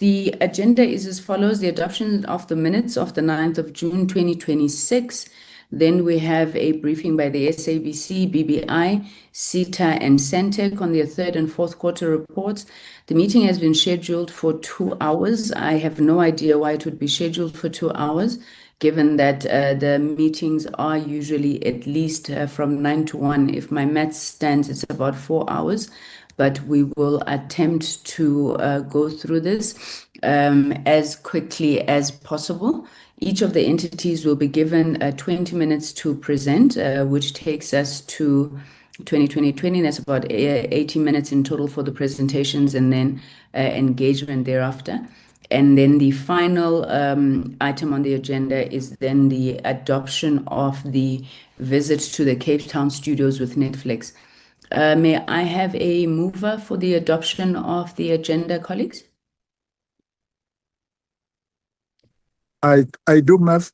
The agenda is as follows: the adoption of the minutes of the 9th of June 2026. Then we have a briefing by the SABC, BBI, CETA, and Centec on their third and fourth quarter reports. The meeting has been scheduled for 2 hours. I have no idea why it would be scheduled for 2 hours, given that the meetings are usually at least from 9 to 1. If my math stands, it's about 4 hours. But we will attempt to go through this as quickly as possible. Each of the entities will be given 20 minutes to present, which takes us to 2020. That's about 80 minutes in total for the presentations, and then engagement thereafter. And then the final item on the agenda is then the adoption of the visit to the Cape Town studios with Netflix. May I have a mover for the adoption of the agenda, colleagues? I do move,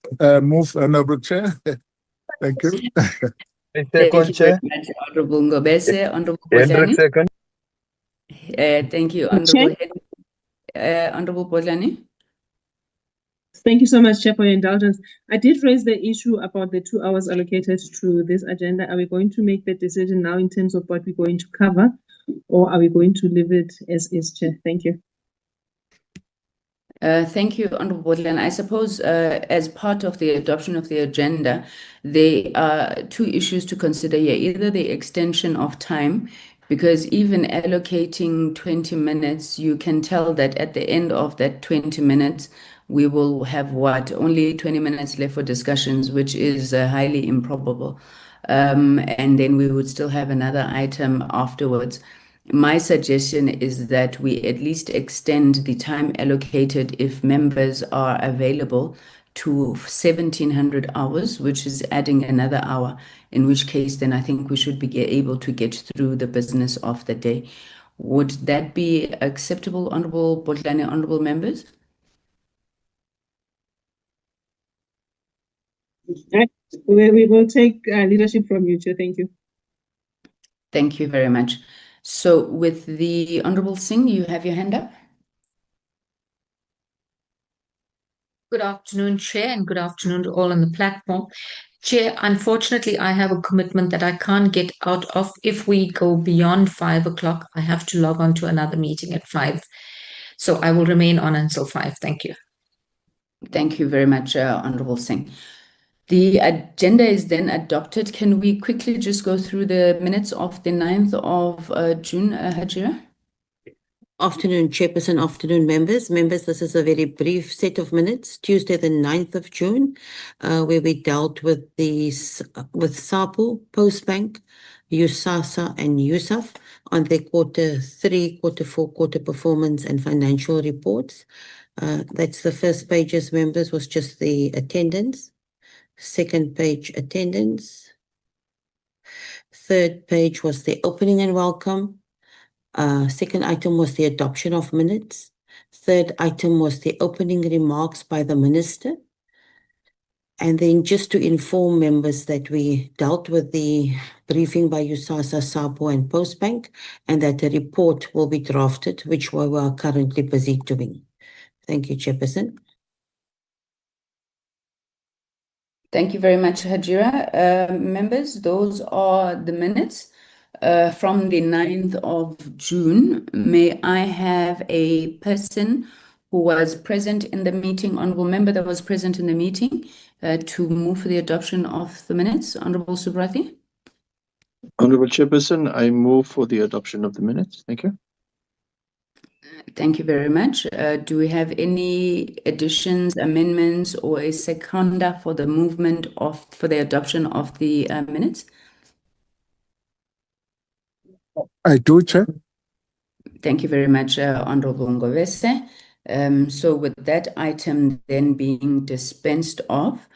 Honorable Chair. Thank you. Thank you very much, Honorable Ngobese. Honorable Bodlani. Second. Thank you, Honorable Honorable Bodlani. Thank you so much, Chair, for your indulgence. I did raise the issue about the 2 hours allocated to this agenda. Are we going to make the decision now in terms of what we're going to cover, or are we going to leave it as is, Chair? Thank you. Thank you, Honorable Bodlani. I suppose as part of the adoption of the agenda, there are two issues to consider here. Either the extension of time, because even allocating 20 minutes, you can tell that at the end of that 20 minutes, we will have only 20 minutes left for discussions, which is highly improbable. And then we would still have another item afterwards. My suggestion is that we at least extend the time allocated if members are available to 1700 hours, which is adding another hour, in which case then I think we should be able to get through the business of the day. Would that be acceptable, Honorable Bodlani, honorable members? We will take leadership from you, Chair. Thank you. Thank you very much. So with the Honorable Singh, you have your hand up. Good afternoon, Chair, and good afternoon to all on the platform. Chair, unfortunately, I have a commitment that I can't get out of. If we go beyond 5 o'clock, I have to log on to another meeting at 5. So I will remain on until 5. Thank you. Thank you very much, Honorable Singh. The agenda is then adopted. Can we quickly just go through the minutes of the 9th of June, Hajira? Afternoon, Chairperson. Afternoon, members. Members, this is a very brief set of minutes. Tuesday, the 9th of June, where we dealt with SAPO, Postbank, USASA, and USAF on their quarter 3, quarter 4, quarter performance and financial reports. That's the first pages, members, was just the attendance. Second page, attendance. Third page was the opening and welcome. Second item was the adoption of minutes. Third item was the opening remarks by the minister. And then just to inform members that we dealt with the briefing by USASA, SAPO, and Postbank, and that a report will be drafted, which we are currently busy doing. Thank you, Chairperson. Thank you very much, Hajira. Members, those are the minutes from the 9th of June. May I have a person who was present in the meeting, honorable member that was present in the meeting, to move for the adoption of the minutes? Honorable Subrathi. Honorable Chairperson, I move for the adoption of the minutes. Thank you. Thank you very much. Do we have any additions, amendments, or a seconder for the movement for the adoption of the minutes? I do, Chair. Thank you very much, Honorable Ngobese. So with that item then being dispensed of,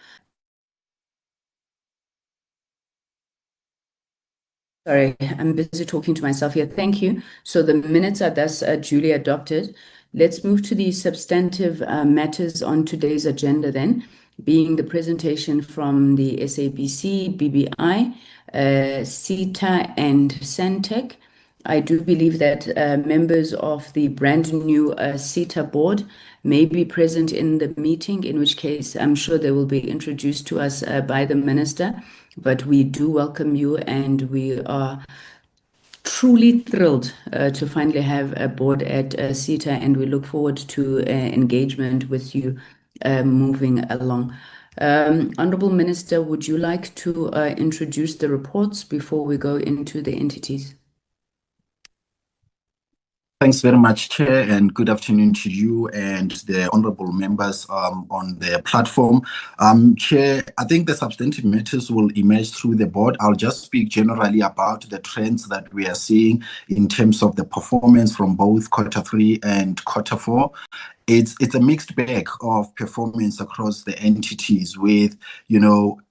sorry, I'm busy talking to myself here. Thank you. So the minutes are thus duly adopted. Let's move to the substantive matters on today's agenda then, being the presentation from the SABC, BBI, CETA, and Centec I do believe that members of the brand new SETA board may be present in the meeting, in which case I'm sure they will be introduced to us by the minister. But we do welcome you, and we are truly thrilled to finally have a board at SETA, and we look forward to engagement with you moving along. Honorable Minister, would you like to introduce the reports before we go into the entities? Thanks very much, Chair, and good afternoon to you and the honourable members on the platform. Chair, I think the substantive matters will emerge through the board. I'll just speak generally about the trends that we are seeing in terms of the performance from both Q3 and Q4. It's a mixed bag of performance across the entities with,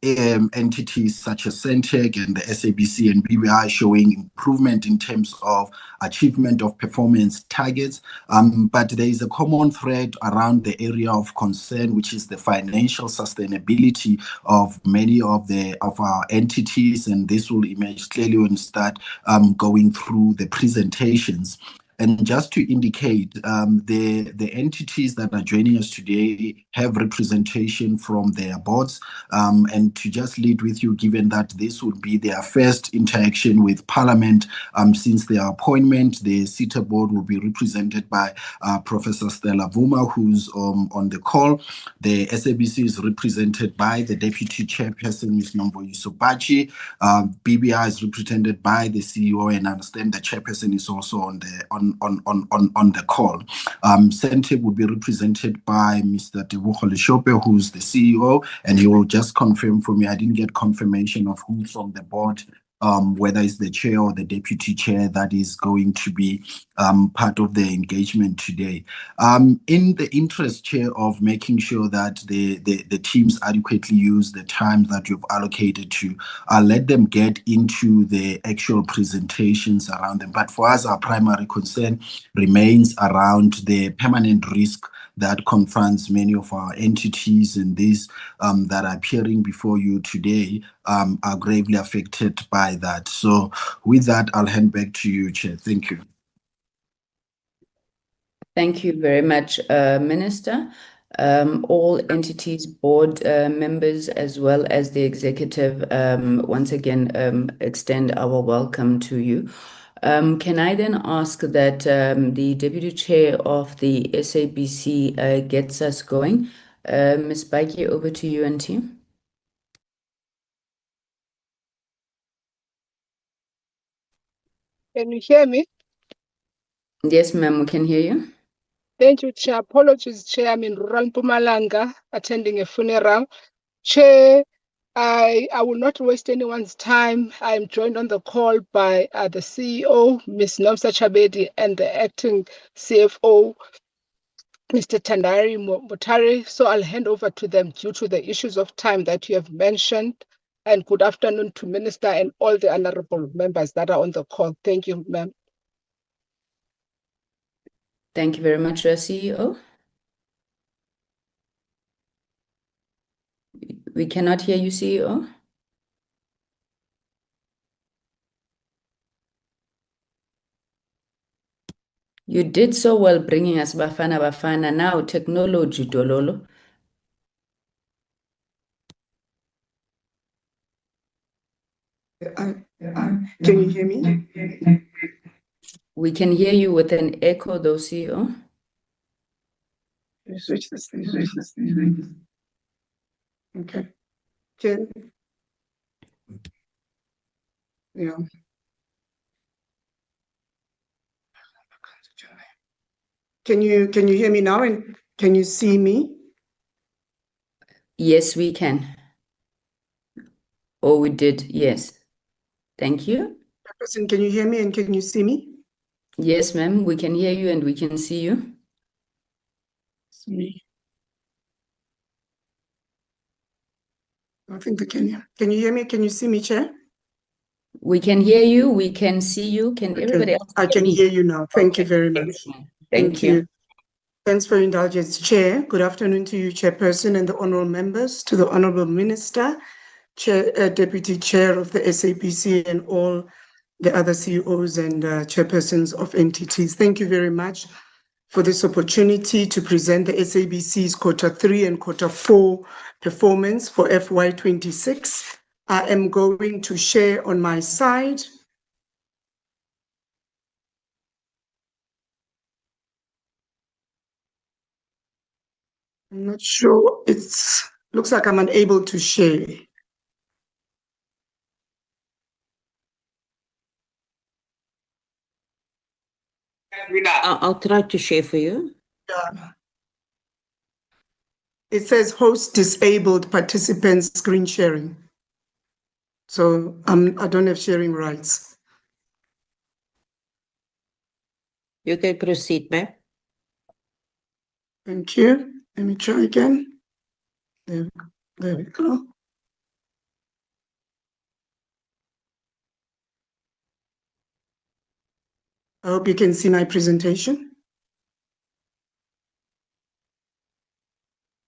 entities such as Centec and the SABC and BBI showing improvement in terms of achievement of performance targets. But there is a common thread around the area of concern, which is the financial sustainability of many of our entities. And this will emerge clearly when we start going through the presentations. And just to indicate, the entities that are joining us today have representation from their boards. And to just lead with you, given that this would be their first interaction with Parliament since their appointment, the SETA board will be represented by Professor Stella Vuma, who's on the call. The SABC is represented by the Deputy Chairperson, Ms. Nomboyiso Bachi. BBI is represented by the CEO, and I understand the Chairperson is also on the call. Centec will be represented by Mr. Tebogo Leshope, who's the CEO, and he will just confirm for me. I didn't get confirmation of who from the board, whether it's the chair or the deputy chair that is going to be part of the engagement today. In the interest, Chair, of making sure that the teams adequately use the time that you've allocated to, let them get into the actual presentations around them. But for us, our primary concern remains around the permanent risk that confronts many of our entities, and these that are appearing before you today are gravely affected by that. So with that, I'll hand back to you, Chair. Thank you. Thank you very much, Minister. All entities, board members, as well as the executive, once again, extend our welcome to you. Can I then ask that the Deputy Chair of the SABC gets us going? Ms. Baiki, over to you and team. Can you hear me? Yes, ma'am, we can hear you. Thank you, Chair. Apologies, Chair. I'm in rural Mpumalanga attending a funeral. Chair, I will not waste anyone's time. I'm joined on the call by the CEO, Ms. Nomsa Chabedi, and the acting CFO, Mr. Tandari Mutare. So I'll hand over to them due to the issues of time that you have mentioned. And good afternoon to Minister and all the honorable members that are on the call. Thank you, ma'am. Thank you very much, CEO. We cannot hear you, CEO. You did so well bringing us Bafana Bafana. Now technology, Dololo. Can you hear me? We can hear you with an echo, though, CEO. Switch this thing. Okay. Yeah. Can you hear me now, and can you see me? Yes, we can. Oh, we did. Yes. Thank you. Person, can you hear me and can you see me? Yes, ma'am. We can hear you and we can see you. It's me. I think they can hear. Can you hear me? Can you see me, Chair? We can hear you. We can see you. Can everybody else I can hear you now. Thank you very much. Thank you. Thanks for your indulgence, Chair. Good afternoon to you, Chairperson, and the honourable members, to the Honourable Minister, Chair, Deputy Chair of the SABC, and all the other CEOs and chairpersons of entities. Thank you very much for this opportunity to present the SABC's Q3 and Q4 performance for FY26. I am going to share on my side. I'm not sure, looks like I'm unable to share. I'll try to share for you. Yeah. It says host disabled participants screen sharing. So I don't have sharing rights. You can proceed, ma'am. Thank you. Let me try again. There we go. I hope you can see my presentation.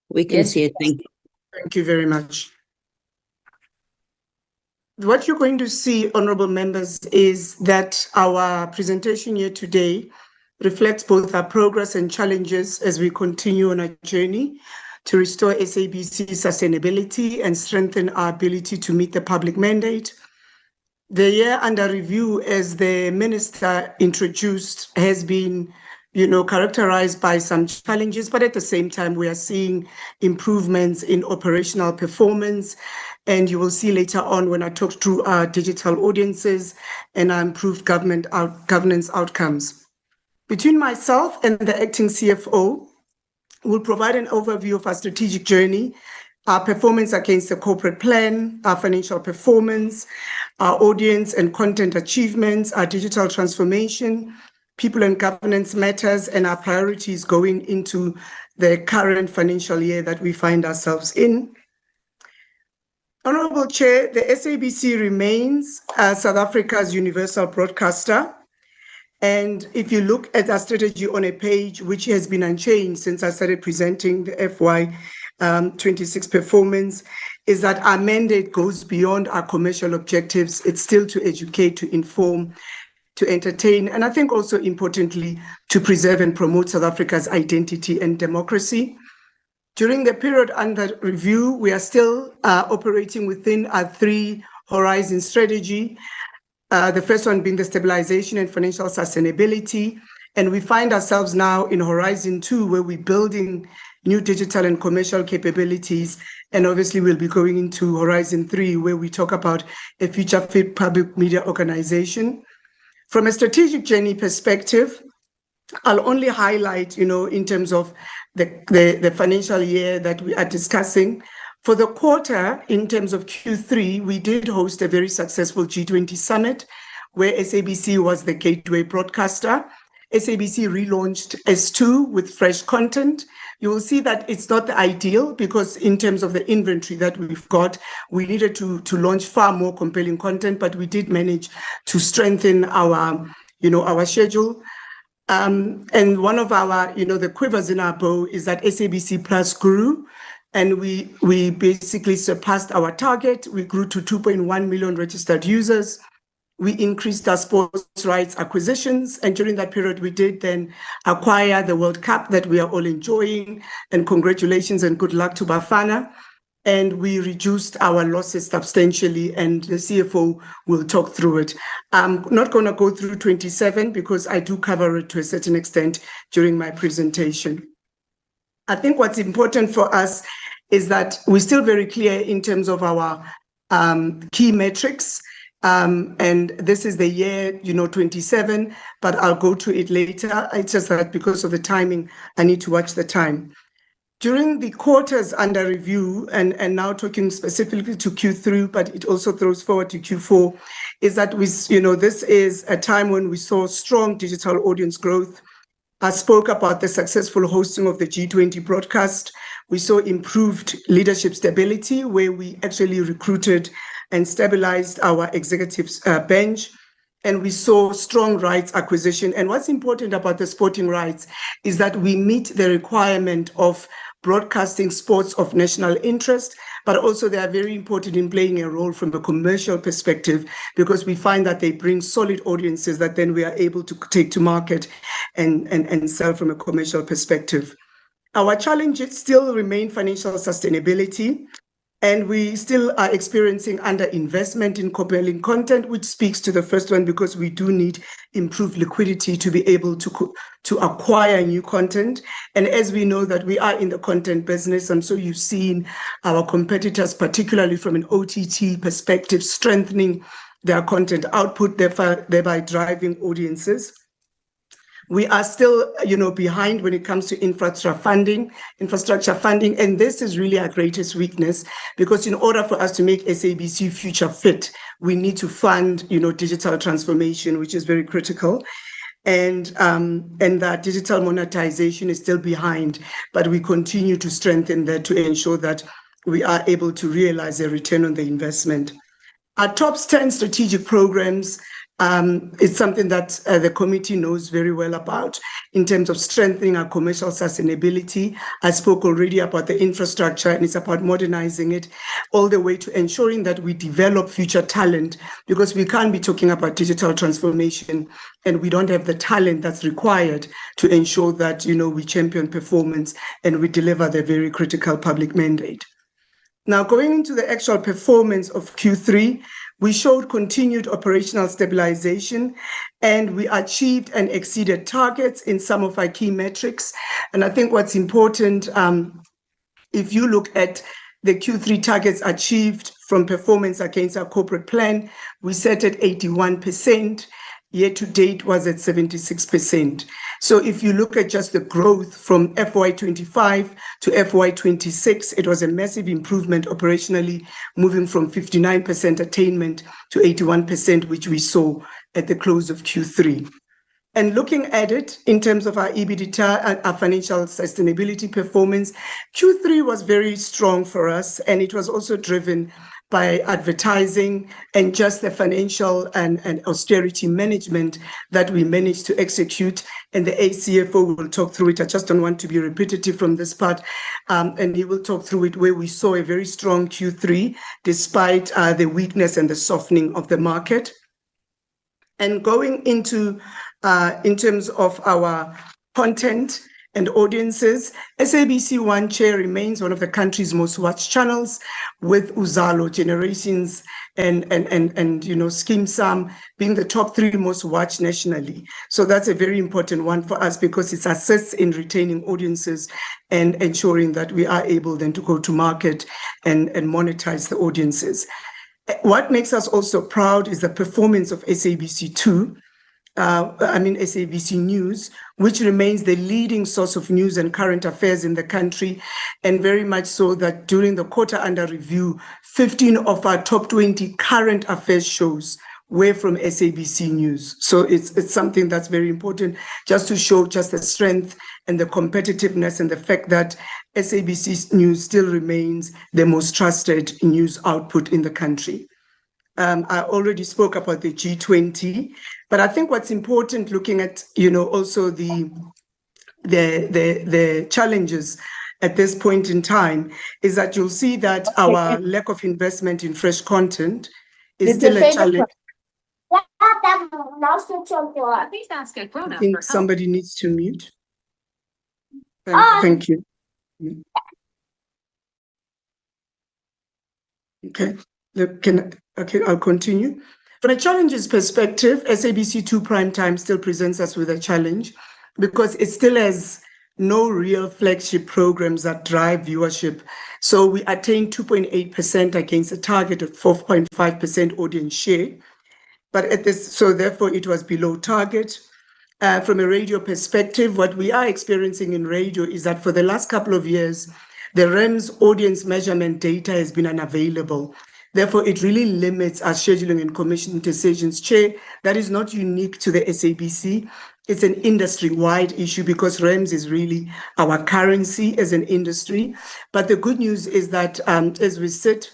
We can see it. Thank you. Thank you very much. What you're going to see, honorable members, is that our presentation here today reflects both our progress and challenges as we continue on our journey to restore SABC sustainability and strengthen our ability to meet the public mandate. The year under review, as the minister introduced, has been characterized by some challenges, but at the same time, we are seeing improvements in operational performance. And you will see later on when I talk through our digital audiences and our improved governance outcomes. Between myself and the acting CFO, we'll provide an overview of our strategic journey, our performance against the corporate plan, our financial performance, our audience and content achievements, our digital transformation, people and governance matters, and our priorities going into the current financial year that we find ourselves in. Honorable Chair, the SABC remains South Africa's universal broadcaster. And if you look at our strategy on a page, which has been unchanged since I started presenting the FY26 performance, is that our mandate goes beyond our commercial objectives. It's still to educate, to inform, to entertain, and I think also importantly, to preserve and promote South Africa's identity and democracy. During the period under review, we are still operating within our 3 horizon strategy. The first one being the stabilization and financial sustainability. And we find ourselves now in Horizon 2, where we're building new digital and commercial capabilities. And obviously, we'll be going into Horizon 3, where we talk about a future-fit public media organization. From a strategic journey perspective, I'll only highlight, in terms of the financial year that we are discussing. For the quarter, in terms of Q3, we did host a very successful G20 summit, where SABC was the gateway broadcaster. SABC relaunched S2 with fresh content. You will see that it's not the ideal because in terms of the inventory that we've got, we needed to launch far more compelling content, but we did manage to strengthen our schedule. And one of our, the quivers in our bow is that SABC Plus grew, and we basically surpassed our target. We grew to 2.1 million registered users. We increased our sports rights acquisitions, and during that period, we did then acquire the World Cup that we are all enjoying, and congratulations and good luck to Bafana. And we reduced our losses substantially, and the CFO will talk through it. I'm not going to go through 27 because I do cover it to a certain extent during my presentation. I think what's important for us is that we're still very clear in terms of our key metrics. And this is the year, 27, but I'll go to it later. It's just that because of the timing, I need to watch the time. During the quarters under review, and now talking specifically to Q3, but it also throws forward to Q4, is that this is a time when we saw strong digital audience growth. I spoke about the successful hosting of the G20 broadcast. We saw improved leadership stability, where we actually recruited and stabilized our executives bench. And we saw strong rights acquisition. And what's important about the sporting rights is that we meet the requirement of broadcasting sports of national interest, but also they are very important in playing a role from a commercial perspective, because we find that they bring solid audiences that then we are able to take to market and sell from a commercial perspective. Our challenges still remain financial sustainability, and we still are experiencing underinvestment in compelling content, which speaks to the first one, because we do need improved liquidity to be able to acquire new content. And as we know that we are in the content business, and so you've seen our competitors, particularly from an OTT perspective, strengthening their content output, thereby driving audiences. We are still, behind when it comes to infrastructure funding, and this is really our greatest weakness, because in order for us to make SABC future fit, we need to fund, digital transformation, which is very critical, and that digital monetization is still behind, but we continue to strengthen that to ensure that we are able to realize a return on the investment. Our top 10 strategic programs is something that the committee knows very well about in terms of strengthening our commercial sustainability. I spoke already about the infrastructure, and it's about modernizing it all the way to ensuring that we develop future talent, because we can't be talking about digital transformation and we don't have the talent that's required to ensure that, we champion performance and we deliver the very critical public mandate. Now, going into the actual performance of Q3, we showed continued operational stabilization, and we achieved and exceeded targets in some of our key metrics. And I think what's important, if you look at the Q3 targets achieved from performance against our corporate plan, we set at 81%. Year to date was at 76%. So if you look at just the growth from FY25 to FY26, it was a massive improvement operationally, moving from 59% attainment to 81%, which we saw at the close of Q3. And looking at it in terms of our EBITDA and our financial sustainability performance, Q3 was very strong for us, and it was also driven by advertising and just the financial and austerity management that we managed to execute. And the ACFO will talk through it. I just don't want to be repetitive from this part. And he will talk through it, where we saw a very strong Q3, despite the weakness and the softening of the market. And going into, in terms of our content and audiences, SABC One Chair remains one of the country's most watched channels, with Uzalo, Generations, and Skim Sam being the top 3 most watched nationally. So that's a very important one for us, because it assists in retaining audiences and ensuring that we are able then to go to market and monetize the audiences. What makes us also proud is the performance of SABC2, SABC News, which remains the leading source of news and current affairs in the country, and very much so that during the quarter under review, 15 of our top 20 current affairs shows were from SABC News. So it's something that's very important, just to show just the strength and the competitiveness and the fact that SABC News still remains the most trusted news output in the country. I already spoke about the G20, but I think what's important, looking at also the challenges at this point in time, is that you'll see that our lack of investment in fresh content is still a challenge. I think somebody needs to mute. Thank you. Okay. I'll continue. From a challenges perspective, SABC2 Primetime still presents us with a challenge, because it still has no real flagship programs that drive viewership. So we attained 2.8% against a target of 4.5% audience share. But so therefore it was below target. From a radio perspective, what we are experiencing in radio is that for the last couple of years, the REMS audience measurement data has been unavailable. Therefore, it really limits our scheduling and commission decisions. Chair, that is not unique to the SABC. It's an industry-wide issue, because REMS is really our currency as an industry. But the good news is that as we sit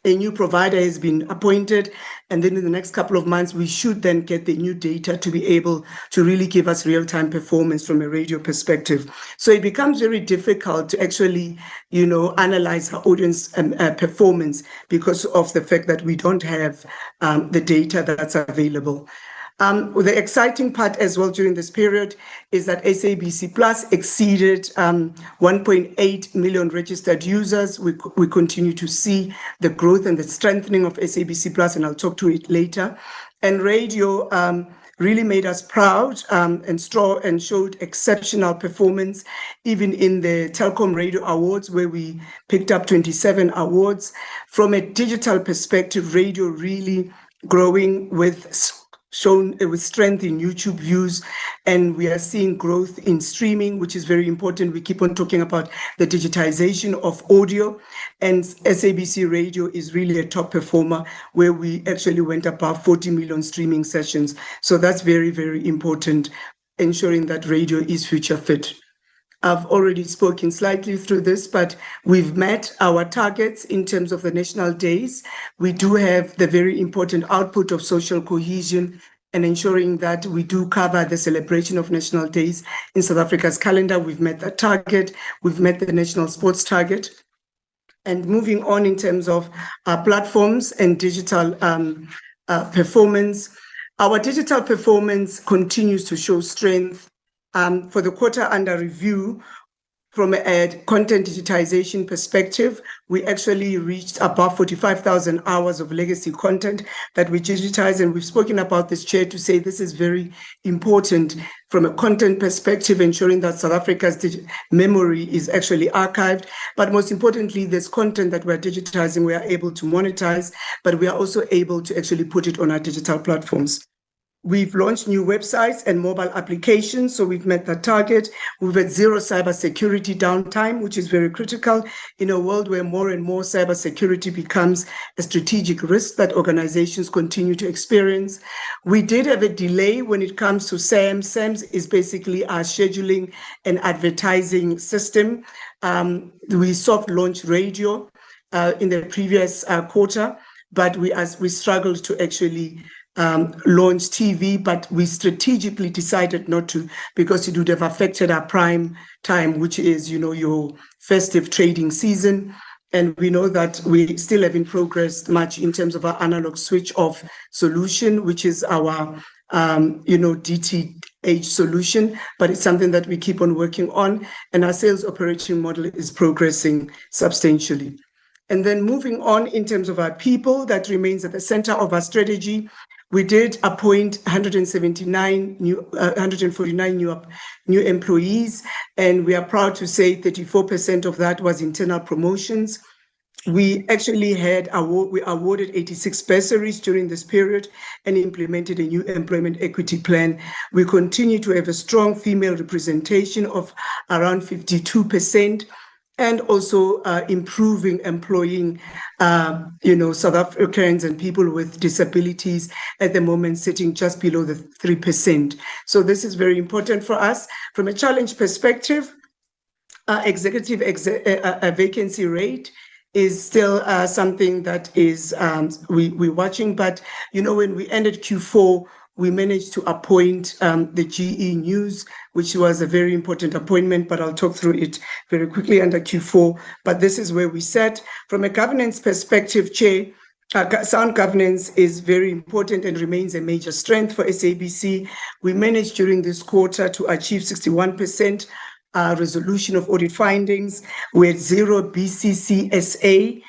a new provider has been appointed, and then in the next couple of months, we should then get the new data to be able to really give us real-time performance from a radio perspective. So it becomes very difficult to actually, analyze our audience performance because of the fact that we don't have the data that's available. The exciting part as well during this period is that SABC Plus exceeded 1.8 million registered users. We continue to see the growth and the strengthening of SABC Plus, and I'll talk to it later. And radio really made us proud and showed exceptional performance, even in the Telkom Radio Awards, where we picked up 27 awards. From a digital perspective, radio really growing with strength in YouTube views, and we are seeing growth in streaming, which is very important. We keep on talking about the digitization of audio, and SABC Radio is really a top performer, where we actually went above 40 million streaming sessions. So that's very, very important, ensuring that radio is future fit. I've already spoken slightly through this, but we've met our targets in terms of the national days. We do have the very important output of social cohesion and ensuring that we do cover the celebration of national days in South Africa's calendar. We've met that target. We've met the national sports target. And moving on in terms of our platforms and digital performance, our digital performance continues to show strength. For the quarter under review, from a content digitization perspective, we actually reached above 45,000 hours of legacy content that we digitized. And we've spoken about this, Chair, to say this is very important from a content perspective, ensuring that South Africa's memory is actually archived. But most importantly, this content that we're digitizing, we are able to monetize, but we are also able to actually put it on our digital platforms. We've launched new websites and mobile applications, so we've met that target. We've had zero cybersecurity downtime, which is very critical in a world where more and more cybersecurity becomes a strategic risk that organizations continue to experience. We did have a delay when it comes to SAMS. SAMS is basically our scheduling and advertising system. We soft launched radio in the previous quarter, but we struggled to actually launch TV, but we strategically decided not to because it would have affected our prime time, which is, your festive trading season. And we know that we still haven't progressed much in terms of our analog switch off solution, which is our, DTH solution, but it's something that we keep on working on. And our sales operating model is progressing substantially. And then moving on in terms of our people, that remains at the center of our strategy. We did appoint 149 new employees, and we are proud to say 34% of that was internal promotions. We actually we awarded 86 bursaries during this period and implemented a new employment equity plan. We continue to have a strong female representation of around 52%. And also improving employing, South Africans and people with disabilities at the moment sitting just below the 3%. So this is very important for us. From a challenge perspective, executive vacancy rate is still something that is we're watching. But, when we ended Q4, we managed to appoint the GE News, which was a very important appointment, but I'll talk through it very quickly under Q4. But this is where we sat. From a governance perspective, Chair, sound governance is very important and remains a major strength for SABC. We managed during this quarter to achieve 61% resolution of audit findings with zero BCCSA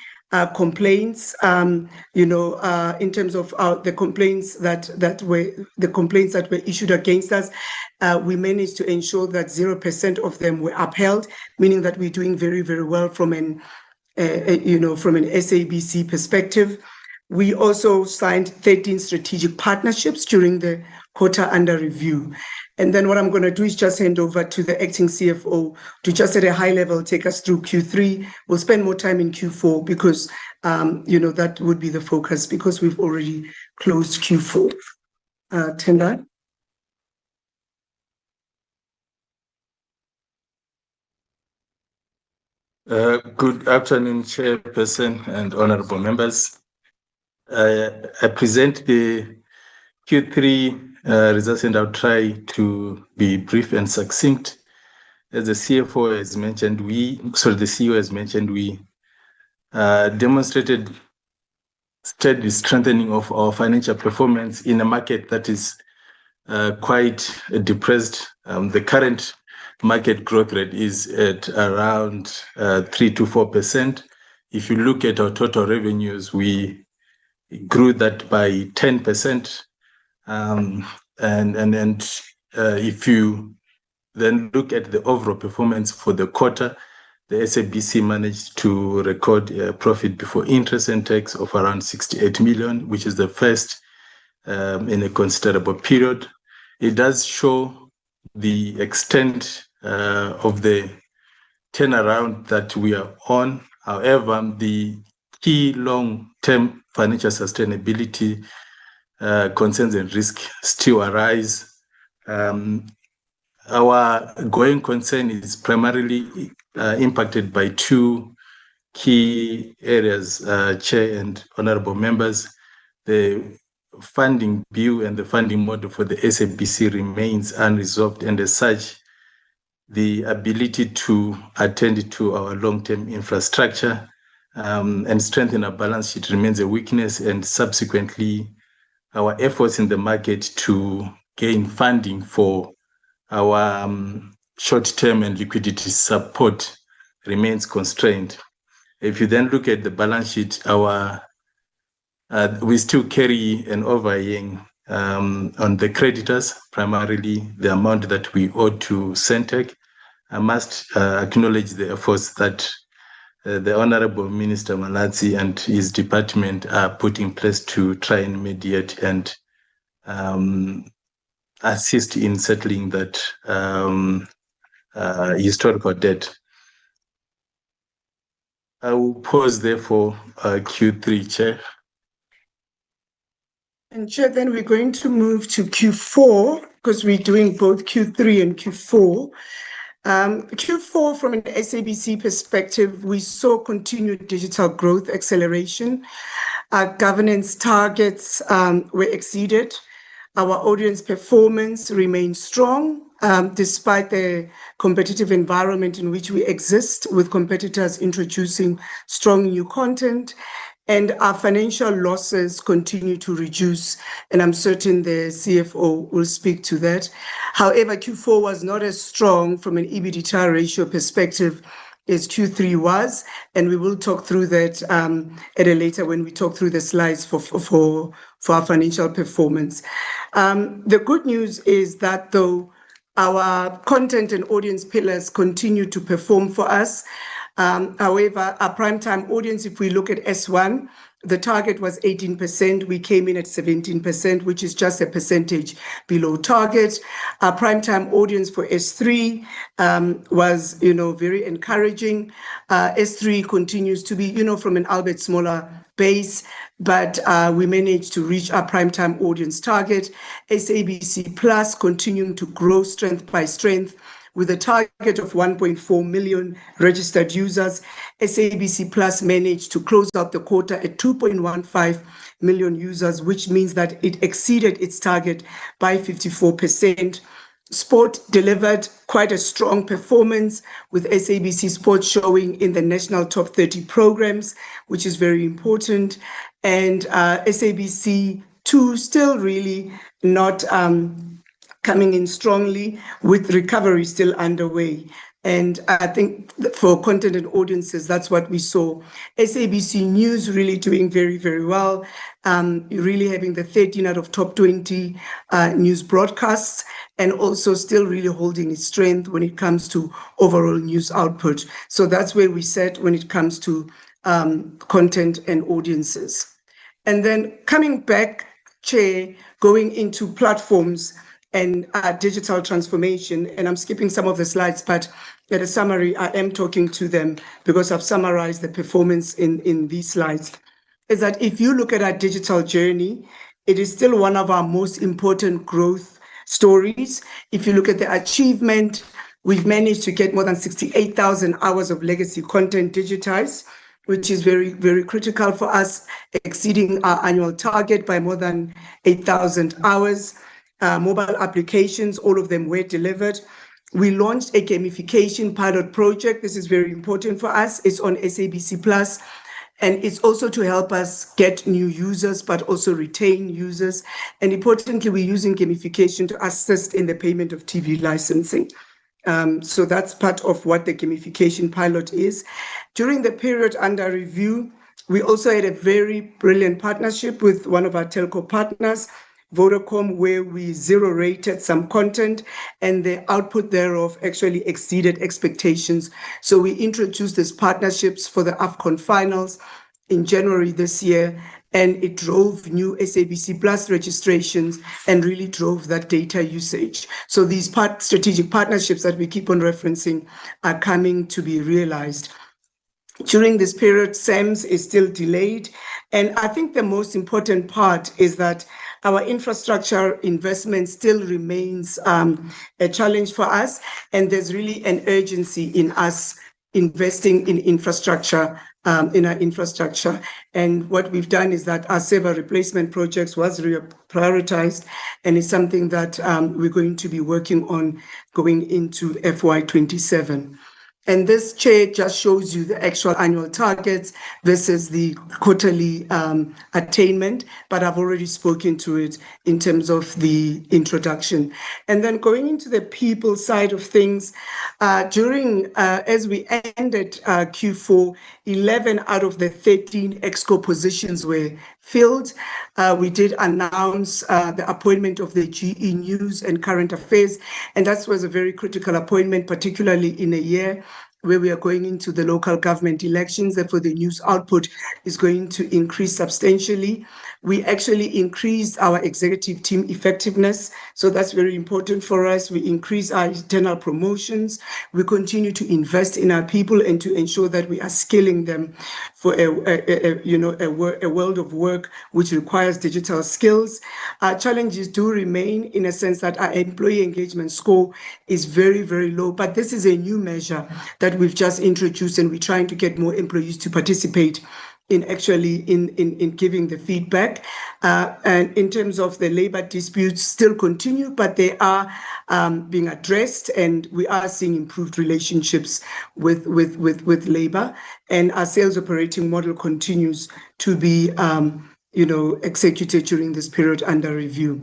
complaints, in terms of the complaints that were issued against us. We managed to ensure that 0% of them were upheld, meaning that we're doing very, very well from an SABC perspective. We also signed 13 strategic partnerships during the quarter under review. And then what I'm going to do is just hand over to the acting CFO to just at a high level take us through Q3. We'll spend more time in Q4 because, that would be the focus because we've already closed Q4. Tendai. Good afternoon, Chairperson and honorable members. I present the Q3 results, and I'll try to be brief and succinct. As the CFO has mentioned, the CEO has mentioned, we demonstrated steady strengthening of our financial performance in a market that is quite depressed. The current market growth rate is at around 3 to 4%. If you look at our total revenues, we grew that by 10%. If you then look at the overall performance for the quarter, the SABC managed to record a profit before interest and tax of around 68 million, which is the first in a considerable period. It does show the extent of the turnaround that we are on. However, the key long-term financial sustainability concerns and risks still arise. Our going concern is primarily impacted by two key areas, Chair and honorable members. The funding bill and the funding model for the SABC remains unresolved, and as such, the ability to attend to our long-term infrastructure and strengthen our balance sheet remains a weakness, and subsequently, our efforts in the market to gain funding for our short-term and liquidity support remains constrained. If you then look at the balance sheet, we still carry an overhang on the creditors, primarily the amount that we owe to Centec. I must acknowledge the efforts that the Honorable Minister Malatsi and his department are putting in place to try and mediate and assist in settling that historical debt. I will pause there for Q3, Chair. And Chair, then we're going to move to Q4 because we're doing both Q3 and Q4. Q4, from an SABC perspective, we saw continued digital growth acceleration. Our governance targets were exceeded. Our audience performance remains strong despite the competitive environment in which we exist, with competitors introducing strong new content. And our financial losses continue to reduce, and I'm certain the CFO will speak to that. However, Q4 was not as strong from an EBITDA ratio perspective as Q3 was, and we will talk through that at a later when we talk through the slides for our financial performance. The good news is that though our content and audience pillars continue to perform for us, however, our primetime audience, if we look at S1, the target was 18%. We came in at 17%, which is just a percentage below target. Our primetime audience for S3 was, very encouraging. S3 continues to be, from an albeit smaller base, but we managed to reach our primetime audience target. SABC Plus continuing to grow strength by strength, with a target of 1.4 million registered users. SABC Plus managed to close out the quarter at 2.15 million users, which means that it exceeded its target by 54%. Sport delivered quite a strong performance, with SABC Sport showing in the national top 30 programs, which is very important. And SABC 2 still really not coming in strongly, with recovery still underway. And I think for content and audiences, that's what we saw. SABC News really doing very, very well, really having the 13 out of top 20 news broadcasts, and also still really holding its strength when it comes to overall news output. So that's where we sat when it comes to content and audiences. And then coming back, Chair, going into platforms and digital transformation, and I'm skipping some of the slides, but at a summary, I am talking to them because I've summarized the performance in these slides, is that if you look at our digital journey, it is still one of our most important growth stories. If you look at the achievement We've managed to get more than 68,000 hours of legacy content digitized, which is very, very critical for us, exceeding our annual target by more than 8,000 hours. Mobile applications, all of them were delivered. We launched a gamification pilot project. This is very important for us. It's on SABC Plus, and it's also to help us get new users, but also retain users. And importantly, we're using gamification to assist in the payment of TV licensing. So that's part of what the gamification pilot is. During the period under review, we also had a very brilliant partnership with one of our telco partners, Vodacom, where we zero-rated some content and the output thereof actually exceeded expectations. So we introduced these partnerships for the AFCON finals in January this year, and it drove new SABC Plus registrations and really drove that data usage. So these strategic partnerships that we keep on referencing are coming to be realized. During this period, SAMS is still delayed. And I think the most important part is that our infrastructure investment still remains a challenge for us. And there's really an urgency in us investing in infrastructure, And what we've done is that our server replacement projects was prioritized, and it's something that we're going to be working on going into FY27. And this chart just shows you the actual annual targets versus the quarterly attainment, but I've already spoken to it in terms of the introduction. And then going into the people side of things, as we ended Q4, 11 out of the 13 ExCo positions were filled. We did announce the appointment of the GE News and Current Affairs, and that was a very critical appointment, particularly in a year where we are going into the local government elections. Therefore, the news output is going to increase substantially. We actually increased our executive team effectiveness, so that's very important for us. We increase our internal promotions. We continue to invest in our people and to ensure that we are skilling them for a world of work which requires digital skills. Our challenges do remain in a sense that our employee engagement score is very, very low, but this is a new measure that we've just introduced, and we're trying to get more employees to participate in actually in giving the feedback. And in terms of the labor disputes, still continue, but they are being addressed, and we are seeing improved relationships with labor. And our sales operating model continues to be executed during this period under review.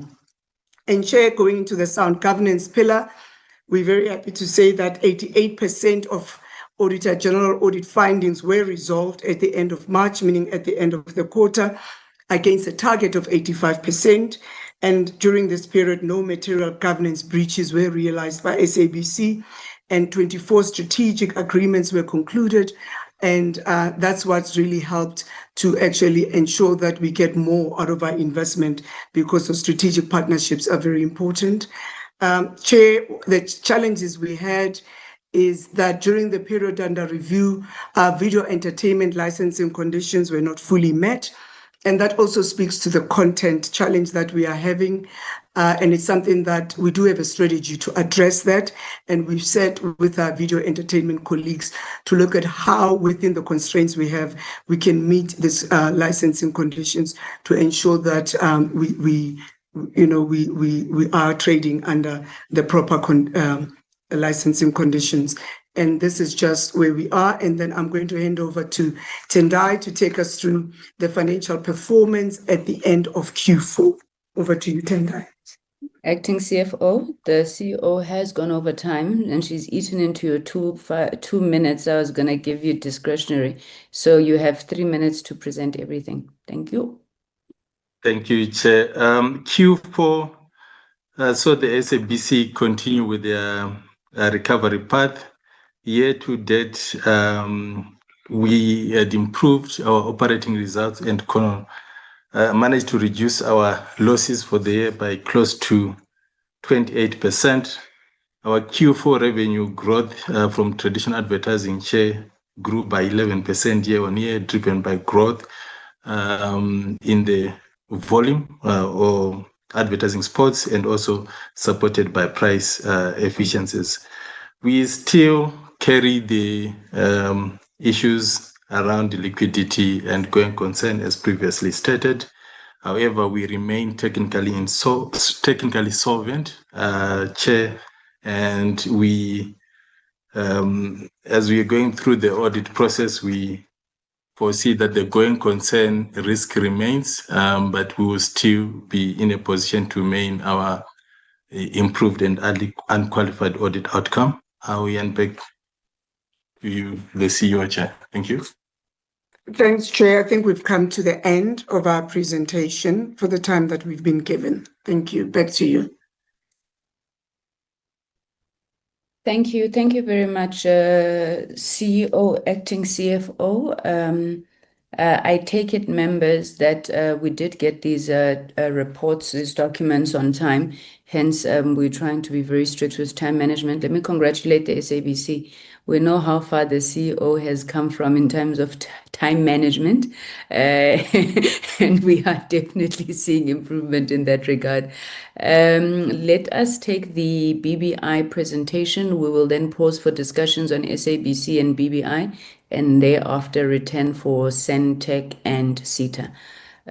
And Chair, going into the sound governance pillar, we're very happy to say that 88% of Auditor General audit findings were resolved at the end of March, meaning at the end of the quarter, against a target of 85%. And during this period, no material governance breaches were realized by SABC, and 24 strategic agreements were concluded. And that's what's really helped to actually ensure that we get more out of our investment, because the strategic partnerships are very important. Chair, the challenges we had is that during the period under review, our video entertainment licensing conditions were not fully met. And that also speaks to the content challenge that we are having. And it's something that we do have a strategy to address that. And we've set with our video entertainment colleagues to look at how, within the constraints we have, we can meet these licensing conditions to ensure that we are trading under the proper licensing conditions. And this is just where we are. And then I'm going to hand over to Tendai to take us through the financial performance at the end of Q4. Over to you, Tendai. Acting CFO, the CEO has gone over time and she's eaten into your 2 minutes. I was going to give you discretionary. So you have 3 minutes to present everything. Thank you. Thank you, Chair. Q4, so the SABC continue with their recovery path. Year to date, we had improved our operating results and managed to reduce our losses for the year by close to 28%. Our Q4 revenue growth from traditional advertising share grew by 11% year on year, driven by growth in the volume or advertising spots, and also supported by price efficiencies. We still carry the issues around liquidity and going concern as previously stated. However, we remain technically solvent, Chair, and we, as we are going through the audit process, we foresee that the going concern risk remains, but we will still be in a position to maintain our improved and unqualified audit outcome. I will hand back to you, the CEO, Chair. Thank you. Thanks, Chair. I think we've come to the end of our presentation for the time that we've been given. Thank you. Back to you. Thank you. Thank you very much, CEO, acting CFO. I take it, members, that we did get these reports, these documents on time. Hence, we're trying to be very strict with time management. Let me congratulate the SABC. We know how far the CEO has come from in terms of time management, and we are definitely seeing improvement in that regard. Let us take the BBI presentation. We will then pause for discussions on SABC and BBI, and thereafter return for Centec and SETA.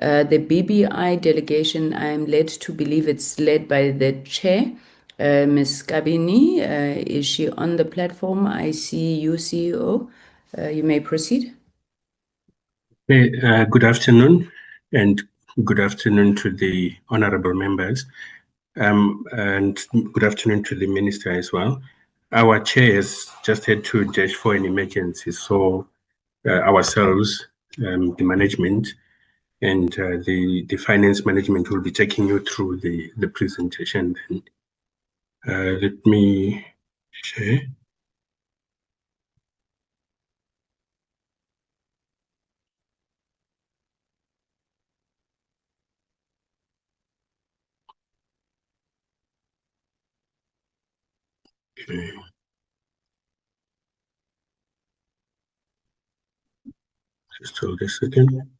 The BBI delegation, I am led to believe it's led by the chair, Ms. Kabini. Is she on the platform? I see you, CEO. You may proceed. Good afternoon, and good afternoon to the honorable members, and good afternoon to the minister as well. Our chair has just had to dash for an emergency, so ourselves, the management, and the finance management will be taking you through the presentation. Then let me share. Okay. Just hold a second.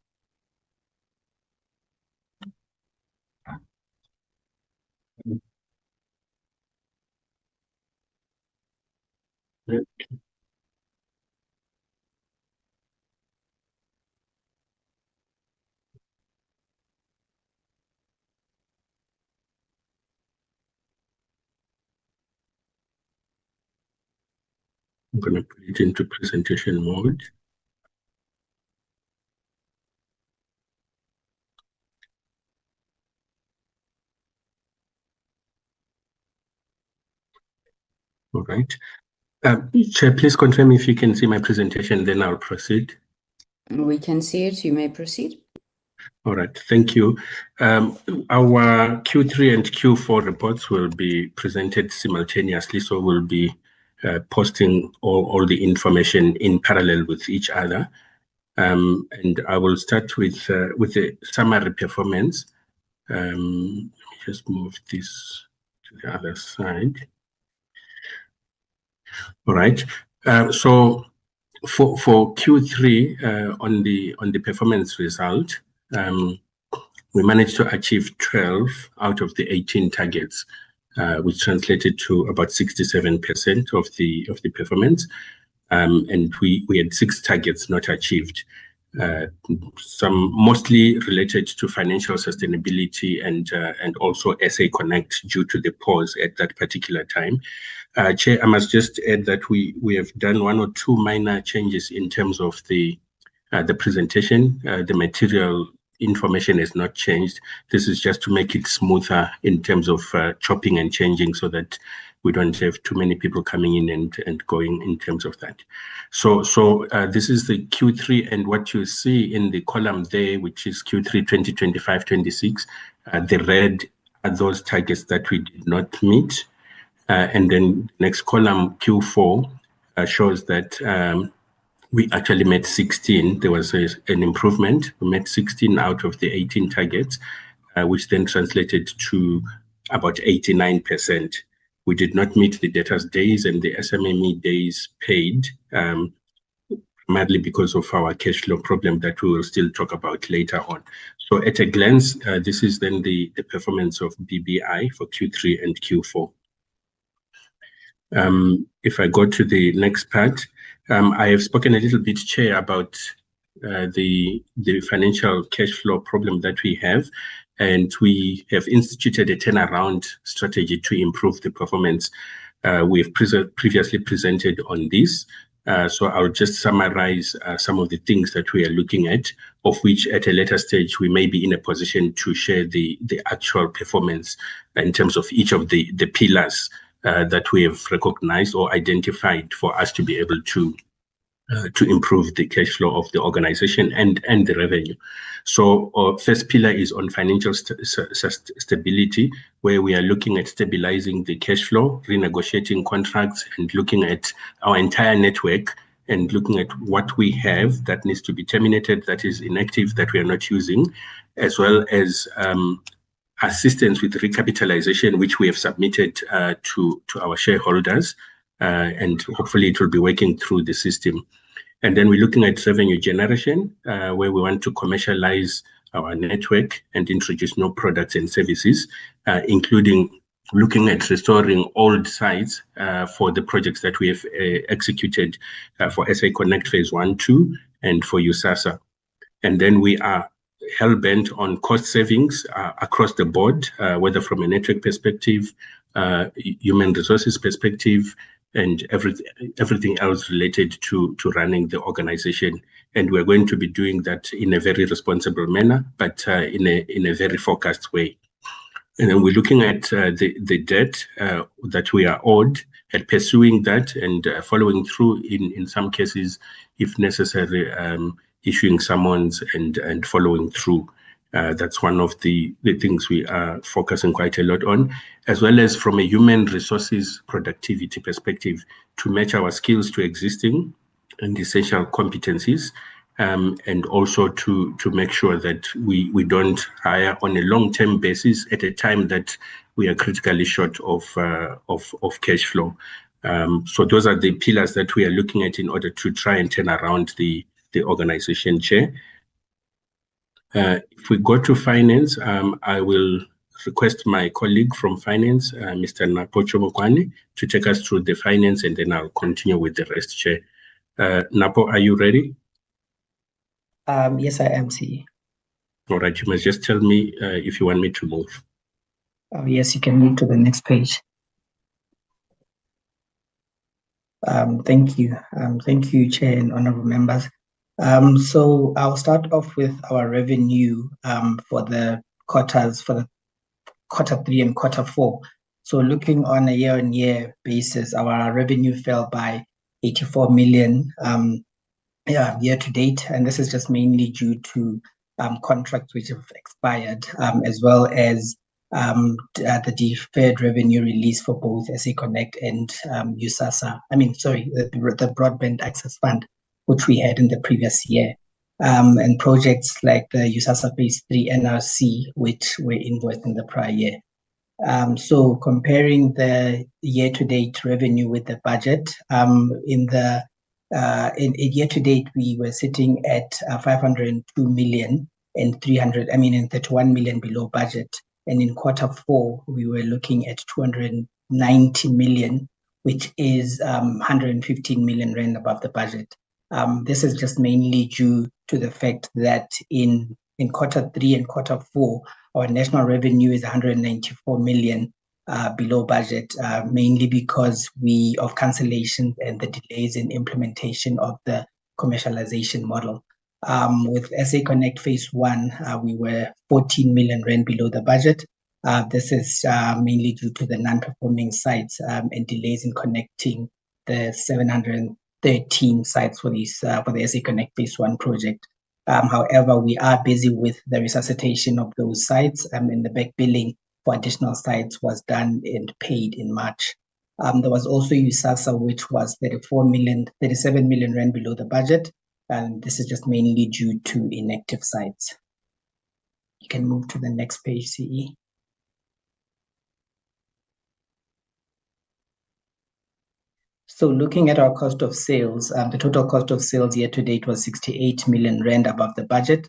I'm going to put it into presentation mode. All right. Chair, please confirm if you can see my presentation, then I'll proceed. We can see it. You may proceed. All right. Thank you. Our Q3 and Q4 reports will be presented simultaneously, so we'll be posting all the information in parallel with each other. And I will start with the summary performance. Let me just move this to the other side. All right. So for Q3 on the performance result, we managed to achieve 12 out of the 18 targets, which translated to about 67% of the performance. And we had 6 targets not achieved, some mostly related to financial sustainability and also SA Connect due to the pause at that particular time. Chair, I must just add that we have done 1 or 2 minor changes in terms of the presentation. The material information has not changed. This is just to make it smoother in terms of chopping and changing so that we don't have too many people coming in and going in terms of that. So this is the Q3, and what you see in the column there, which is Q3 2025-26, the red are those targets that we did not meet. And then next column, Q4, shows that we actually met 16. There was an improvement. We met 16 out of the 18 targets, which then translated to about 89%. We did not meet the debtors days and the SMME days paid, primarily because of our cash flow problem that we will still talk about later on. So at a glance, this is then the performance of BBI for Q3 and Q4. If I go to the next part, I have spoken a little bit, Chair, about the financial cash flow problem that we have, and we have instituted a turnaround strategy to improve the performance. We've previously presented on this, so I'll just summarize some of the things that we are looking at, of which at a later stage we may be in a position to share the actual performance in terms of each of the pillars that we have recognized or identified for us to be able to improve the cash flow of the organization and the revenue. So our first pillar is on financial stability, where we are looking at stabilizing the cash flow, renegotiating contracts, and looking at our entire network and looking at what we have that needs to be terminated, that is inactive, that we are not using, as well as assistance with recapitalization, which we have submitted to our shareholders, and hopefully it will be working through the system. And then we're looking at revenue generation, where we want to commercialize our network and introduce new products and services, including looking at restoring old sites for the projects that we have executed for SA Connect Phase 1, 2, and for USASA. And then we are hell-bent on cost savings across the board, whether from a network perspective, human resources perspective, and everything else related to running the organization. And we're going to be doing that in a very responsible manner, but in a very focused way. And then we're looking at the debt that we are owed and pursuing that and following through in some cases, if necessary, issuing summons and following through. That's one of the things we are focusing quite a lot on, as well as from a human resources productivity perspective, to match our skills to existing and essential competencies, and also to make sure that we don't hire on a long-term basis at a time that we are critically short of cash flow. So those are the pillars that we are looking at in order to try and turn around the organization, Chair. If we go to finance, I will request my colleague from finance, Mr. Napo Chomokwane, to take us through the finance, and then I'll continue with the rest, Chair. Napo, are you ready? Yes, I am, CE. All right, you must just tell me if you want me to move. Yes, you can move to the next page. Thank you. Thank you, Chair and honorable members. So I'll start off with our revenue for the quarters, for the quarter 3 and quarter 4. So looking on a year-on-year basis, our revenue fell by 84 million year to date, and this is just mainly due to contracts which have expired, as well as the deferred revenue release for both SA Connect and USASA. The Broadband Access Fund, which we had in the previous year, and projects like the USASA Phase 3 NRC, which were invoiced in the prior year. So comparing the year-to-date revenue with the budget, in year-to-date we were sitting at 502 million and 31 million below budget, and in quarter 4 we were looking at 290 million, which is 115 million rand above the budget. This is just mainly due to the fact that in quarter 3 and quarter 4, our national revenue is 194 million below budget, mainly because of cancellations and the delays in implementation of the commercialization model. With SA Connect Phase 1, we were 14 million rand below the budget. This is mainly due to the non-performing sites and delays in connecting the 713 sites for the SA Connect Phase 1 project. However, we are busy with the resuscitation of those sites, and the back billing for additional sites was done and paid in March. There was also USASA, which was 37 million rand below the budget, and this is just mainly due to inactive sites. You can move to the next page, CE. So looking at our cost of sales, the total cost of sales year to date was 68 million rand above the budget.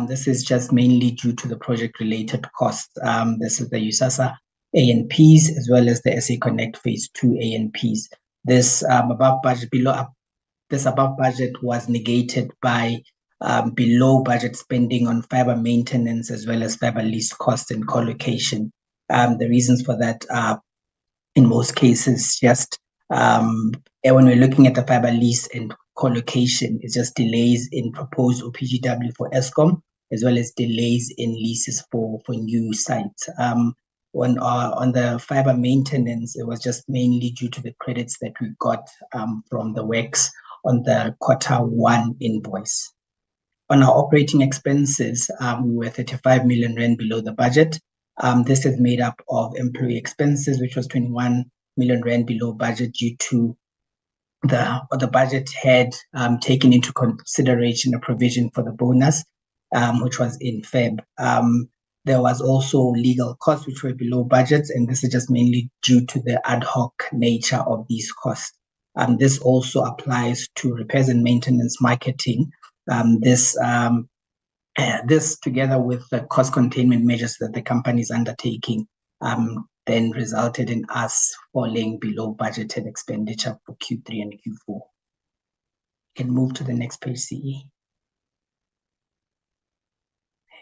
This is just mainly due to the project-related costs. This is the USASA ANPs, as well as the SA Connect Phase 2 ANPs. This above budget was negated by below budget spending on fiber maintenance as well as fiber lease costs and co-location. The reasons for that are, in most cases, just when we're looking at the fiber lease and co-location, it's just delays in proposed OPGW for Eskom, as well as delays in leases for new sites. On the fiber maintenance, it was just mainly due to the credits that we got from the works on the Q1 invoice. On our operating expenses, we were 35 million rand below the budget. This is made up of employee expenses, which was 21 million rand below budget due to the budget had taken into consideration a provision for the bonus, which was in Feb. There was also legal costs which were below budget, and this is just mainly due to the ad hoc nature of these costs. This also applies to repairs and maintenance, marketing. This together with the cost containment measures that the company is undertaking then resulted in us falling below budgeted expenditure for Q3 and Q4. Can move to the next page, CE.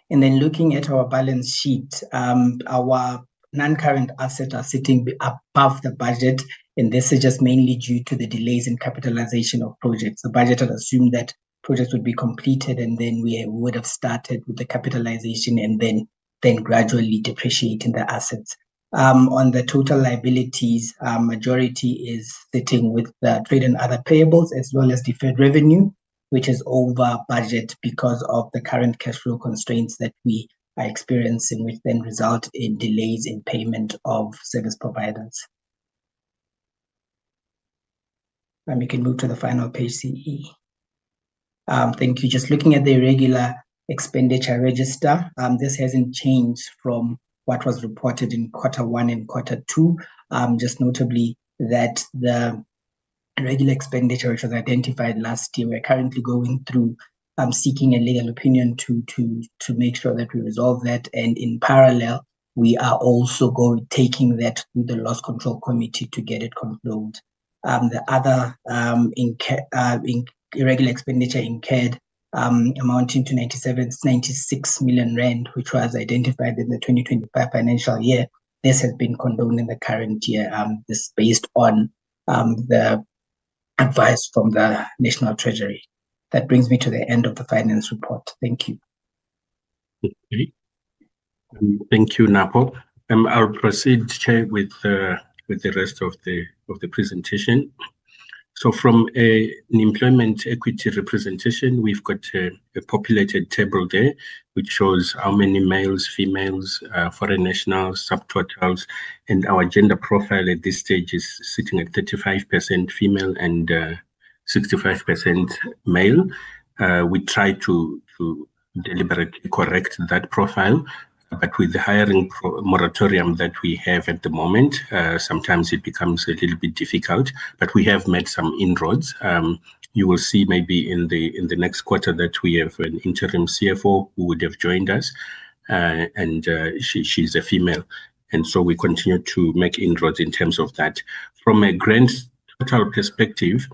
And then looking at our balance sheet, our non-current assets are sitting above the budget, and this is just mainly due to the delays in capitalization of projects. The budget had assumed that projects would be completed, and then we would have started with the capitalization and then gradually depreciating the assets. On the total liabilities, majority is sitting with the trade and other payables as well as deferred revenue, which is over budget because of the current cash flow constraints that we are experiencing, which then result in delays in payment of service providers. And we can move to the final page, CE. Thank you. Just looking at the irregular expenditure register, this hasn't changed from what was reported in Q1 and Q2. Just notably that the regular expenditure, which was identified last year, we're currently going through seeking a legal opinion to make sure that we resolve that. And in parallel, we are also taking that to the loss control committee to get it concluded. The other irregular expenditure incurred amounting to 96 million rand, which was identified in the 2025 financial year. This has been condoned in the current year. This based on the advice from the National Treasury. That brings me to the end of the finance report. Thank you. Okay. Thank you, Napo. I'll proceed, Chair, with the rest of the presentation. So from an employment equity representation, we've got a populated table there, which shows how many males, females, foreign nationals, subtotals, and our gender profile at this stage is sitting at 35% female and 65% male. We try to deliberately correct that profile, but with the hiring moratorium that we have at the moment, sometimes it becomes a little bit difficult, but we have made some inroads. You will see maybe in the next quarter that we have an interim CFO who would have joined us, and she's a female. And so we continue to make inroads in terms of that. From a grand total perspective,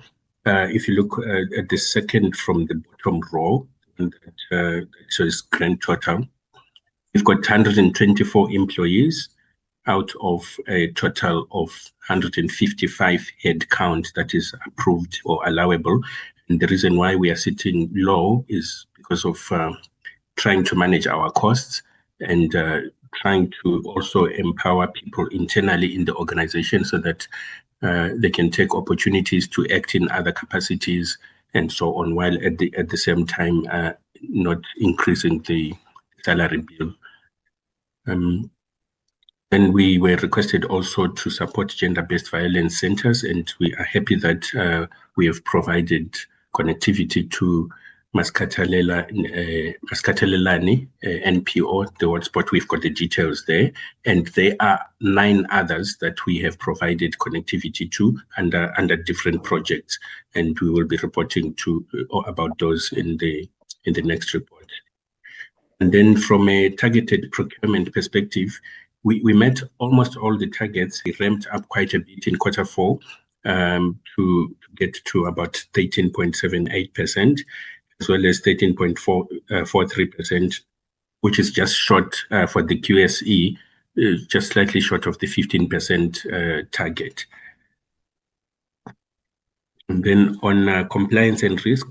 if you look at the second from the bottom row, that shows grand total, we've got 124 employees out of a total of 155 head count that is approved or allowable. And the reason why we are sitting low is because of trying to manage our costs and trying to also empower people internally in the organization so that they can take opportunities to act in other capacities and so on, while at the same time not increasing the salary bill. Then we were requested also to support gender-based violence centers, and we are happy that we have provided connectivity to Maskatelelani NPO, the hotspot. We've got the details there, and there are 9 others that we have provided connectivity to under different projects, and we will be reporting about those in the next report. And then from a targeted procurement perspective, we met almost all the targets. We ramped up quite a bit in quarter four to get to about 13.78%, as well as 13.43%, which is just short for the QSE, just slightly short of the 15% target. And then on compliance and risk,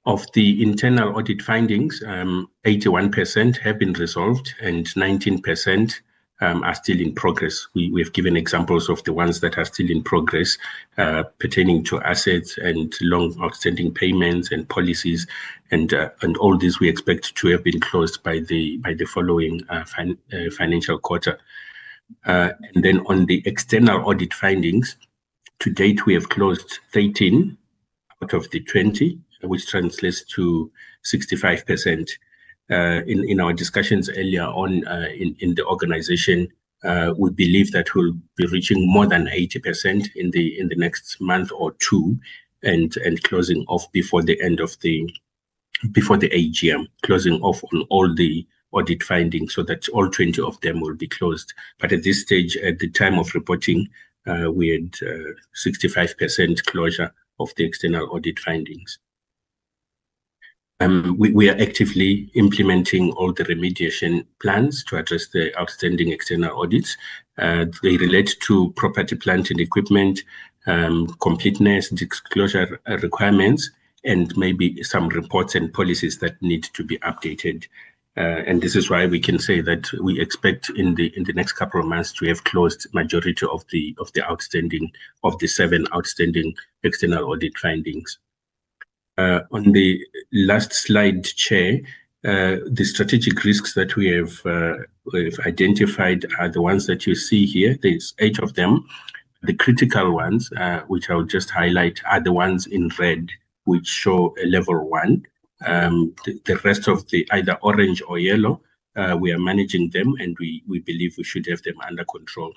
of the internal audit findings, 81% have been resolved and 19% are still in progress. We've given examples of the ones that are still in progress pertaining to assets and long outstanding payments and policies, and all these we expect to have been closed by the following financial quarter. And then on the external audit findings, to date we have closed 13 out of the 20, which translates to 65%. In our discussions earlier on in the organization, we believe that we'll be reaching more than 80% in the next month or two, and closing off before the end of the AGM, closing off on all the audit findings so that all 20 of them will be closed. But at this stage, at the time of reporting, we had 65% closure of the external audit findings. We are actively implementing all the remediation plans to address the outstanding external audits. They relate to property, plant and equipment, completeness, disclosure requirements, and maybe some reports and policies that need to be updated. And this is why we can say that we expect in the next couple of months to have closed majority of the outstanding, of the 7 outstanding external audit findings. On the last slide, Chair, the strategic risks that we've identified are the ones that you see here. There's 8 of them. The critical ones, which I'll just highlight, are the ones in red, which show a level 1. The rest of the either orange or yellow, we are managing them, and we believe we should have them under control.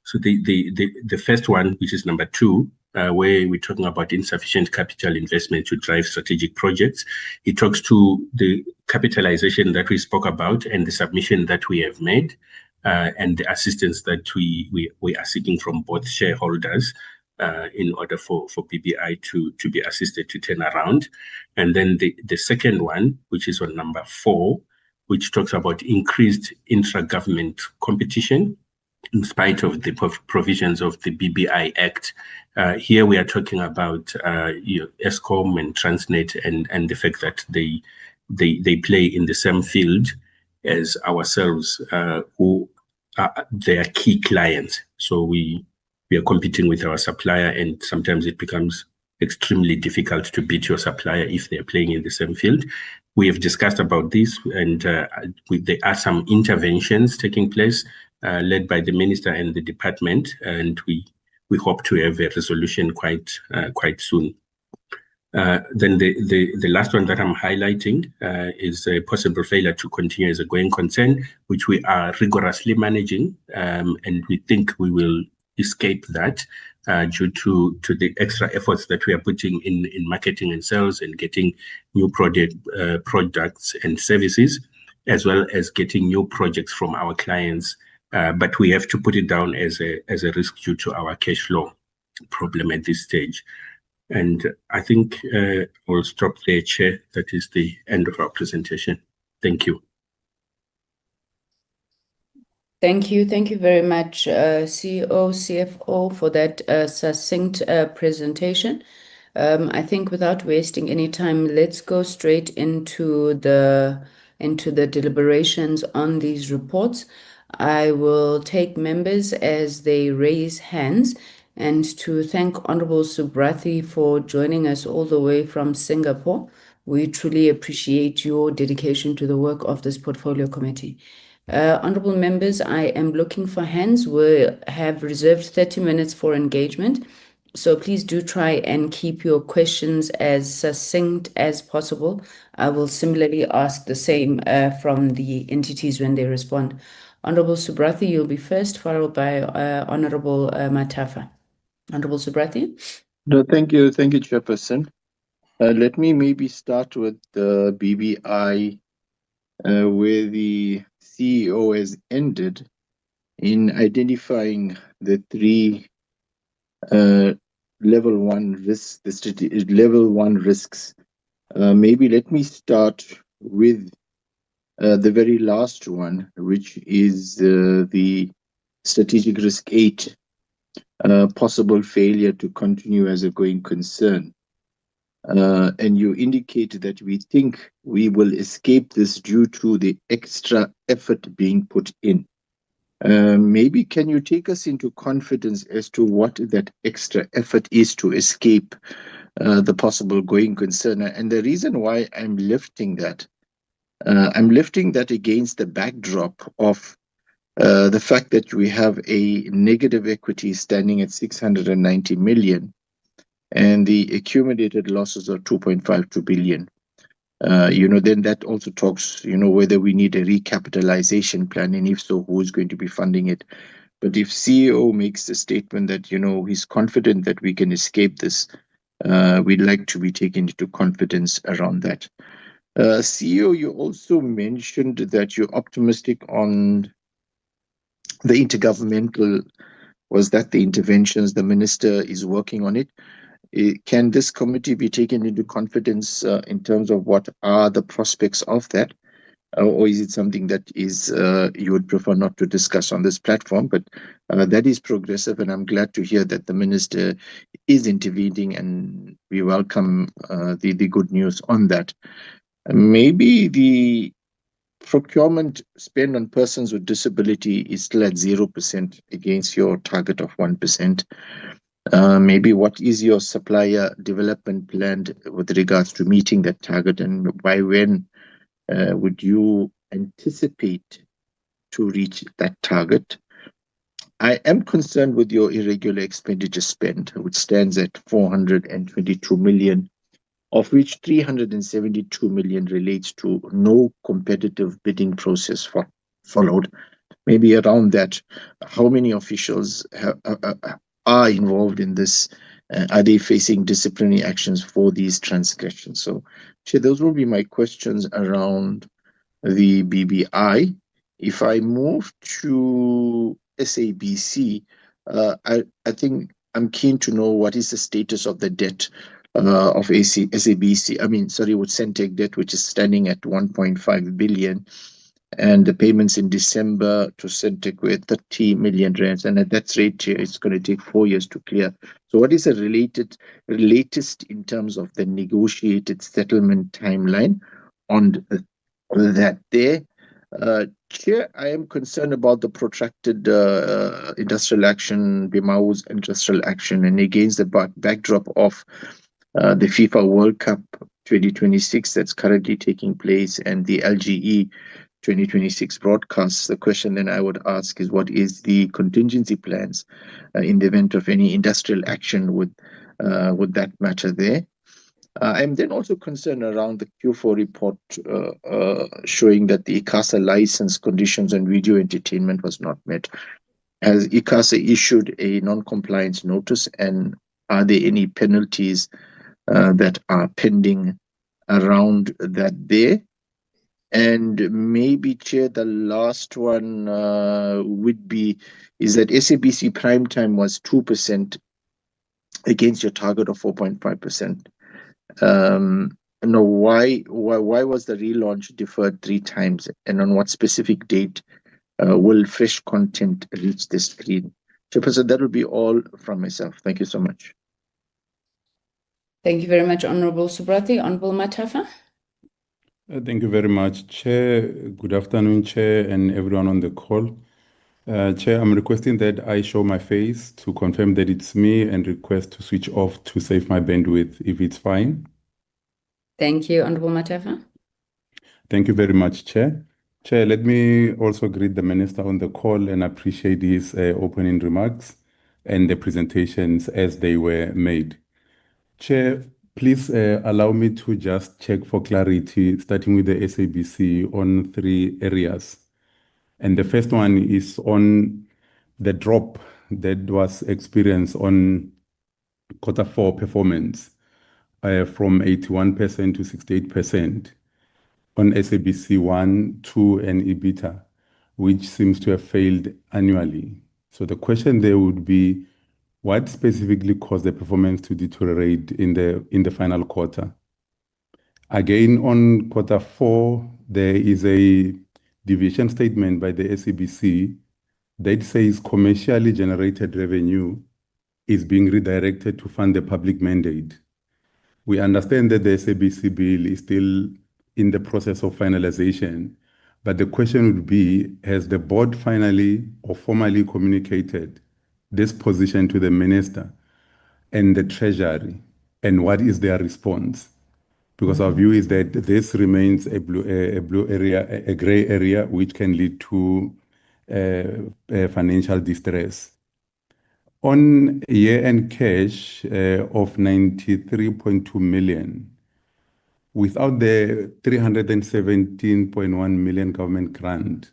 So the first one, which is number 2, where we're talking about insufficient capital investment to drive strategic projects, it talks to the capitalization that we spoke about and the submission that we have made, and the assistance that we are seeking from both shareholders in order for BBI to be assisted to turn around. And then the second one, which is on number 4, which talks about increased intra-government competition in spite of the provisions of the BBI Act. Here we are talking about Eskom and Transnet and the fact that they play in the same field as ourselves, who are their key clients. So we are competing with our supplier, and sometimes it becomes extremely difficult to beat your supplier if they're playing in the same field. We have discussed about this, and there are some interventions taking place led by the minister and the department, and we hope to have a resolution quite soon. Then the last one that I'm highlighting is a possible failure to continue as a going concern, which we are rigorously managing, and we think we will escape that due to the extra efforts that we are putting in marketing and sales and getting new products and services, as well as getting new projects from our clients. But we have to put it down as a risk due to our cash flow problem at this stage. And I think we'll stop there, Chair. That is the end of our presentation. Thank you. Thank you. Thank you very much, CEO, CFO, for that succinct presentation. I think without wasting any time, let's go straight into the deliberations on these reports. I will take members as they raise hands, and to thank Honorable Subrathi for joining us all the way from Singapore. We truly appreciate your dedication to the work of this portfolio committee. Honorable members, I am looking for hands. We have reserved 30 minutes for engagement, so please do try and keep your questions as succinct as possible. I will similarly ask the same from the entities when they respond. Honorable Subrathi, you'll be first, followed by Honorable Matafa. Honorable Subrathi? No, thank you, Chairperson. Let me maybe start with the BBI, where the CEO has ended in identifying the three level one risks, level one risks. Maybe let me start with the very last one, which is the strategic risk 8, possible failure to continue as a going concern. And you indicate that we think we will escape this due to the extra effort being put in. Maybe can you take us into confidence as to what that extra effort is to escape the possible going concern? And the reason why I'm lifting that against the backdrop of the fact that we have a negative equity standing at 690 million and the accumulated losses are 2.52 billion. Then that also talks, whether we need a recapitalization plan, and if so, who is going to be funding it. But if CEO makes the statement that, he's confident that we can escape this, we'd like to be taken into confidence around that. CEO, you also mentioned that you're optimistic on the intergovernmental, was that the interventions, the minister is working on it. Can this committee be taken into confidence in terms of what are the prospects of that? Or is it something that is you would prefer not to discuss on this platform? But that is progressive, and I'm glad to hear that the minister is intervening, and we welcome the good news on that. Maybe the procurement spend on persons with disability is still at 0% against your target of 1%. Maybe what is your supplier development plan with regards to meeting that target, and by when would you anticipate to reach that target? I am concerned with your irregular expenditure spend, which stands at 422 million, of which 372 million relates to no competitive bidding process followed. Maybe around that, how many officials are involved in this? Are they facing disciplinary actions for these transgressions? So, Chair, those will be my questions around the BBI. If I move to SABC, I think I'm keen to know what is the status of the debt of SABC. With Centec debt, which is standing at 1.5 billion. And the payments in December to Centec were 30 million rands, and at that rate, it's going to take 4 years to clear. So, what is the latest in terms of the negotiated settlement timeline on that there? Chair, I am concerned about the protracted industrial action, BMAU's industrial action, and against the backdrop of the FIFA World Cup 2026 that's currently taking place and the LGE 2026 broadcasts. The question then I would ask is, what is the contingency plans in the event of any industrial action with that matter there? I'm then also concerned around the Q4 report showing that the ICASA license conditions on video entertainment was not met. Has ICASA issued a non-compliance notice, and are there any penalties that are pending around that there? And maybe, Chair, the last one would be, is that SABC prime time was 2% against your target of 4.5%. Why was the relaunch deferred 3 times, and on what specific date will fresh content reach the screen? Chairperson, that will be all from myself. Thank you so much. Thank you very much, Honorable Subrati. Honorable Matafa. Thank you very much, Chair. Good afternoon, Chair, and everyone on the call. Chair, I'm requesting that I show my face to confirm that it's me, and request to switch off to save my bandwidth, if it's fine. Thank you, Honorable Matafa. Thank you very much, Chair. Chair, let me also greet the Minister on the call and appreciate his opening remarks and the presentations as they were made. Chair, please allow me to just check for clarity, starting with the SABC on 3 areas. And the first one is on the drop that was experienced on Q4 performance from 81% to 68% on SABC 1, 2, and EBITDA. which seems to have failed annually. So the question there would be, what specifically caused the performance to deteriorate in the final quarter? Again, on quarter 4, there is a deviation statement by the SABC that says commercially generated revenue is being redirected to fund the public mandate. We understand that the SABC bill is still in the process of finalization, but the question would be, has the board finally or formally communicated this position to the minister and the treasury, and what is their response? Because our view is that this remains a gray area, which can lead to financial distress. On year-end cash of 93.2 million, without the 317.1 million government grant,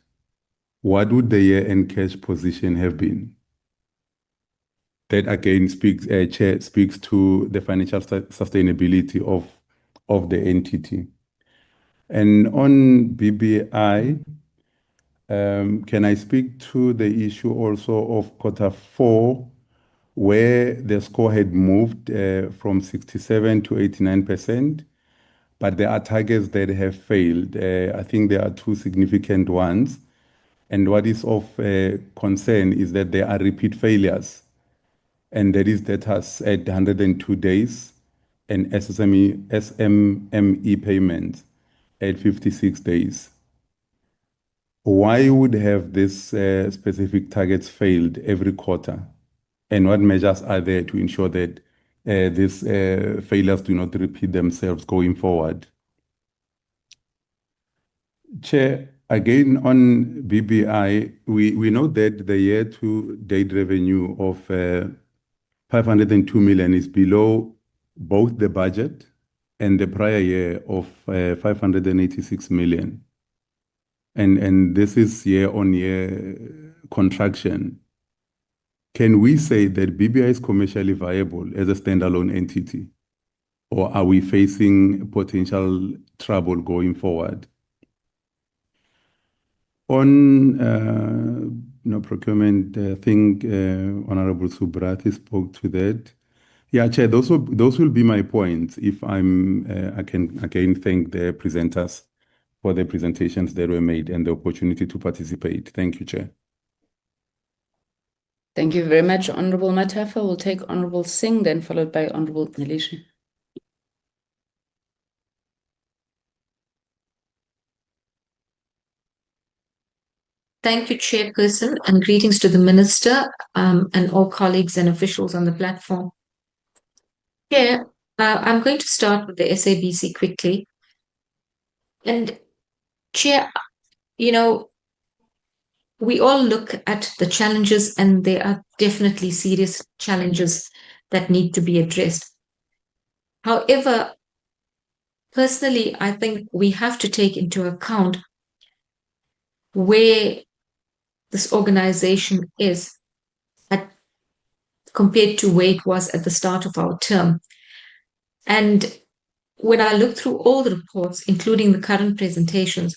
what would the year-end cash position have been? That again Chair, speaks to the financial sustainability of the entity. And on BBI, can I speak to the issue also of quarter 4, where the score had moved from 67 to 89%, but there are targets that have failed. I think there are 2 significant ones. And what is of concern is that there are repeat failures. And that is debtors at 102 days and SMME payments at 56 days. Why would have these specific targets failed every quarter? And what measures are there to ensure that these failures do not repeat themselves going forward? Chair, again on BBI, we know that the year-to-date revenue of 502 million is below both the budget and the prior year of 586 million. And this is year-on-year contraction. Can we say that BBI is commercially viable as a standalone entity, or are we facing potential trouble going forward? On procurement, I think Honorable Subrathi spoke to that. Yeah, Chair, those will be my points. If I can again thank the presenters for the presentations that were made and the opportunity to participate. Thank you, Chair. Thank you very much, Honorable Matafa. We'll take Honorable Singh, then followed by Honorable Nalishi. Thank you, Chairperson, and greetings to the Minister and all colleagues and officials on the platform. Chair, I'm going to start with the SABC quickly. And Chair, we all look at the challenges, and there are definitely serious challenges that need to be addressed. However, personally, I think we have to take into account where this organization is compared to where it was at the start of our term. And when I look through all the reports, including the current presentations,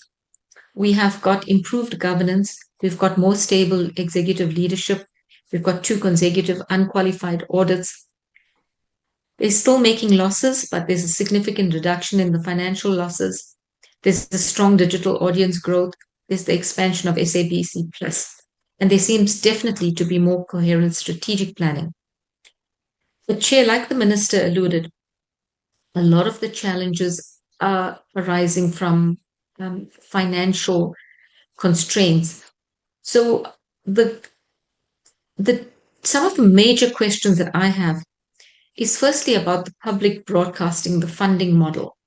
we have got improved governance, we've got more stable executive leadership, we've got 2 consecutive unqualified audits. They're still making losses, but there's a significant reduction in the financial losses. There's the strong digital audience growth. There's the expansion of SABC Plus. And there seems definitely to be more coherent strategic planning. But Chair, like the Minister alluded, a lot of the challenges are arising from financial constraints. So some of the major questions that I have is firstly about the public broadcasting, the funding model.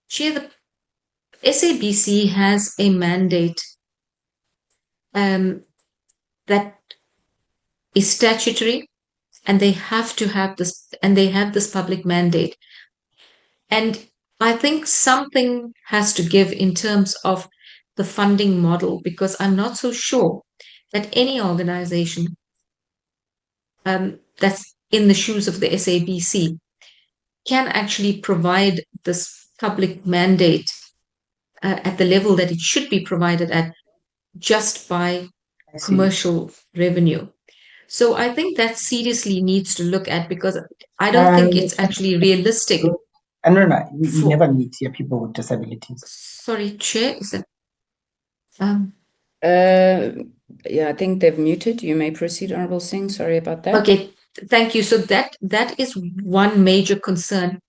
Chair, the SABC has a mandate that is statutory, and they have to have this, and they have this public mandate. And I think something has to give in terms of the funding model, because I'm not so sure that any organization that's in the shoes of the SABC can actually provide this public mandate at the level that it should be provided at just by commercial revenue. So I think that seriously needs to look at, because I don't think it's actually realistic. No, we never meet here people with disabilities. Sorry, Chair, is that? Yeah, I think they've muted. You may proceed, Honorable Singh. Sorry about that. Okay, thank you. So that is one major concern.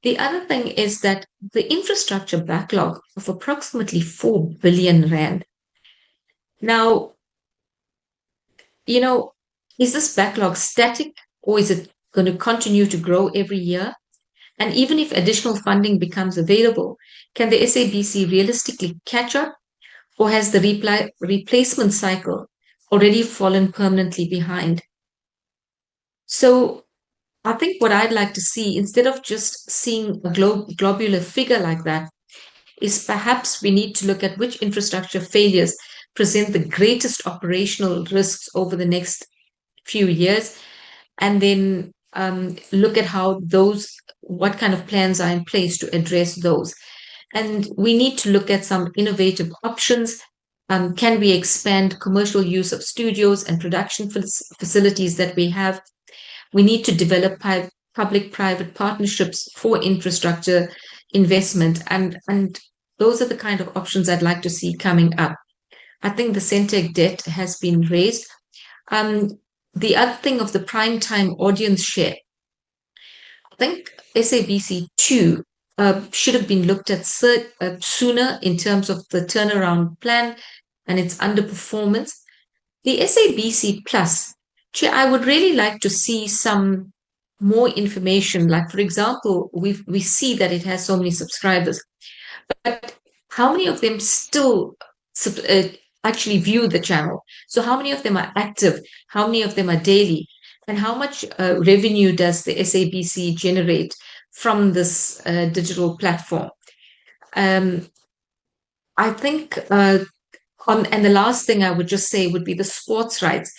The other thing is that the infrastructure backlog of approximately 4 billion rand. Now, is this backlog static, or is it going to continue to grow every year? And even if additional funding becomes available, can the SABC realistically catch up, or has the replacement cycle already fallen permanently behind? So I think what I'd like to see, instead of just seeing a globular figure like that, is perhaps we need to look at which infrastructure failures present the greatest operational risks over the next few years, and then look at what kind of plans are in place to address those. And we need to look at some innovative options. Can we expand commercial use of studios and production facilities that we have? We need to develop public-private partnerships for infrastructure investment. And those are the kind of options I'd like to see coming up. I think the Centec debt has been raised. The other thing of the prime time audience share, I think SABC 2 should have been looked at sooner in terms of the turnaround plan and its underperformance. The SABC Plus, Chair, I would really like to see some more information. Like, for example, we see that it has so many subscribers, but how many of them still actually view the channel? So how many of them are active? How many of them are daily? And how much revenue does the SABC generate from this digital platform? I think, and the last thing I would just say would be the sports rights,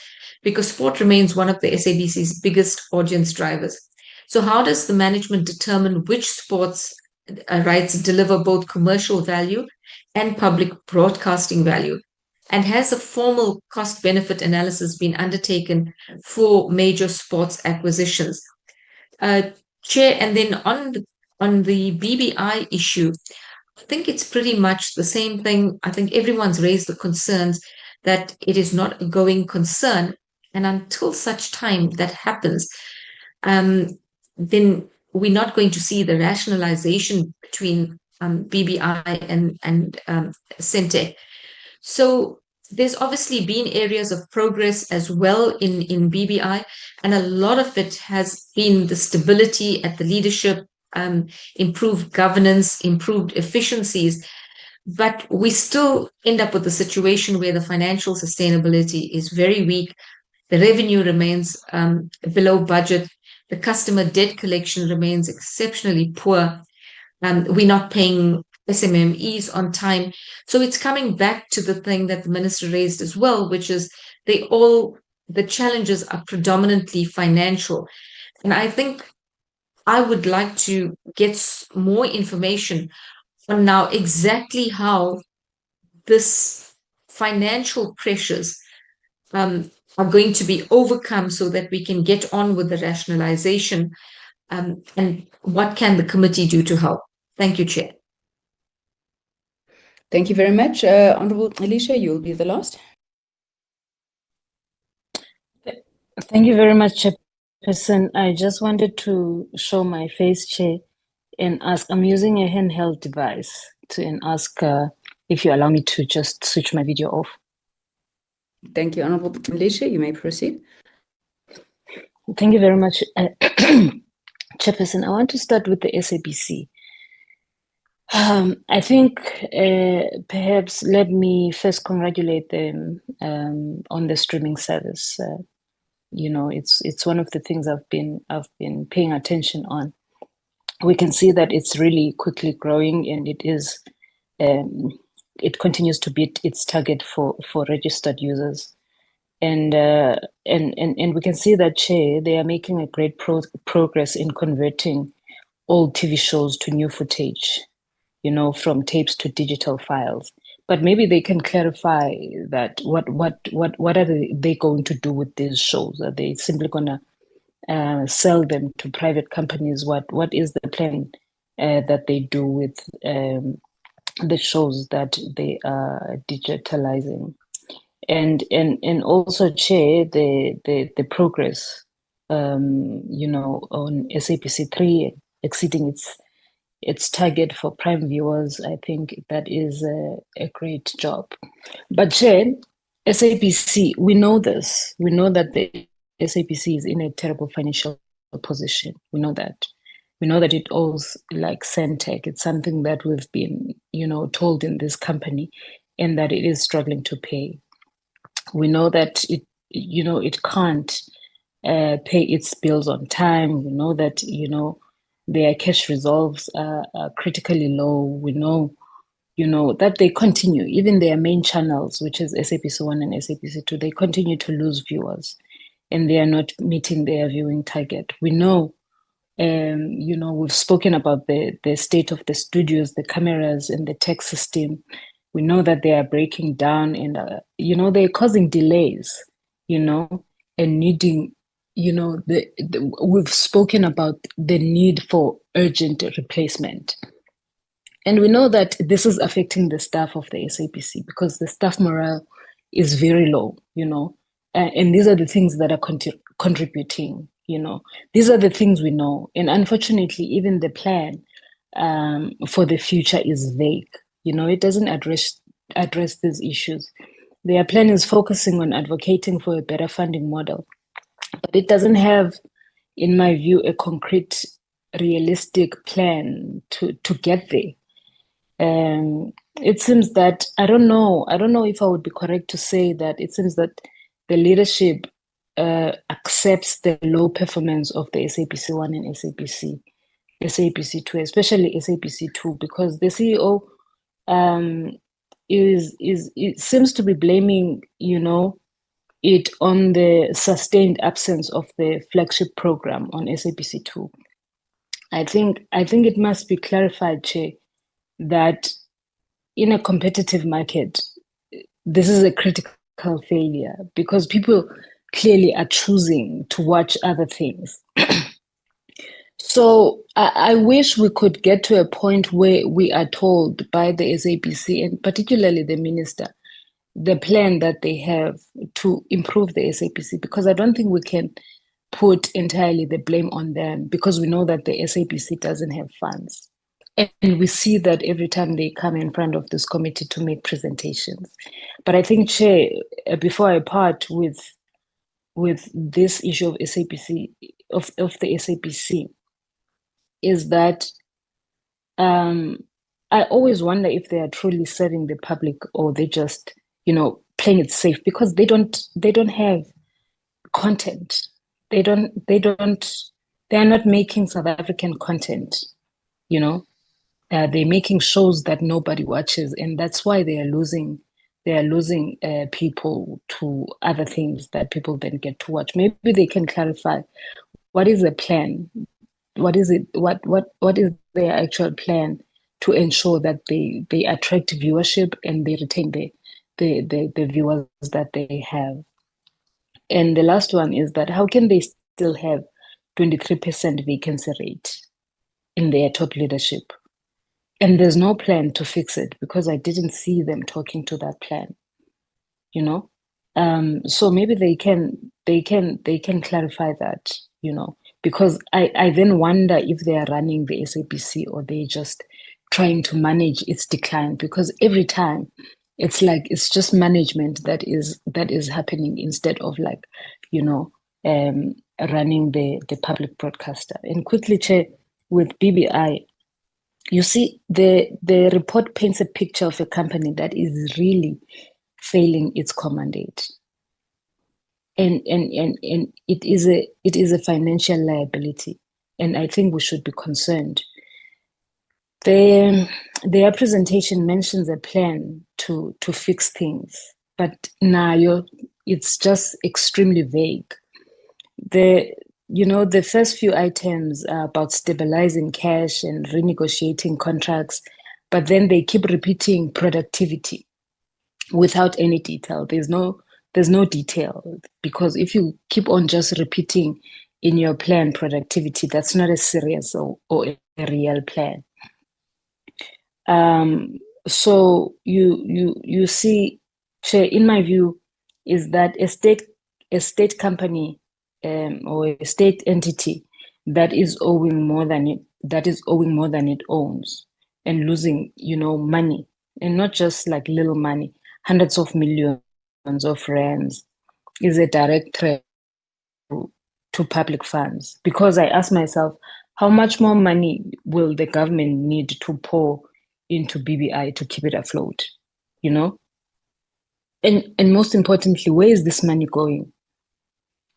because sport remains one of the SABC's biggest audience drivers. So how does the management determine which sports rights deliver both commercial value and public broadcasting value? And has a formal cost-benefit analysis been undertaken for major sports acquisitions? Chair, and then on the BBI issue, I think it's pretty much the same thing. I think everyone's raised the concerns that it is not a going concern. And until such time that happens, then we're not going to see the rationalization between BBI and Centec. So there's obviously been areas of progress as well in BBI, and a lot of it has been the stability at the leadership, improved governance, improved efficiencies. But we still end up with a situation where the financial sustainability is very weak. The revenue remains below budget. The customer debt collection remains exceptionally poor. We're not paying SMMEs on time. So it's coming back to the thing that the minister raised as well, which is the challenges are predominantly financial. And I think I would like to get more information on now exactly how this financial pressures are going to be overcome so that we can get on with the rationalization, and what can the committee do to help? Thank you, Chair. Thank you very much. Honorable Alicia, you'll be the last. Thank you very much, Chairperson. I just wanted to show my face, Chair, and ask, I'm using a handheld device and ask if you allow me to just switch my video off. Thank you, Honorable Alicia. You may proceed. Thank you very much, Chairperson. I want to start with the SABC. I think perhaps let me first congratulate them on the streaming service. It's one of the things I've been paying attention on. We can see that it's really quickly growing, and it continues to beat its target for registered users. And we can see that, Chair, they are making a great progress in converting old TV shows to new footage, from tapes to digital files. but maybe they can clarify that what are they going to do with these shows? Are they simply gonna sell them to private companies? What is the plan that they do with the shows that they are digitalizing? And also, Chair, the progress, you know, on SABC3 exceeding its target for prime viewers, I think that is a great job. But Chair, SABC, we know this. We know that the SABC is in a terrible financial position. We know that. We know that it owes like Centec. It's something that we've been, you know, told in this company, and that it is struggling to pay. We know that it, you know, it can't pay its bills on time. We know that, you know, their cash reserves are critically low. We know, you know, that they continue, even their main channels, which is SABC1 and SABC2, they continue to lose viewers, and they are not meeting their viewing target. We know, you know, we've spoken about the state of the studios, the cameras, and the tech system. We know that they are breaking down, and you know, they're causing delays, you know, and needing, you know, we've spoken about the need for urgent replacement. And we know that this is affecting the staff of the SABC because the staff morale is very low, you know, and these are the things that are contributing, you know. These are the things we know. And unfortunately, even the plan for the future is vague. You know, it doesn't address these issues. Their plan is focusing on advocating for a better funding model, but it doesn't have, in my view, a concrete, realistic plan to get there. It seems that, I don't know if I would be correct to say that it seems that the leadership accepts the low performance of the SABC1 and SABC2, especially SABC2, because the CEO it seems to be blaming, you know, it on the sustained absence of the flagship program on SABC2. I think it must be clarified, Chair, that in a competitive market, this is a critical failure because people clearly are choosing to watch other things. So I wish we could get to a point where we are told by the SABC, and particularly the minister, the plan that they have to improve the SABC, because I don't think we can put entirely the blame on them, because we know that the SABC doesn't have funds. And we see that every time they come in front of this committee to make presentations. But I think, Chair, before I part with this issue of SABC, of the SABC, is that I always wonder if they are truly serving the public, or they just, you know, playing it safe, because they don't have content. They are not making South African content, you know. They're making shows that nobody watches, and that's why they are losing people to other things that people then get to watch. Maybe they can clarify what is the plan. What is it? What is their actual plan to ensure that they attract viewership and they retain the viewers that they have? And the last one is that how can they still have 23% vacancy rate in their top leadership? And there's no plan to fix it, because I didn't see them talking to that plan, you know. So maybe they can clarify that, you know, because I then wonder if they are running the SABC, or they just trying to manage its decline, because every time it's like it's just management that is happening instead of, like, you know, running the public broadcaster. And quickly, Chair, with BBI, you see, the report paints a picture of a company that is really failing its core mandate, and it is a financial liability, and I think we should be concerned. Their presentation mentions a plan to fix things, but now it's just extremely vague. The first few items are about stabilizing cash and renegotiating contracts, but then they keep repeating productivity. without any detail. There's no detail, because if you keep on just repeating in your plan productivity, that's not a serious or a real plan. So you see, Chair, in my view, is that a state company or a state entity that is owing more than it owns and losing, money, and not just like little money, hundreds of millions of rands, is a direct threat to public funds. Because I ask myself, how much more money will the government need to pour into BBI to keep it afloat? And most importantly, where is this money going?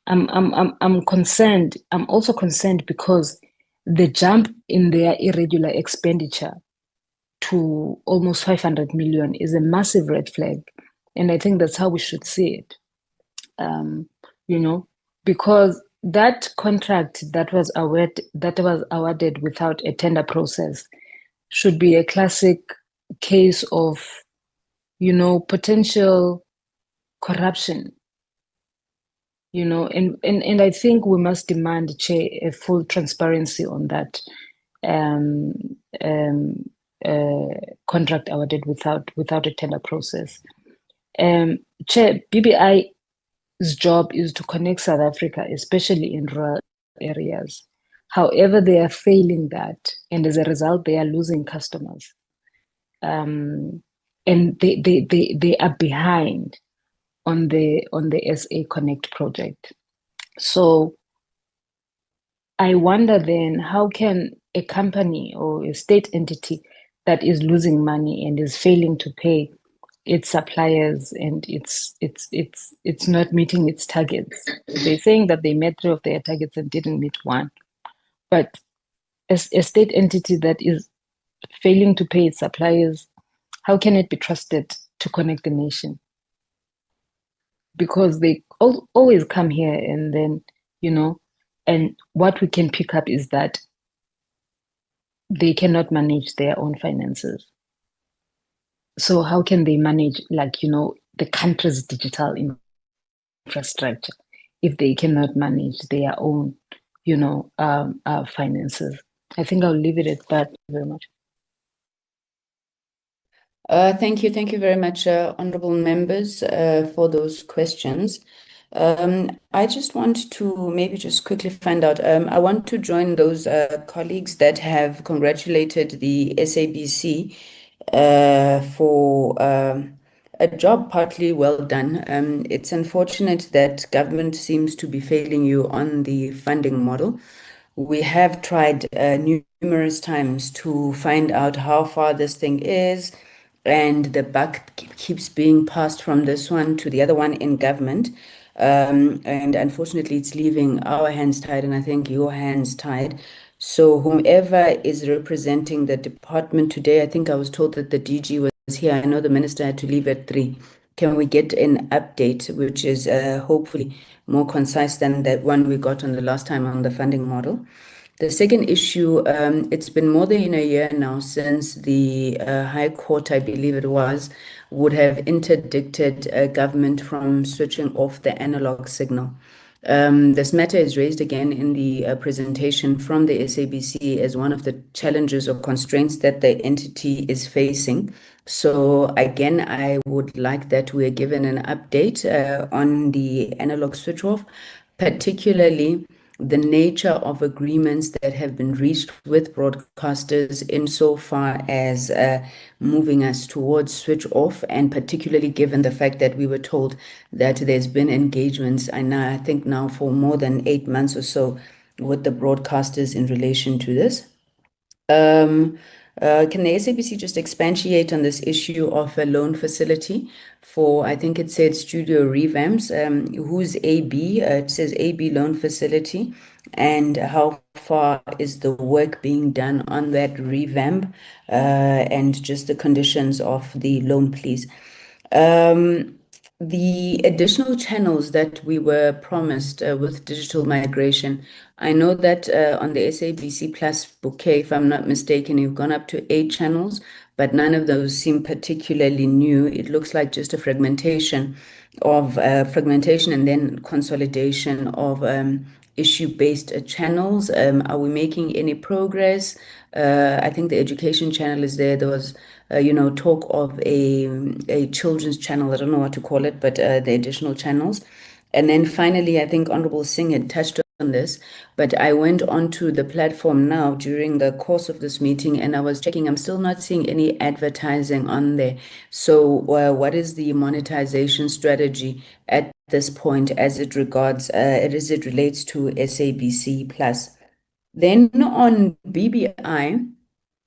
I'm concerned. I'm also concerned because the jump in their irregular expenditure to almost 500 million is a massive red flag, and I think that's how we should see it. Because that contract that was awarded without a tender process should be a classic case of, potential corruption. And I think we must demand, Chair, a full transparency on that contract awarded without a tender process. Chair, BBI's job is to connect South Africa, especially in rural areas. However, they are failing that, and as a result, they are losing customers. And they are behind on the SA Connect project. So I wonder then, how can a company or a state entity that is losing money and is failing to pay its suppliers and it's not meeting its targets? They're saying that they met 3 of their targets and didn't meet 1. But as a state entity that is failing to pay its suppliers, how can it be trusted to connect the nation? Because they always come here and then, and what we can pick up is that they cannot manage their own finances. So how can they manage, the country's digital infrastructure if they cannot manage their own, finances? I think I'll leave it at that. Thank you very much. Thank you very much, honorable members, for those questions. I just want to maybe just quickly find out, I want to join those colleagues that have congratulated the SABC for a job partly well done. It's unfortunate that government seems to be failing you on the funding model. We have tried numerous times to find out how far this thing is, and the buck keeps being passed from this one to the other one in government. And unfortunately, it's leaving our hands tied, and I think your hands tied. So whomever is representing the department today, I think I was told that the DG was here. I know the minister had to leave at 3. Can we get an update, which is hopefully more concise than that one we got on the last time on the funding model? The second issue, it's been more than a year now since the High Court, I believe it was, would have interdicted government from switching off the analog signal. This matter is raised again in the presentation from the SABC as one of the challenges or constraints that the entity is facing. So again, I would like that we are given an update on the analog switch off, particularly the nature of agreements that have been reached with broadcasters insofar as moving us towards switch off, and particularly given the fact that we were told that there's been engagements, I think now for more than 8 months or so, with the broadcasters in relation to this. Can the SABC just expatiate on this issue of a loan facility for, I think it said studio revamps, who's AB? It says AB loan facility, and how far is the work being done on that revamp, and just the conditions of the loan, please. The additional channels that we were promised with digital migration, I know that on the SABC Plus bouquet, if I'm not mistaken, you've gone up to 8 channels, but none of those seem particularly new. It looks like just a fragmentation and then consolidation of issue-based channels. Are we making any progress? I think the education channel is there. There was talk of a children's channel. I don't know what to call it, but the additional channels. And then finally, I think Honorable Singh had touched on this, but I went onto the platform now during the course of this meeting and I was checking. I'm still not seeing any advertising on there. So what is the monetization strategy at this point as it relates to SABC Plus? Then on BBI,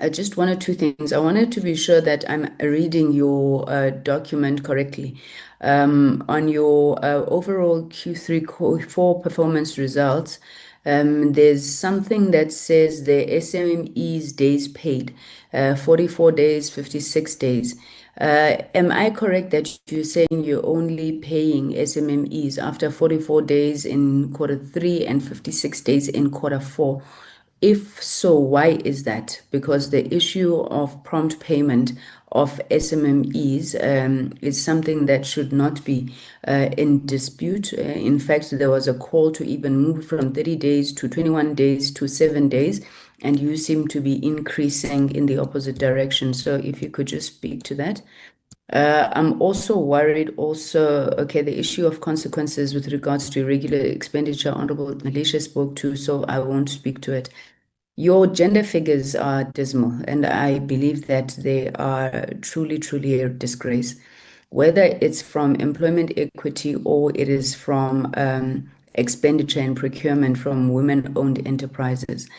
just one or two things. I wanted to be sure that I'm reading your document correctly. On your overall Q3 Q4 performance results, there's something that says the SMEs days paid, 44 days, 56 days. Am I correct that you're saying you're only paying SMMEs after 44 days in Q3 and 56 days in Q4? If so, why is that? Because the issue of prompt payment of SMMEs is something that should not be in dispute. In fact, there was a call to even move from 30 days to 21 days to 7 days, and you seem to be increasing in the opposite direction. So if you could just speak to that. I'm also worried the issue of consequences with regards to irregular expenditure, Honorable Malaysia spoke to, so I won't speak to it. Your gender figures are dismal, and I believe that they are truly, truly a disgrace. Whether it's from employment equity or it is from expenditure and procurement from women-owned enterprises.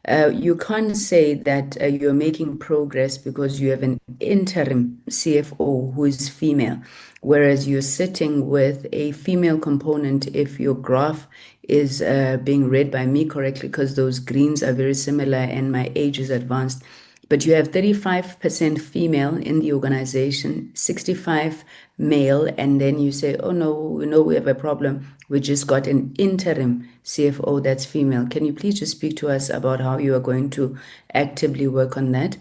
You can't say that you're making progress because you have an interim CFO who is female, whereas you're sitting with a female component if your graph is being read by me correctly, because those greens are very similar and my age is advanced. But you have 35% female in the organization, 65 male, and then you say, oh no, we have a problem. We just got an interim CFO that's female. Can you please just speak to us about how you are going to actively work on that?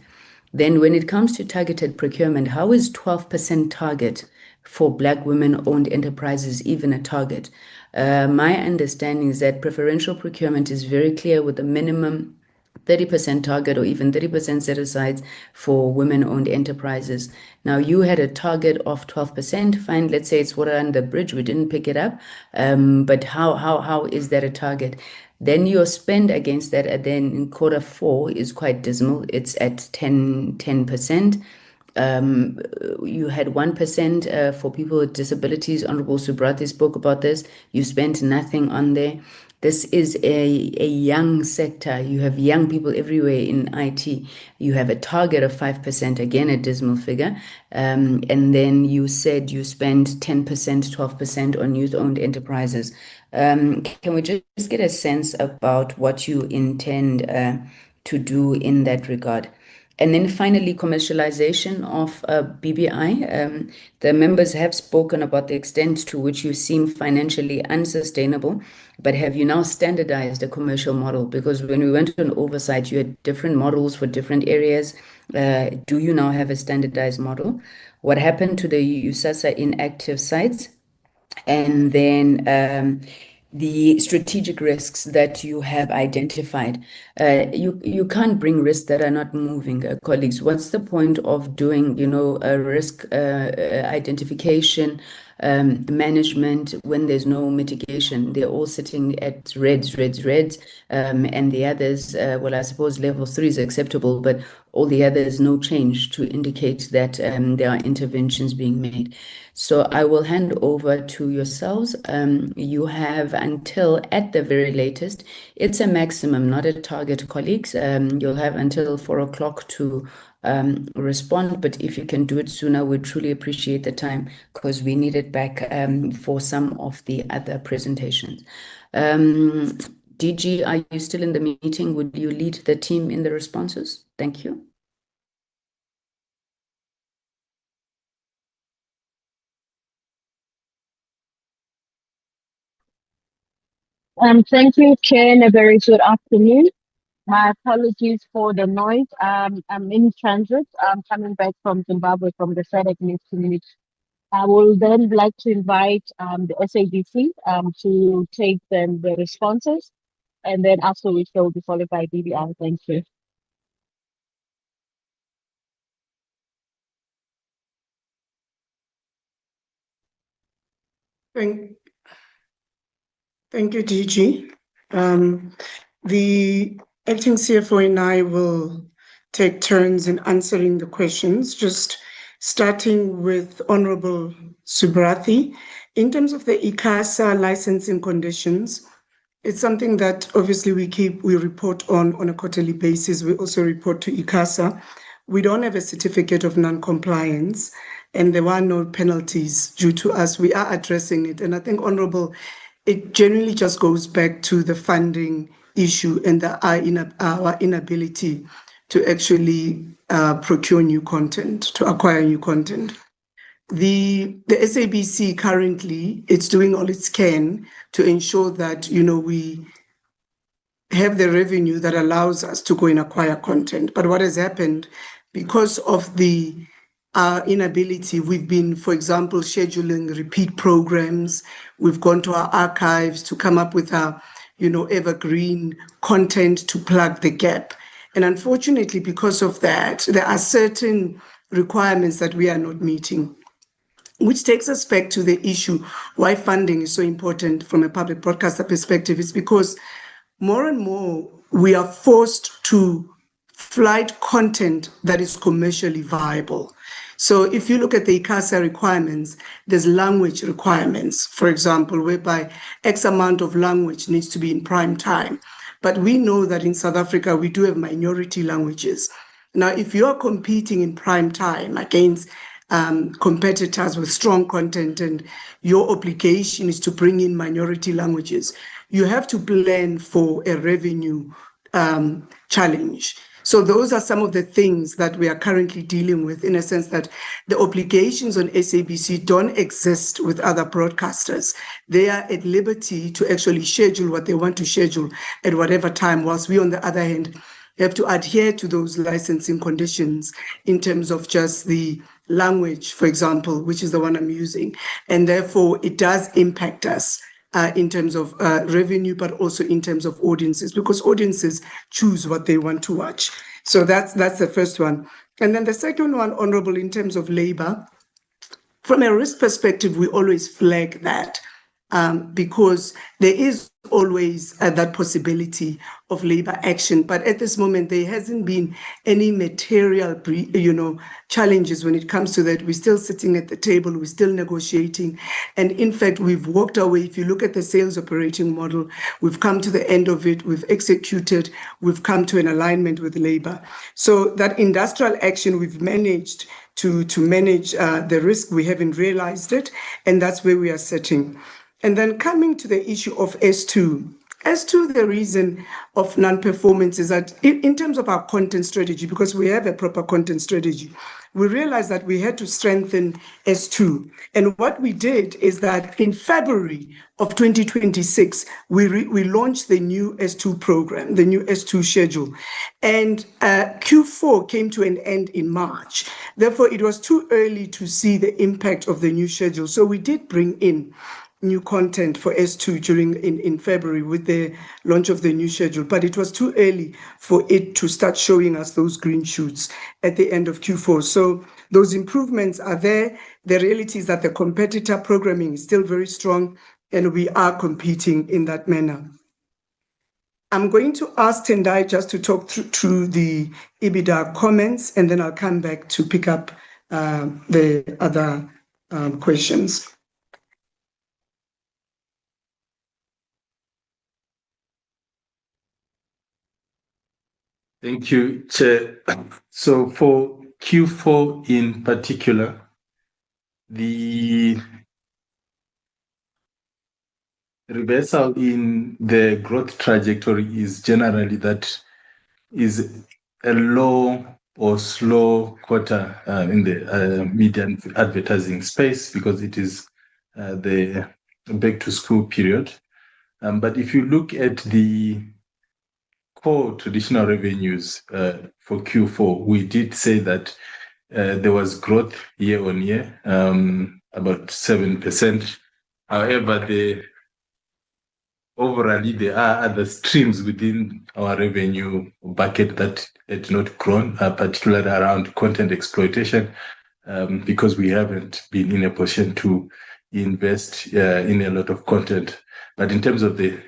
Then when it comes to targeted procurement, how is 12% target for Black women-owned enterprises even a target? My understanding is that preferential procurement is very clear with a minimum 30% target or even 30% set aside for women-owned enterprises. Now, you had a target of 12%. Fine, let's say it's water under the bridge. We didn't pick it up. But how is that a target? Then your spend against that, and then in Q4 is quite dismal. It's at 10%. You had 1% for people with disabilities. Honorable Subrati spoke about this. You spent nothing on there. This is a young sector. You have young people everywhere in IT. You have a target of 5%, again, a dismal figure. And then you said you spend 10%, 12% on youth-owned enterprises. Can we just get a sense about what you intend to do in that regard? And then finally, commercialization of BBI. The members have spoken about the extent to which you seem financially unsustainable, but have you now standardized a commercial model? Because when we went to an oversight, you had different models for different areas. Do you now have a standardized model? What happened to the USASA inactive sites? And then the strategic risks that you have identified. You can't bring risks that are not moving, colleagues. What's the point of doing, a risk identification management when there's no mitigation? They're all sitting at reds, and the others, I suppose level 3 is acceptable, but all the others, no change to indicate that there are interventions being made. So I will hand over to yourselves. You have until, at the very latest, it's a maximum, not a target, colleagues. You'll have until 4 o'clock to respond, but if you can do it sooner, we truly appreciate the time because we need it back for some of the other presentations. DG, are you still in the meeting? Would you lead the team in the responses? Thank you. Thank you, Chair, and a very good afternoon. My apologies for the noise. I'm in transit. I'm coming back from Zimbabwe from the SADC next minute. I will then like to invite the SABC to take the responses, and then after which they will be followed by BBI. Thank you. Thank you, DG. The acting CFO and I will take turns in answering the questions, just starting with Honorable Subrathi. In terms of the ICASA licensing conditions, it's something that obviously we report on a quarterly basis. We also report to ICASA. We don't have a certificate of non-compliance, and there were no penalties due to us. We are addressing it, and I think, Honorable, it generally just goes back to the funding issue and our inability to actually procure new content, to acquire new content. The SABC currently, it's doing all it can to ensure that, we have the revenue that allows us to go and acquire content. But what has happened, because of the inability, we've been, for example, scheduling repeat programs. We've gone to our archives to come up with our, evergreen content to plug the gap. And unfortunately, because of that, there are certain requirements that we are not meeting, which takes us back to the issue why funding is so important from a public broadcaster perspective. Is because more and more we are forced to flight content that is commercially viable. So if you look at the ICASA requirements, there's language requirements, for example, whereby X amount of language needs to be in prime time. But we know that in South Africa, we do have minority languages. Now, if you're competing in prime time against competitors with strong content and your obligation is to bring in minority languages, you have to plan for a revenue challenge. So those are some of the things that we are currently dealing with, in a sense that the obligations on SABC don't exist with other broadcasters. They are at liberty to actually schedule what they want to schedule at whatever time, whilst we, on the other hand, have to adhere to those licensing conditions in terms of just the language, for example, which is the one I'm using. And therefore, it does impact us in terms of revenue, but also in terms of audiences, because audiences choose what they want to watch. So that's the first one. And then the second one, Honorable, in terms of labor, from a risk perspective, we always flag that because there is always that possibility of labor action. But at this moment, there hasn't been any material, challenges when it comes to that. We're still sitting at the table, we're still negotiating. And in fact, we've walked away. If you look at the sales operating model, we've come to the end of it, we've executed, we've come to an alignment with labor. So that industrial action, we've managed to manage the risk. We haven't realized it, and that's where we are sitting. And then coming to the issue of S2. S2, the reason of non-performance is that in terms of our content strategy, because we have a proper content strategy, we realized that we had to strengthen S2. And what we did is that in February of 2026, we launched the new S2 program, the new S2 schedule. And Q4 came to an end in March. Therefore, it was too early to see the impact of the new schedule. So we did bring in new content for S2 in February with the launch of the new schedule, but it was too early for it to start showing us those green shoots at the end of Q4. So those improvements are there. The reality is that the competitor programming is still very strong, and we are competing in that manner. I'm going to ask Tendai just to talk through the EBITDA comments, and then I'll come back to pick up the other questions. Thank you, Chair. So for Q4 in particular, the reversal in the growth trajectory is generally that is a low or slow quarter in the media and advertising space, because it is the back to school period. But if you look at the core traditional revenues for Q4, we did say that there was growth year on year, about 7%. However, overall, there are other streams within our revenue bucket that had not grown, particularly around content exploitation, because we haven't been in a position to invest in a lot of content. But in terms of the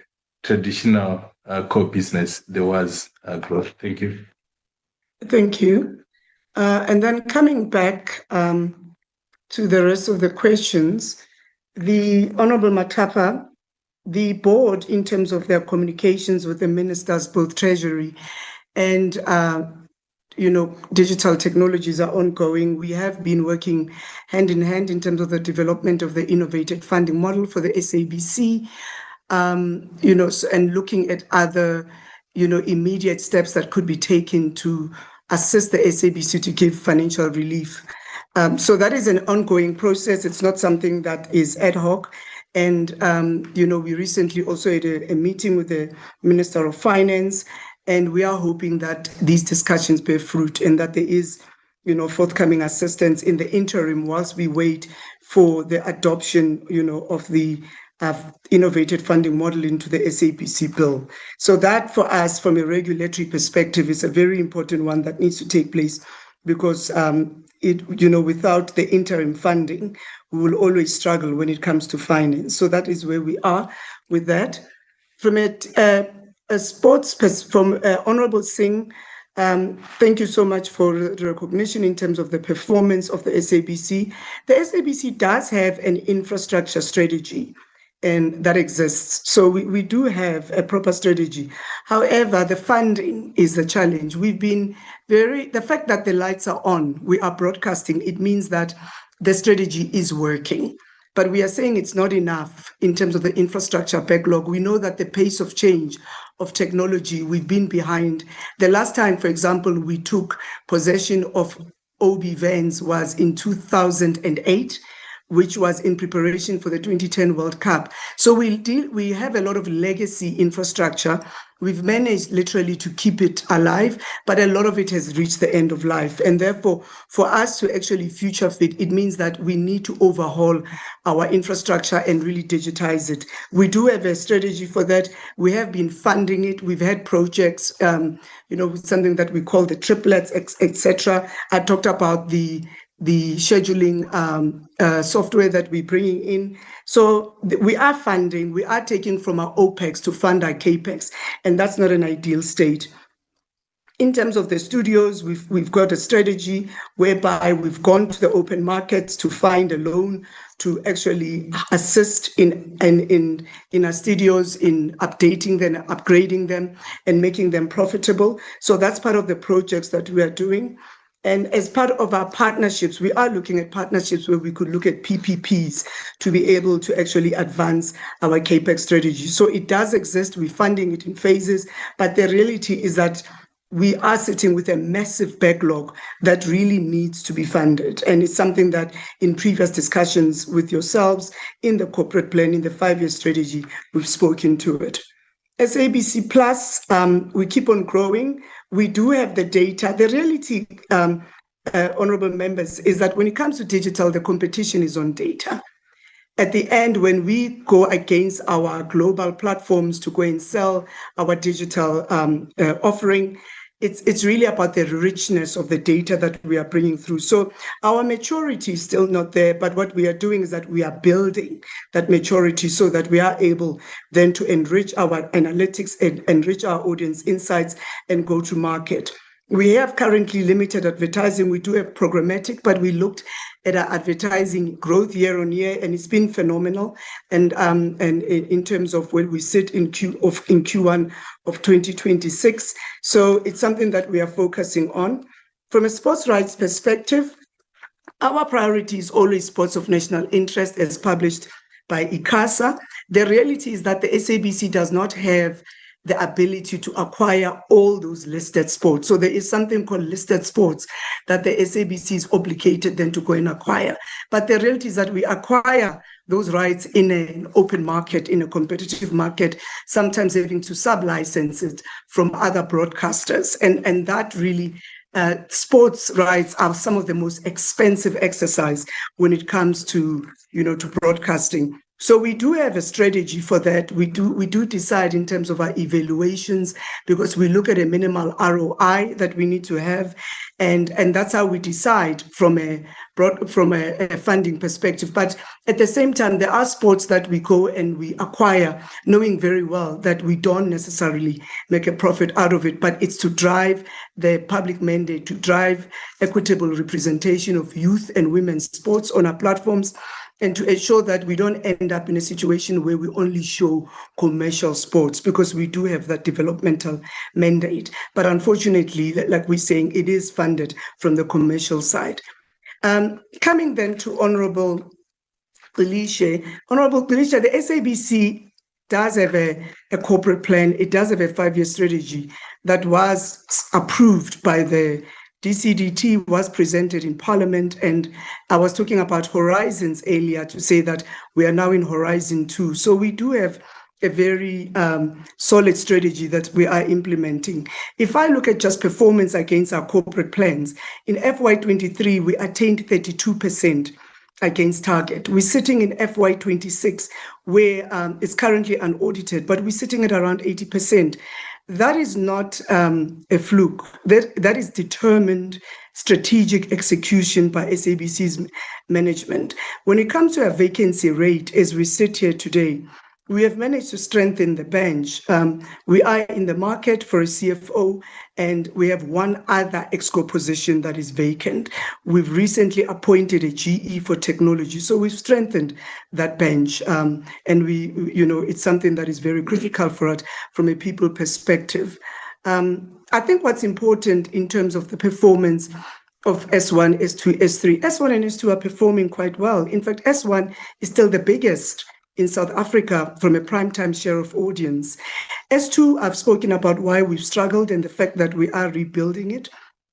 traditional core business, there was growth. Thank you. Thank you. And then coming back to the rest of the questions, the Honorable Matapa, the board, in terms of their communications with the ministers, both Treasury and digital technologies are ongoing. We have been working hand in hand in terms of the development of the innovative funding model for the SABC, and looking at other, immediate steps that could be taken to assist the SABC to give financial relief. So that is an ongoing process. It's not something that is ad hoc. And, we recently also had a meeting with the Minister of Finance, and we are hoping that these discussions bear fruit and that there is, forthcoming assistance in the interim whilst we wait for the adoption, of the innovative funding model into the SABC bill. So that for us, from a regulatory perspective, is a very important one that needs to take place because without the interim funding, we will always struggle when it comes to finance. So that is where we are with that. From from Honorable Singh, thank you so much for the recognition in terms of the performance of the SABC. The SABC does have an infrastructure strategy, and that exists. So we do have a proper strategy. However, the funding is the challenge. The fact that the lights are on, we are broadcasting, it means that the strategy is working. But we are saying it's not enough in terms of the infrastructure backlog. We know that the pace of change of technology, we've been behind. The last time, for example, we took possession of OB vans was in 2008, which was in preparation for the 2010 World Cup. So we have a lot of legacy infrastructure. We've managed literally to keep it alive, but a lot of it has reached the end of life. And therefore, for us to actually future fit, it means that we need to overhaul our infrastructure and really digitize it. We do have a strategy for that. We have been funding it. We've had projects, something that we call the triplets, etc. I talked about the scheduling software that we're bringing in. So we are funding, we are taking from our OPEX to fund our CAPEX, and that's not an ideal state. In terms of the studios, we've got a strategy whereby we've gone to the open markets to find a loan to actually assist in our studios in updating them, upgrading them, and making them profitable. So that's part of the projects that we are doing. And as part of our partnerships, we are looking at partnerships where we could look at PPPs to be able to actually advance our CAPEX strategy. So it does exist, we're funding it in phases, but the reality is that we are sitting with a massive backlog that really needs to be funded. And it's something that in previous discussions with yourselves in the corporate plan, in the 5-year strategy, we've spoken to it. SABC Plus, we keep on growing. We do have the data. The reality, honorable members, is that when it comes to digital, the competition is on data. At the end, when we go against our global platforms to go and sell our digital offering, it's really about the richness of the data that we are bringing through. So our maturity is still not there, but what we are doing is that we are building that maturity so that we are able then to enrich our analytics and enrich our audience insights and go to market. We have currently limited advertising. We do have programmatic, but we looked at our advertising growth year on year, and it's been phenomenal. And in terms of where we sit in Q1 of 2026, so it's something that we are focusing on. From a sports rights perspective, our priority is always sports of national interest, as published by ICASA. The reality is that the SABC does not have the ability to acquire all those listed sports. So there is something called listed sports that the SABC is obligated then to go and acquire. But the reality is that we acquire those rights in an open market, in a competitive market, sometimes having to sub-license it from other broadcasters. And that really, sports rights are some of the most expensive exercise when it comes to, to broadcasting. So we do have a strategy for that. We do decide in terms of our evaluations, because we look at a minimal ROI that we need to have, and that's how we decide from a funding perspective. But at the same time, there are sports that we go and we acquire, knowing very well that we don't necessarily make a profit out of it, but it's to drive the public mandate, to drive equitable representation of youth and women's sports on our platforms, and to ensure that we don't end up in a situation where we only show commercial sports, because we do have that developmental mandate. But unfortunately, like we're saying, it is funded from the commercial side. Coming then to Honorable Belisha. Honorable Belisha, the SABC does have a corporate plan. It does have a 5-year strategy that was approved by the DCDT, was presented in Parliament, and I was talking about horizons earlier to say that we are now in Horizon 2. So we do have a very solid strategy that we are implementing. If I look at just performance against our corporate plans, in FY23, we attained 32% against target. We're sitting in FY26, where it's currently unaudited, but we're sitting at around 80%. That is not a fluke. That is determined strategic execution by SABC's management. When it comes to a vacancy rate, as we sit here today, we have managed to strengthen the bench. We are in the market for a CFO, and we have one other ExCo position that is vacant. We've recently appointed a GE for technology, so we've strengthened that bench, and it's something that is very critical for us from a people perspective. I think what's important in terms of the performance of S1, S2, S3, S1 and S2 are performing quite well. In fact, S1 is still the biggest in South Africa from a primetime share of audience. S2, I've spoken about why we've struggled and the fact that we are rebuilding it.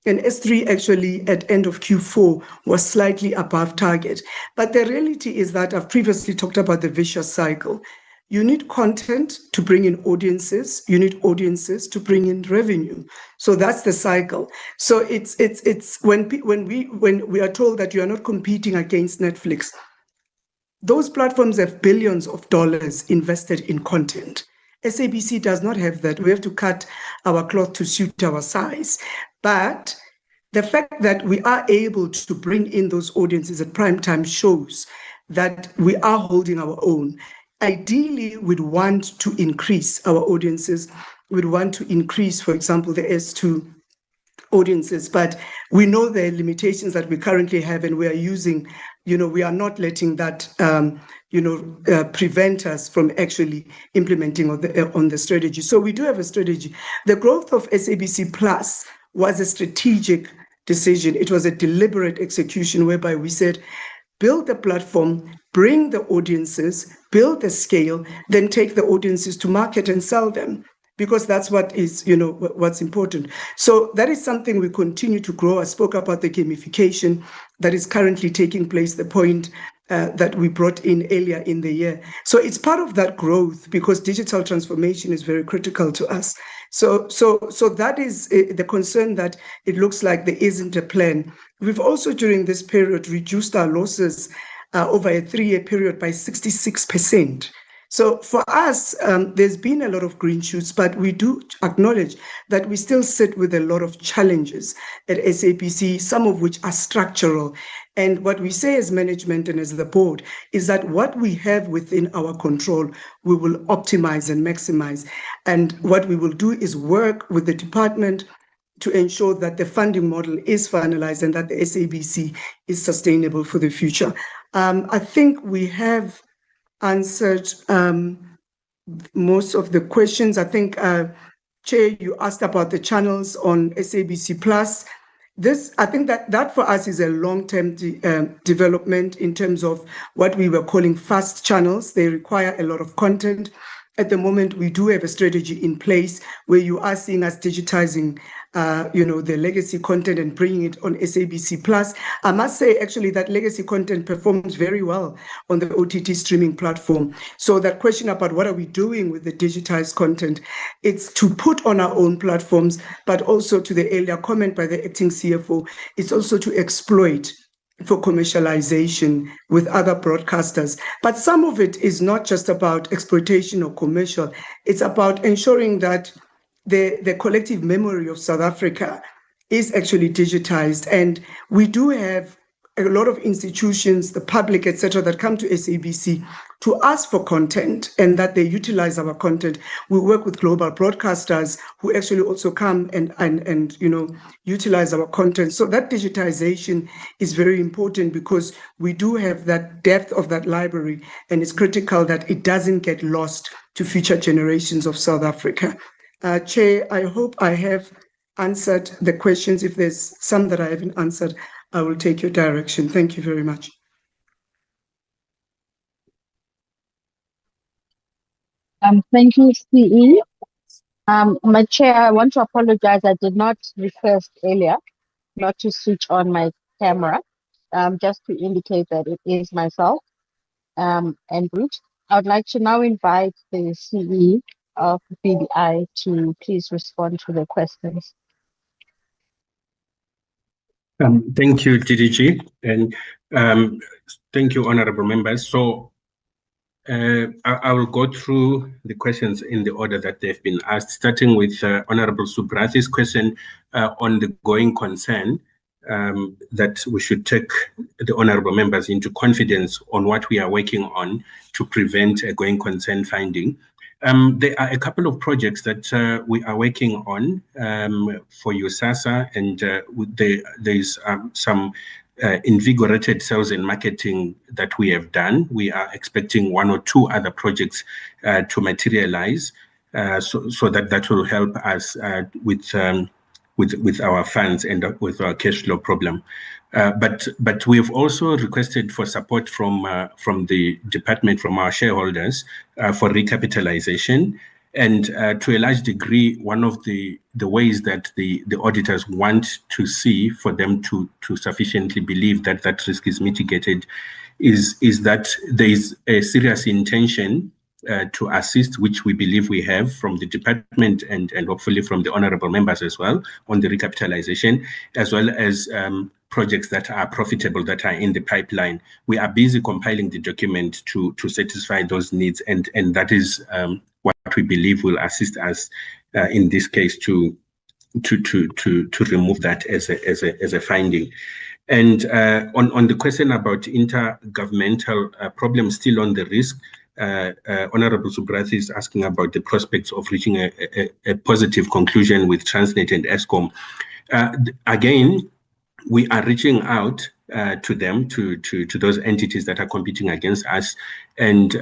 And S3 actually at end of Q4 was slightly above target. But the reality is that I've previously talked about the vicious cycle. You need content to bring in audiences. You need audiences to bring in revenue. So that's the cycle. So it's when we are told that you are not competing against Netflix, those platforms have billions of dollars invested in content. SABC does not have that. We have to cut our cloth to suit our size. But the fact that we are able to bring in those audiences at prime time shows that we are holding our own. Ideally, we'd want to increase our audiences. We'd want to increase, for example, the S2 audiences, but we know the limitations that we currently have, and we are using, we are not letting that, prevent us from actually implementing on the strategy. So we do have a strategy. The growth of SABC Plus was a strategic decision. It was a deliberate execution whereby we said, build the platform, bring the audiences, build the scale, then take the audiences to market and sell them, because that's what is, what's important. So that is something we continue to grow. I spoke about the gamification that is currently taking place, the point that we brought in earlier in the year. So it's part of that growth, because digital transformation is very critical to us. So that is the concern, that it looks like there isn't a plan. We've also, during this period, reduced our losses over a 3-year period by 66%. So for us, there's been a lot of green shoots, but we do acknowledge that we still sit with a lot of challenges at SABC, some of which are structural. And what we say as management and as the board is that what we have within our control, we will optimize and maximize. And what we will do is work with the department to ensure that the funding model is finalized and that the SABC is sustainable for the future. I think we have answered most of the questions. I think, Chair, you asked about the channels on SABC Plus. I think that for us is a long-term development in terms of what we were calling fast channels. They require a lot of content. At the moment, we do have a strategy in place where you are seeing us digitizing the legacy content and bringing it on SABC Plus. I must say, actually, that legacy content performs very well on the OTT streaming platform. So that question about what are we doing with the digitized content, it's to put on our own platforms, but also to the earlier comment by the acting CFO, it's also to exploit for commercialization with other broadcasters. But some of it is not just about exploitation or commercial, it's about ensuring that the collective memory of South Africa is actually digitized. And we do have a lot of institutions, the public, etc., that come to SABC to ask for content and that they utilize our content. We work with global broadcasters who actually also come and utilize our content. So that digitization is very important because we do have that depth of that library, and it's critical that it doesn't get lost to future generations of South Africa. Chair, I hope I have answered the questions. If there's some that I haven't answered, I will take your direction. Thank you very much. Thank you, CE. My chair, I want to apologize. I did not request earlier not to switch on my camera, just to indicate that it is myself and Bruce. I would like to now invite the CE of BBI to please respond to the questions. Thank you, DDG, and thank you, honorable members. So I will go through the questions in the order that they've been asked, starting with Honorable Subrathi's question on the going concern, that we should take the honorable members into confidence on what we are working on to prevent a going concern finding. There are a couple of projects that we are working on for USASA, and there's some invigorated sales and marketing that we have done. We are expecting one or two other projects to materialize, so that will help us with our funds and with our cash flow problem. But we've also requested for support from the department, from our shareholders, for recapitalization. And to a large degree, one of the ways that the auditors want to see for them to sufficiently believe that that risk is mitigated is that there is a serious intention to assist, which we believe we have from the department and hopefully from the honorable members as well, on the recapitalization, as well as projects that are profitable, that are in the pipeline. We are busy compiling the document to satisfy those needs, and that is what we believe will assist us in this case to remove that as a finding. And on the question about intergovernmental problems still on the risk, Honorable Subrathi is asking about the prospects of reaching a positive conclusion with Transnet and Eskom. Again, we are reaching out to them, to those entities that are competing against us. And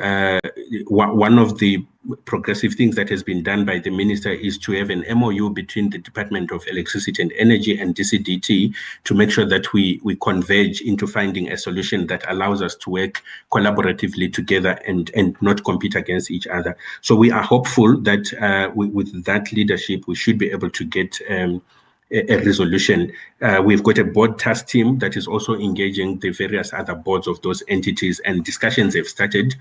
one of the progressive things that has been done by the minister is to have an MOU between the Department of Electricity and Energy and DCDT to make sure that we converge into finding a solution that allows us to work collaboratively together and not compete against each other. So we are hopeful that with that leadership, we should be able to get a resolution. We've got a board task team that is also engaging the various other boards of those entities, and discussions have started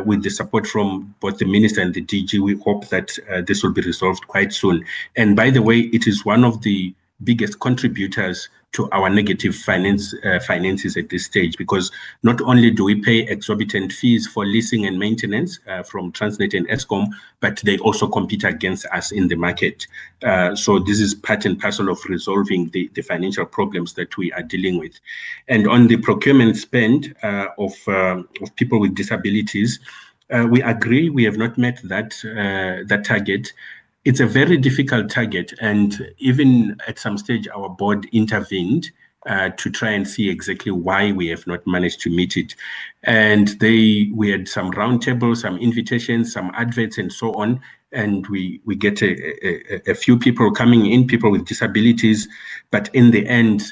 with the support from both the minister and the DG. We hope that this will be resolved quite soon. And by the way, it is one of the biggest contributors to our negative finances at this stage, because not only do we pay exorbitant fees for leasing and maintenance from Transnet and Eskom, but they also compete against us in the market. So this is part and parcel of resolving the financial problems that we are dealing with. And on the procurement spend of people with disabilities, we agree we have not met that target. It's a very difficult target, and even at some stage our board intervened to try and see exactly why we have not managed to meet it. And we had some roundtables, some invitations, some adverts and so on, and we get a few people coming in, people with disabilities, but in the end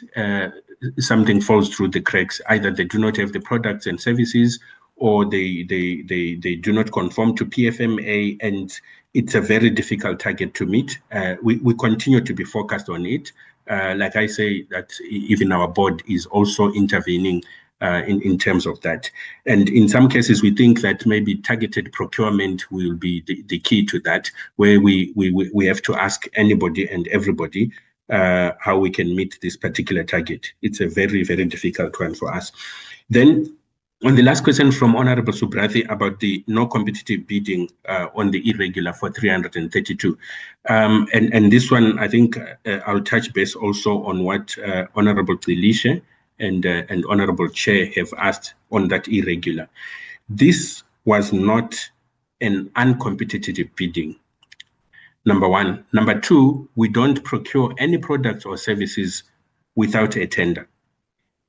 something falls through the cracks. Either they do not have the products and services, or they do not conform to PFMA, and it's a very difficult target to meet. We continue to be focused on it. Like I say, that even our board is also intervening in terms of that. And in some cases, we think that maybe targeted procurement will be the key to that, where we have to ask anybody and everybody how we can meet this particular target. It's a very, very difficult one for us. Then on the last question from Honorable Subrathi about the no competitive bidding on the irregular for 332. And this one, I think I'll touch base also on what Honorable Tsilishe and Honorable Chair have asked on that irregular. This was not an uncompetitive bidding, number one. Number two, we don't procure any products or services without a tender.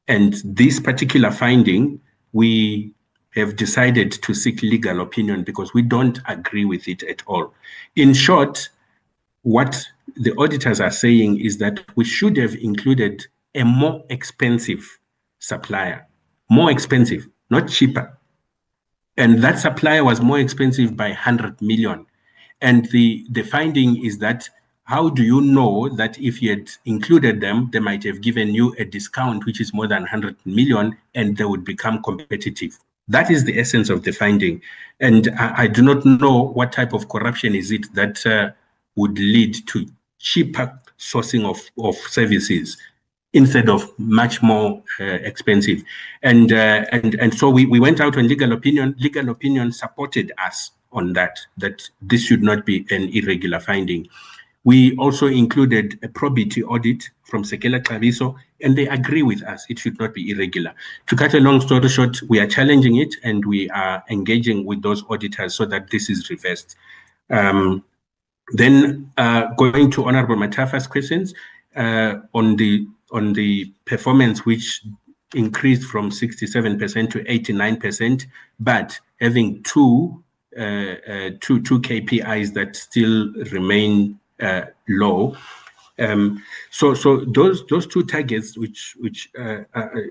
And this particular finding, we have decided to seek legal opinion because we don't agree with it at all. In short, what the auditors are saying is that we should have included a more expensive supplier, more expensive, not cheaper. And that supplier was more expensive by 100 million. And the finding is that, how do you know that if you had included them, they might have given you a discount which is more than 100 million and they would become competitive? That is the essence of the finding. And I do not know what type of corruption is it that would lead to cheaper sourcing of services instead of much more expensive. And so we went out on legal opinion. Legal opinion supported us on that this should not be an irregular finding. We also included a probity audit from Sekela Xabiso, and they agree with us. It should not be irregular. To cut a long story short, we are challenging it, and we are engaging with those auditors so that this is reversed. Then going to Honorable Matafa's questions on the performance, which increased from 67% to 89%, but having two KPIs that still remain low. So those two targets, which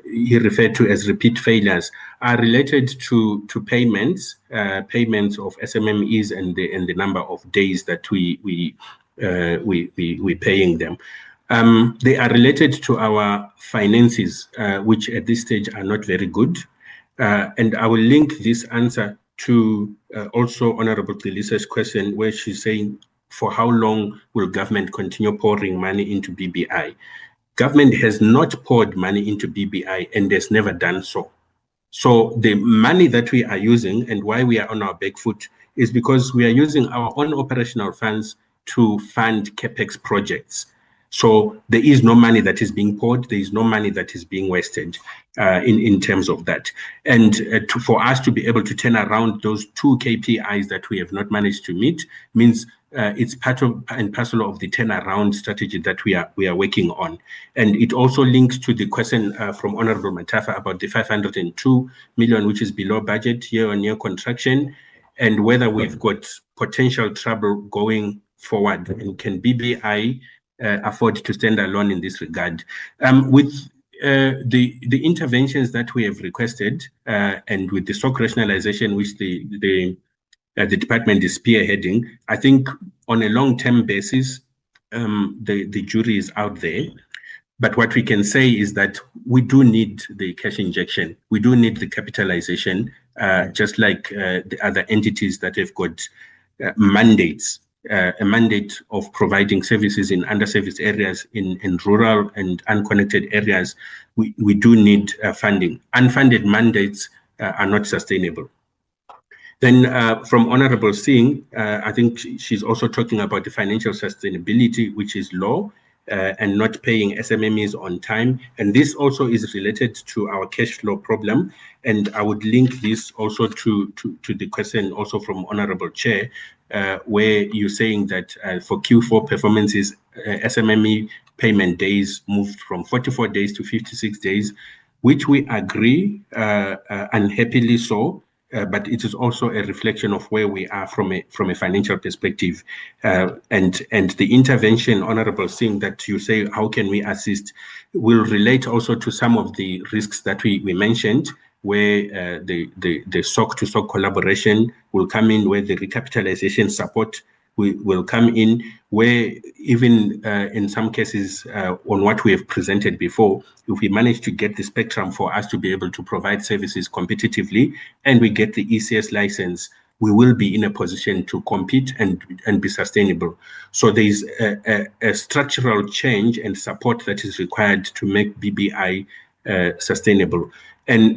he referred to as repeat failures, are related to payments of SMMEs and the number of days that we paying them. They are related to our finances, which at this stage are not very good. And I will link this answer to also Honorable Tsilishe's question, where she's saying, for how long will government continue pouring money into BBI? Government has not poured money into BBI and has never done so. So the money that we are using and why we are on our back foot is because we are using our own operational funds to fund CapEx projects. So there is no money that is being poured. There is no money that is being wasted in terms of that. And for us to be able to turn around those two KPIs that we have not managed to meet means it's part and parcel of the turnaround strategy that we are working on. And it also links to the question from Honorable Matafa about the 502 million, which is below budget, year-on-year contraction, and whether we've got potential trouble going forward, and can BBI afford to stand alone in this regard. With the interventions that we have requested, and with the stock rationalization, which the department is spearheading, I think on a long-term basis, the jury is out there. But what we can say is that we do need the cash injection. We do need the capitalization, just like the other entities that have got mandates. A mandate of providing services in underserviced areas, in rural and unconnected areas. We do need funding. Unfunded mandates are not sustainable. Then from Honorable Singh, I think she's also talking about the financial sustainability, which is low, and not paying SMMEs on time. And this also is related to our cash flow problem. And I would link this also to the question also from Honorable Chair, where you're saying that for Q4 performances, SMME payment days moved from 44 days to 56 days, which we agree, unhappily so. But it is also a reflection of where we are from a financial perspective, and the intervention, Honorable Singh, that you say, how can we assist, will relate also to some of the risks that we mentioned, where the SOC-to-SOC collaboration will come in, where the recapitalization support will come in, where even in some cases on what we have presented before, if we manage to get the spectrum for us to be able to provide services competitively and we get the ECS license, we will be in a position to compete and be sustainable. So there is a structural change and support that is required to make BBI sustainable. And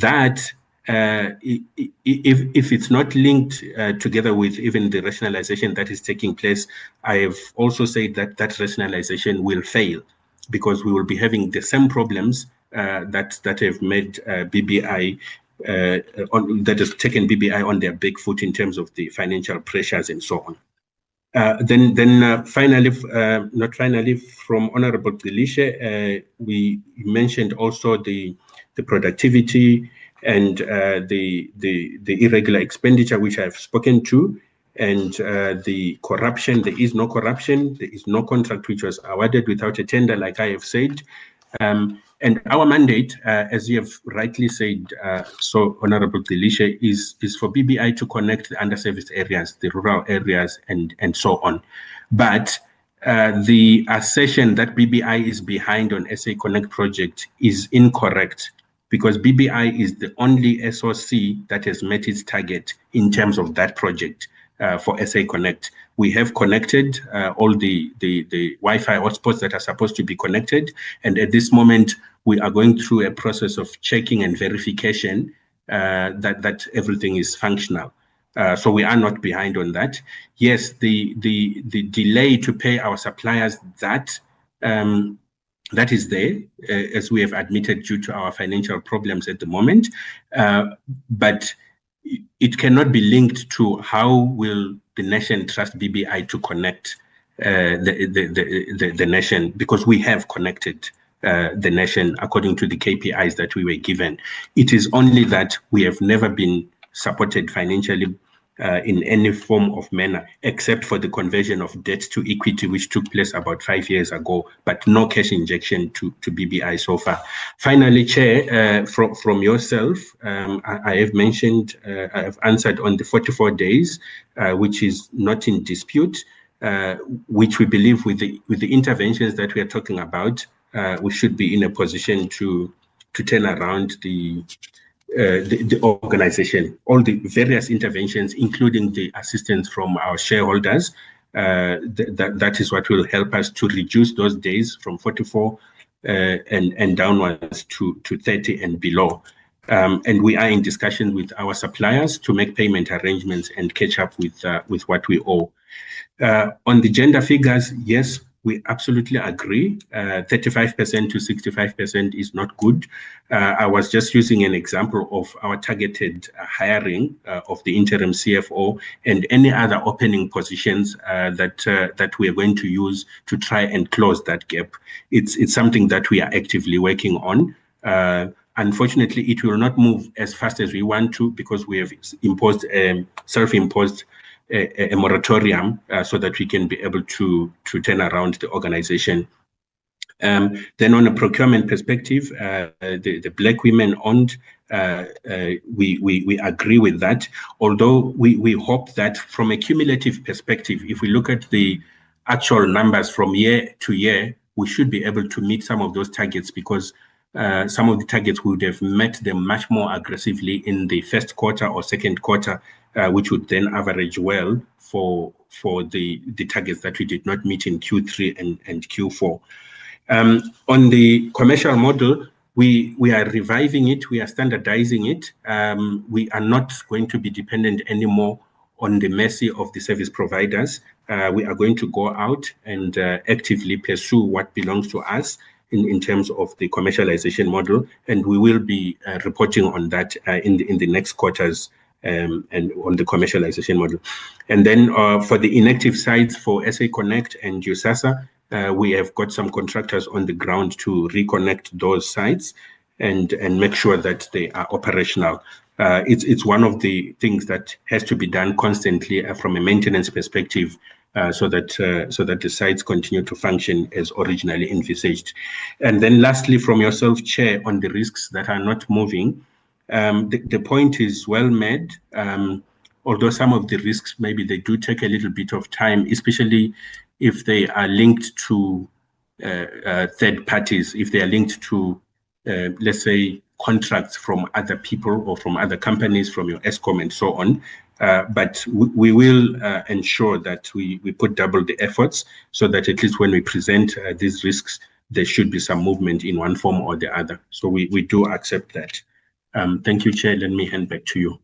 that, if it's not linked together with even the rationalization that is taking place, I have also said that rationalization will fail, because we will be having the same problems that have made BBI that has taken BBI on their back foot in terms of the financial pressures and so on. Finally, from Honorable Delisha, we mentioned also the productivity and the irregular expenditure, which I've spoken to, and the corruption. There is no corruption. There is no contract which was awarded without a tender, like I have said. And our mandate, as you have rightly said, so Honorable Delisha, is for BBI to connect the underserviced areas, the rural areas, and so on. But the assertion that BBI is behind on SA Connect project is incorrect, because BBI is the only SOC that has met its target in terms of that project for SA Connect. We have connected all the Wi-Fi hotspots that are supposed to be connected. And at this moment, we are going through a process of checking and verification that everything is functional. So we are not behind on that. Yes, the delay to pay our suppliers, that is there, as we have admitted, due to our financial problems at the moment. But it cannot be linked to how will the nation trust BBI to connect the nation, because we have connected the nation according to the KPIs that we were given. It is only that we have never been supported financially in any form of manner, except for the conversion of debt to equity, which took place about 5 years ago, but no cash injection to BBI so far. Finally, Chair, from yourself, I have mentioned, I have answered on the 44 days, which is not in dispute, which we believe with the interventions that we are talking about, we should be in a position to turn around the organization. All the various interventions, including the assistance from our shareholders, that is what will help us to reduce those days from 44 and downwards to 30 and below. And we are in discussion with our suppliers to make payment arrangements and catch up with what we owe. On the gender figures, yes, we absolutely agree. 35% to 65% is not good. I was just using an example of our targeted hiring of the interim CFO and any other opening positions that we are going to use to try and close that gap. It's something that we are actively working on. Unfortunately, it will not move as fast as we want to, because we have imposed self-imposed a moratorium so that we can be able to turn around the organization. Then on a procurement perspective, the Black women owned, we agree with that, although we hope that from a cumulative perspective, if we look at the actual numbers from year to year, we should be able to meet some of those targets, because some of the targets would have met them much more aggressively in the first quarter or second quarter, which would then average well for the targets that we did not meet in Q3 and Q4. On the commercial model, we are reviving it, we are standardizing it. We are not going to be dependent anymore on the mercy of the service providers. We are going to go out and actively pursue what belongs to us in terms of the commercialization model, and we will be reporting on that in the next quarters and on the commercialization model. And then for the inactive sites for SA Connect and USASA, we have got some contractors on the ground to reconnect those sites and make sure that they are operational. It's one of the things that has to be done constantly from a maintenance perspective, so that the sites continue to function as originally envisaged. And then lastly, from yourself, Chair, on the risks that are not moving, The point is well made, although some of the risks, maybe they do take a little bit of time, especially if they are linked to third parties, if they are linked to, let's say, contracts from other people or from other companies, from your ESCOM and so on. But we will ensure that we put double the efforts so that at least when we present these risks, there should be some movement in one form or the other. So we do accept that. Thank you, Chair. Let me hand back to you.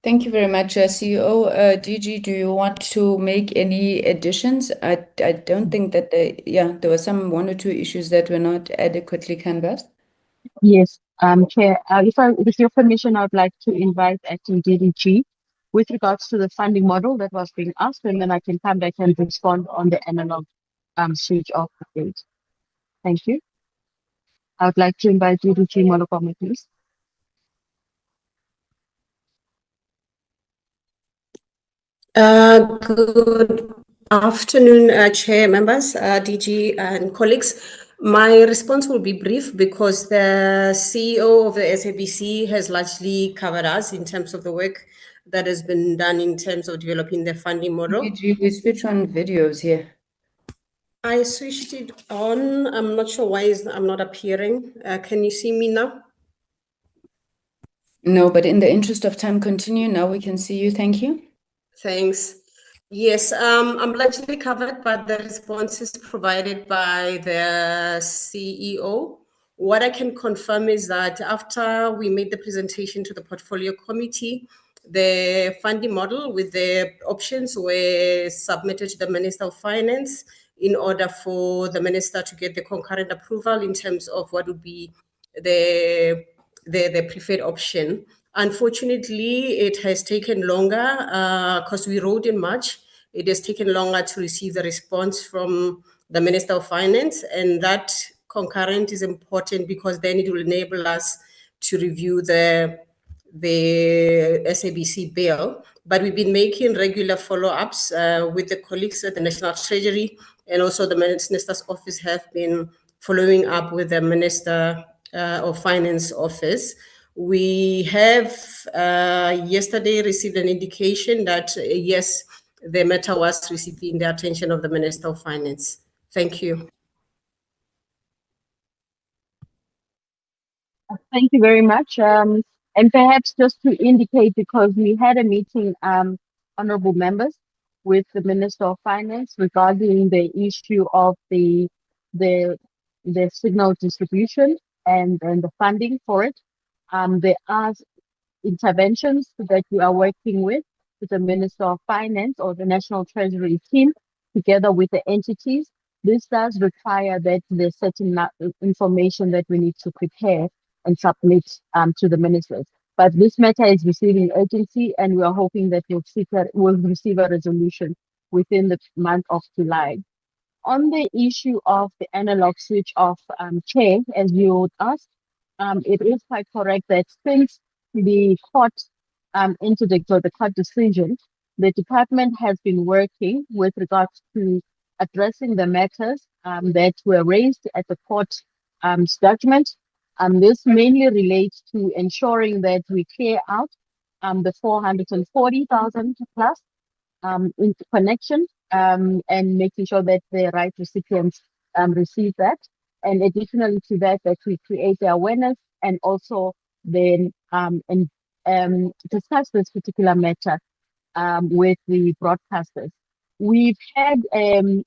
Thank you very much, CEO. DG, do you want to make any additions? I don't think that there were one or two issues that were not adequately canvassed. Yes, Chair, with your permission, I would like to invite Acting DDG with regards to the funding model that was being asked, and then I can come back and respond on the analog switch off update. Thank you. I would like to invite DDG Molokome, please. Good afternoon, Chair, members, DG and colleagues. My response will be brief because the CEO of the SABC has largely covered us in terms of the work that has been done in terms of developing the funding model. DG, we switch on videos here. I switched it on. I'm not sure why I'm not appearing. Can you see me now? No, but in the interest of time, continue. Now we can see you. Thank you. Thanks. Yes, I'm largely covered by the responses provided by the CEO. What I can confirm is that after we made the presentation to the portfolio committee, the funding model with the options were submitted to the Minister of Finance in order for the Minister to get the concurrent approval in terms of what would be the preferred option. Unfortunately, it has taken longer because we wrote in March. It has taken longer to receive the response from the Minister of Finance, and that concurrent is important because then it will enable us to review the SABC bill. But we've been making regular follow-ups with the colleagues at the National Treasury, and also the Minister's office have been following up with the Minister of Finance office. We have yesterday received an indication that yes, the matter was receiving the attention of the Minister of Finance. Thank you. Thank you very much. And perhaps just to indicate, because we had a meeting, honorable members, with the Minister of Finance regarding the issue of the signal distribution and the funding for it. There are interventions that we are working with the Minister of Finance or the National Treasury team together with the entities. This does require that there's certain information that we need to prepare and submit to the ministers. But this matter is receiving urgency, and we are hoping that we'll receive a resolution within the month of July. On the issue of the analog switch off, Chair, as you would ask, it is quite correct that since the court the court decision, the department has been working with regards to addressing the matters that were raised at the court judgment. This mainly relates to ensuring that we clear out the 440,000 plus interconnection and making sure that the right recipients receive that. And additionally to that, that we create the awareness and also then discuss this particular matter with the broadcasters. We've had the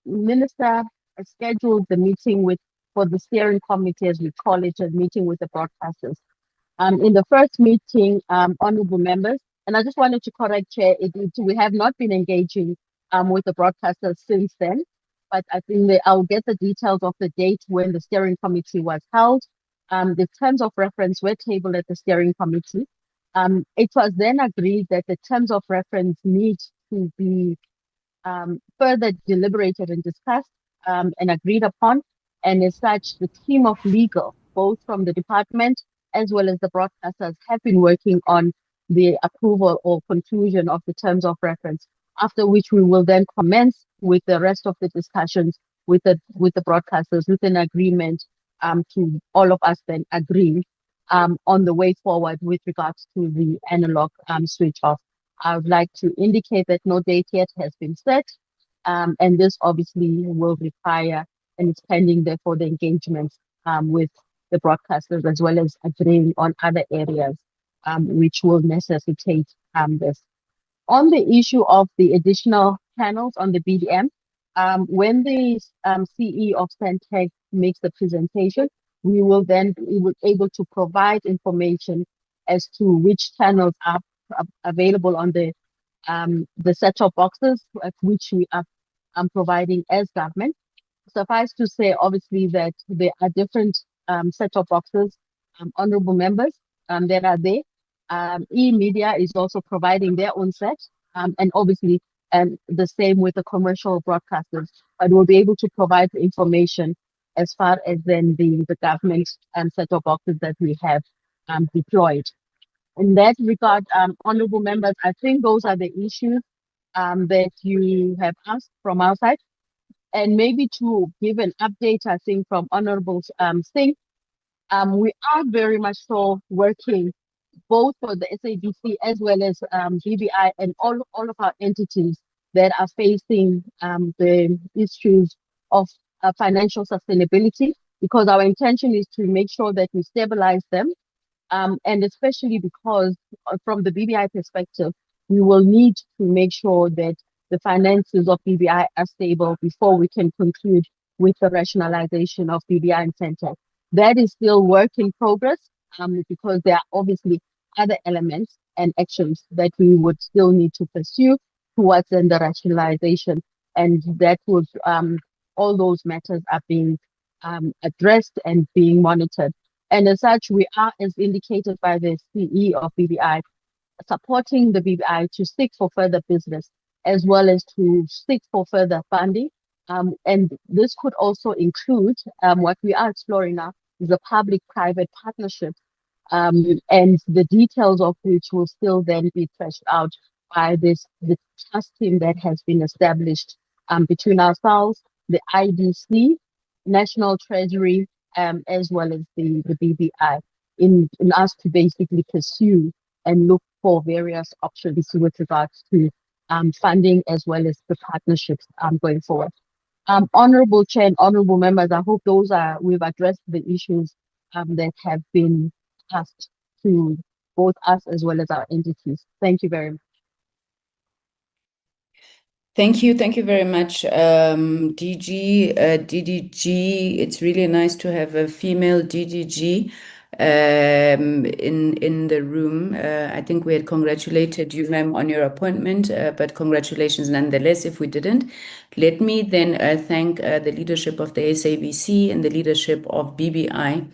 minister scheduled the meeting for the steering committee, as we call it, a meeting with the broadcasters. In the first meeting, honorable members, and I just wanted to correct, Chair, we have not been engaging with the broadcasters since then, but I think I'll get the details of the date when the steering committee was held. The terms of reference were tabled at the steering committee. It was then agreed that the terms of reference need to be further deliberated and discussed and agreed upon. And as such, the team of legal, both from the department as well as the broadcasters, have been working on the approval or conclusion of the terms of reference, after which we will then commence with the rest of the discussions with the broadcasters with an agreement to all of us then agree on the way forward with regards to the analog switch off. I would like to indicate that no date yet has been set, and this obviously will require, and it's pending therefore the engagement with the broadcasters, as well as agreeing on other areas which will necessitate this. On the issue of the additional panels on the BDM, when the CE of Centec makes the presentation, we will then be able to provide information as to which channels are available on the set-top boxes, which we are providing as government. Suffice to say, obviously, that there are different set-top boxes, honorable members, that are there. E-media is also providing their own set, and obviously the same with the commercial broadcasters, but we'll be able to provide the information as far as then the government set-top boxes that we have deployed. In that regard, honorable members, I think those are the issues that you have asked from our side. And maybe to give an update, I think from Honorable Singh, we are very much so working both for the SABC as well as BBI and all of our entities that are facing the issues of financial sustainability, because our intention is to make sure that we stabilize them. And especially because from the BBI perspective, we will need to make sure that the finances of BBI are stable before we can conclude with the rationalization of BBI and Centec. That is still work in progress because there are obviously other elements and actions that we would still need to pursue towards then the rationalization, and that would all those matters are being addressed and being monitored. And as such, we are, as indicated by the CE of BBI, supporting the BBI to seek for further business as well as to seek for further funding. And this could also include what we are exploring now is a public-private partnership, and the details of which will still then be fleshed out by the trust team that has been established between ourselves, the IDC, National Treasury, as well as the BBI, in us to basically pursue and look for various options with regards to funding as well as the partnerships going forward. Honorable Chair and honorable members, I hope we've addressed the issues that have been asked to both us as well as our entities. Thank you very much. Thank you very much, DG, DDG. It's really nice to have a female DDG in the room. I think we had congratulated you, ma'am, on your appointment, but congratulations nonetheless if we didn't. Let me then thank the leadership of the SABC and the leadership of BBI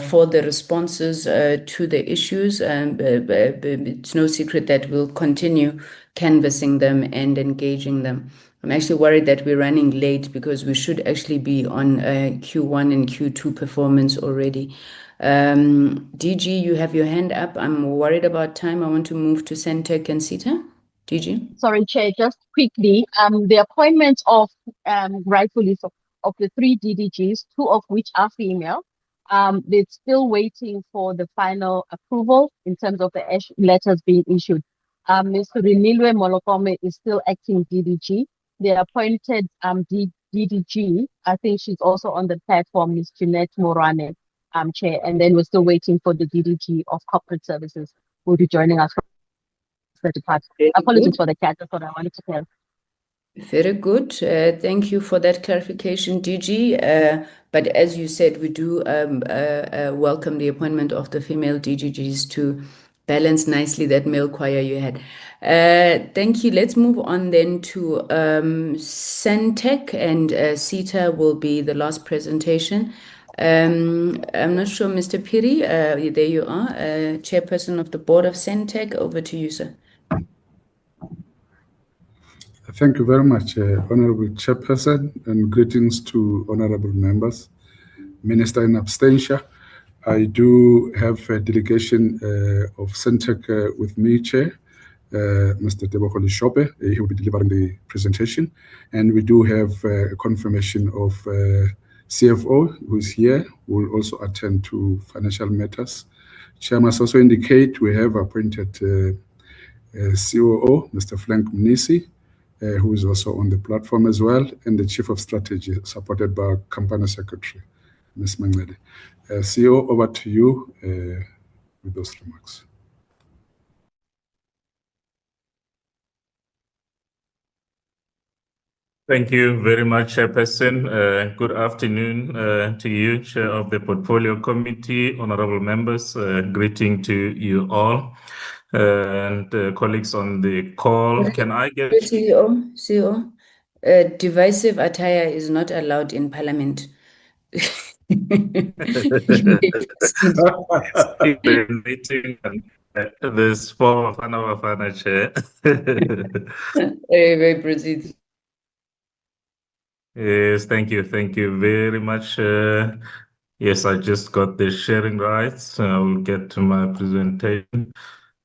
for the responses to the issues. It's no secret that we'll continue canvassing them and engaging them. I'm actually worried that we're running late because we should actually be on Q1 and Q2 performance already. DG, you have your hand up. I'm worried about time. I want to move to Centec and CETA. DG? Sorry, Chair, just quickly, the appointment of rightfully so, of the 3 DDGs, 2 of which are female, they're still waiting for the final approval in terms of the letters being issued. Mr. Renilwe Molokome is still acting DDG. The appointed DDG, I think she's also on the platform, is Jeanette Morane, Chair, and then we're still waiting for the DDG of Corporate Services who will be joining us from the department. Apologies for the cat, that's what I wanted to tell. Very good. Thank you for that clarification, DG. But as you said, we do welcome the appointment of the female DGGs to balance nicely that male choir you had. Thank you. Let's move on then to Centec, and CETA will be the last presentation. I'm not sure, Mr. Piri, there you are, Chairperson of the Board of Centec. Over to you, sir. Thank you very much, Honorable Chairperson, and greetings to honorable members. Minister in absentia. I do have a delegation of Centec with me, Chair, Mr. Tebokoli Shope. He will be delivering the presentation. And we do have a confirmation of CFO, who is here, will also attend to financial matters. Chair must also indicate we have appointed COO, Mr. Frank Mnisi, who is also on the platform as well, and the Chief of Strategy, supported by our Company Secretary, Ms. Mangede. CEO, over to you with those remarks. Thank you very much, Chairperson. Good afternoon to you, Chair of the Portfolio Committee, honorable members. Greeting to you all and colleagues on the call. Can I get... CEO, divisive attire is not allowed in Parliament. There's four Fana Chair. Proceed. Yes, thank you very much. Yes, I just got the sharing rights. I will get to my presentation.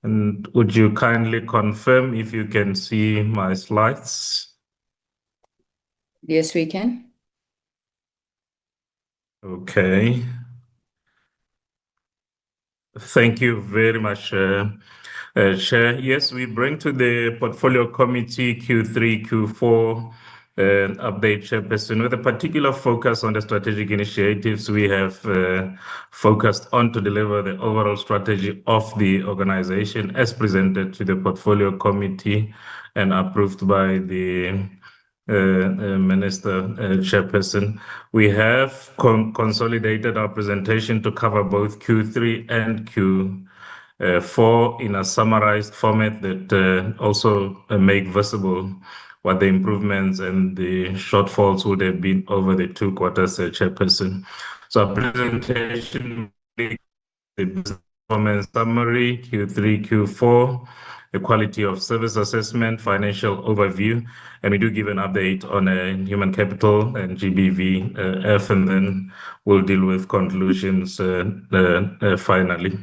And would you kindly confirm if you can see my slides? Yes, we can. Okay. Thank you very much, Chair. Yes, we bring to the Portfolio Committee Q3, Q4 update, Chairperson, with a particular focus on the strategic initiatives we have focused on to deliver the overall strategy of the organization as presented to the Portfolio Committee and approved by the Minister, Chairperson. We have consolidated our presentation to cover both Q3 and Q4 in a summarized format that also make visible what the improvements and the shortfalls would have been over the 2 quarters, Chairperson. So our presentation, the performance summary, Q3, Q4, the quality of service assessment, financial overview, and we do give an update on human capital and GBVF, and then we'll deal with conclusions finally.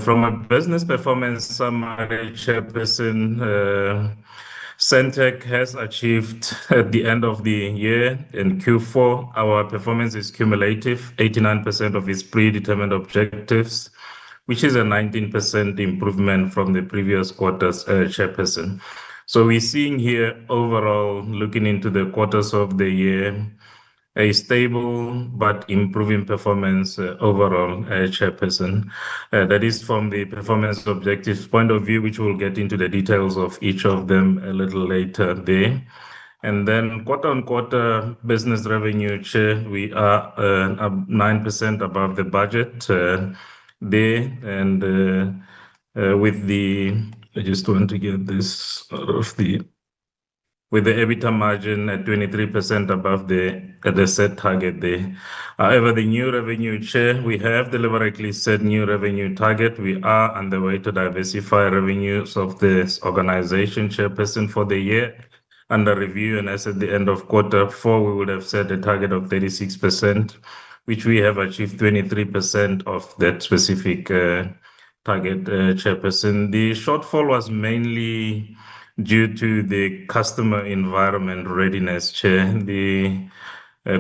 From a business performance summary, Chairperson, Centec has achieved at the end of the year in Q4, our performance is cumulative, 89% of its predetermined objectives, which is a 19% improvement from the previous quarter's, Chairperson. So we're seeing here overall, looking into the quarters of the year, a stable but improving performance overall, Chairperson. That is from the performance objectives point of view, which we'll get into the details of each of them a little later there. And then quarter-on-quarter business revenue, Chair, we are 9% above the budget there. And with the, I just want to get this out of the... with the EBITDA margin at 23% above the set target there. However, the new revenue, Chair, we have deliberately set new revenue target. We are on the way to diversify revenues of this organization, Chairperson, for the year under review. And as at the end of Q4, we would have set a target of 36%, which we have achieved 23% of that specific target, Chairperson. The shortfall was mainly due to the customer environment readiness, Chair. The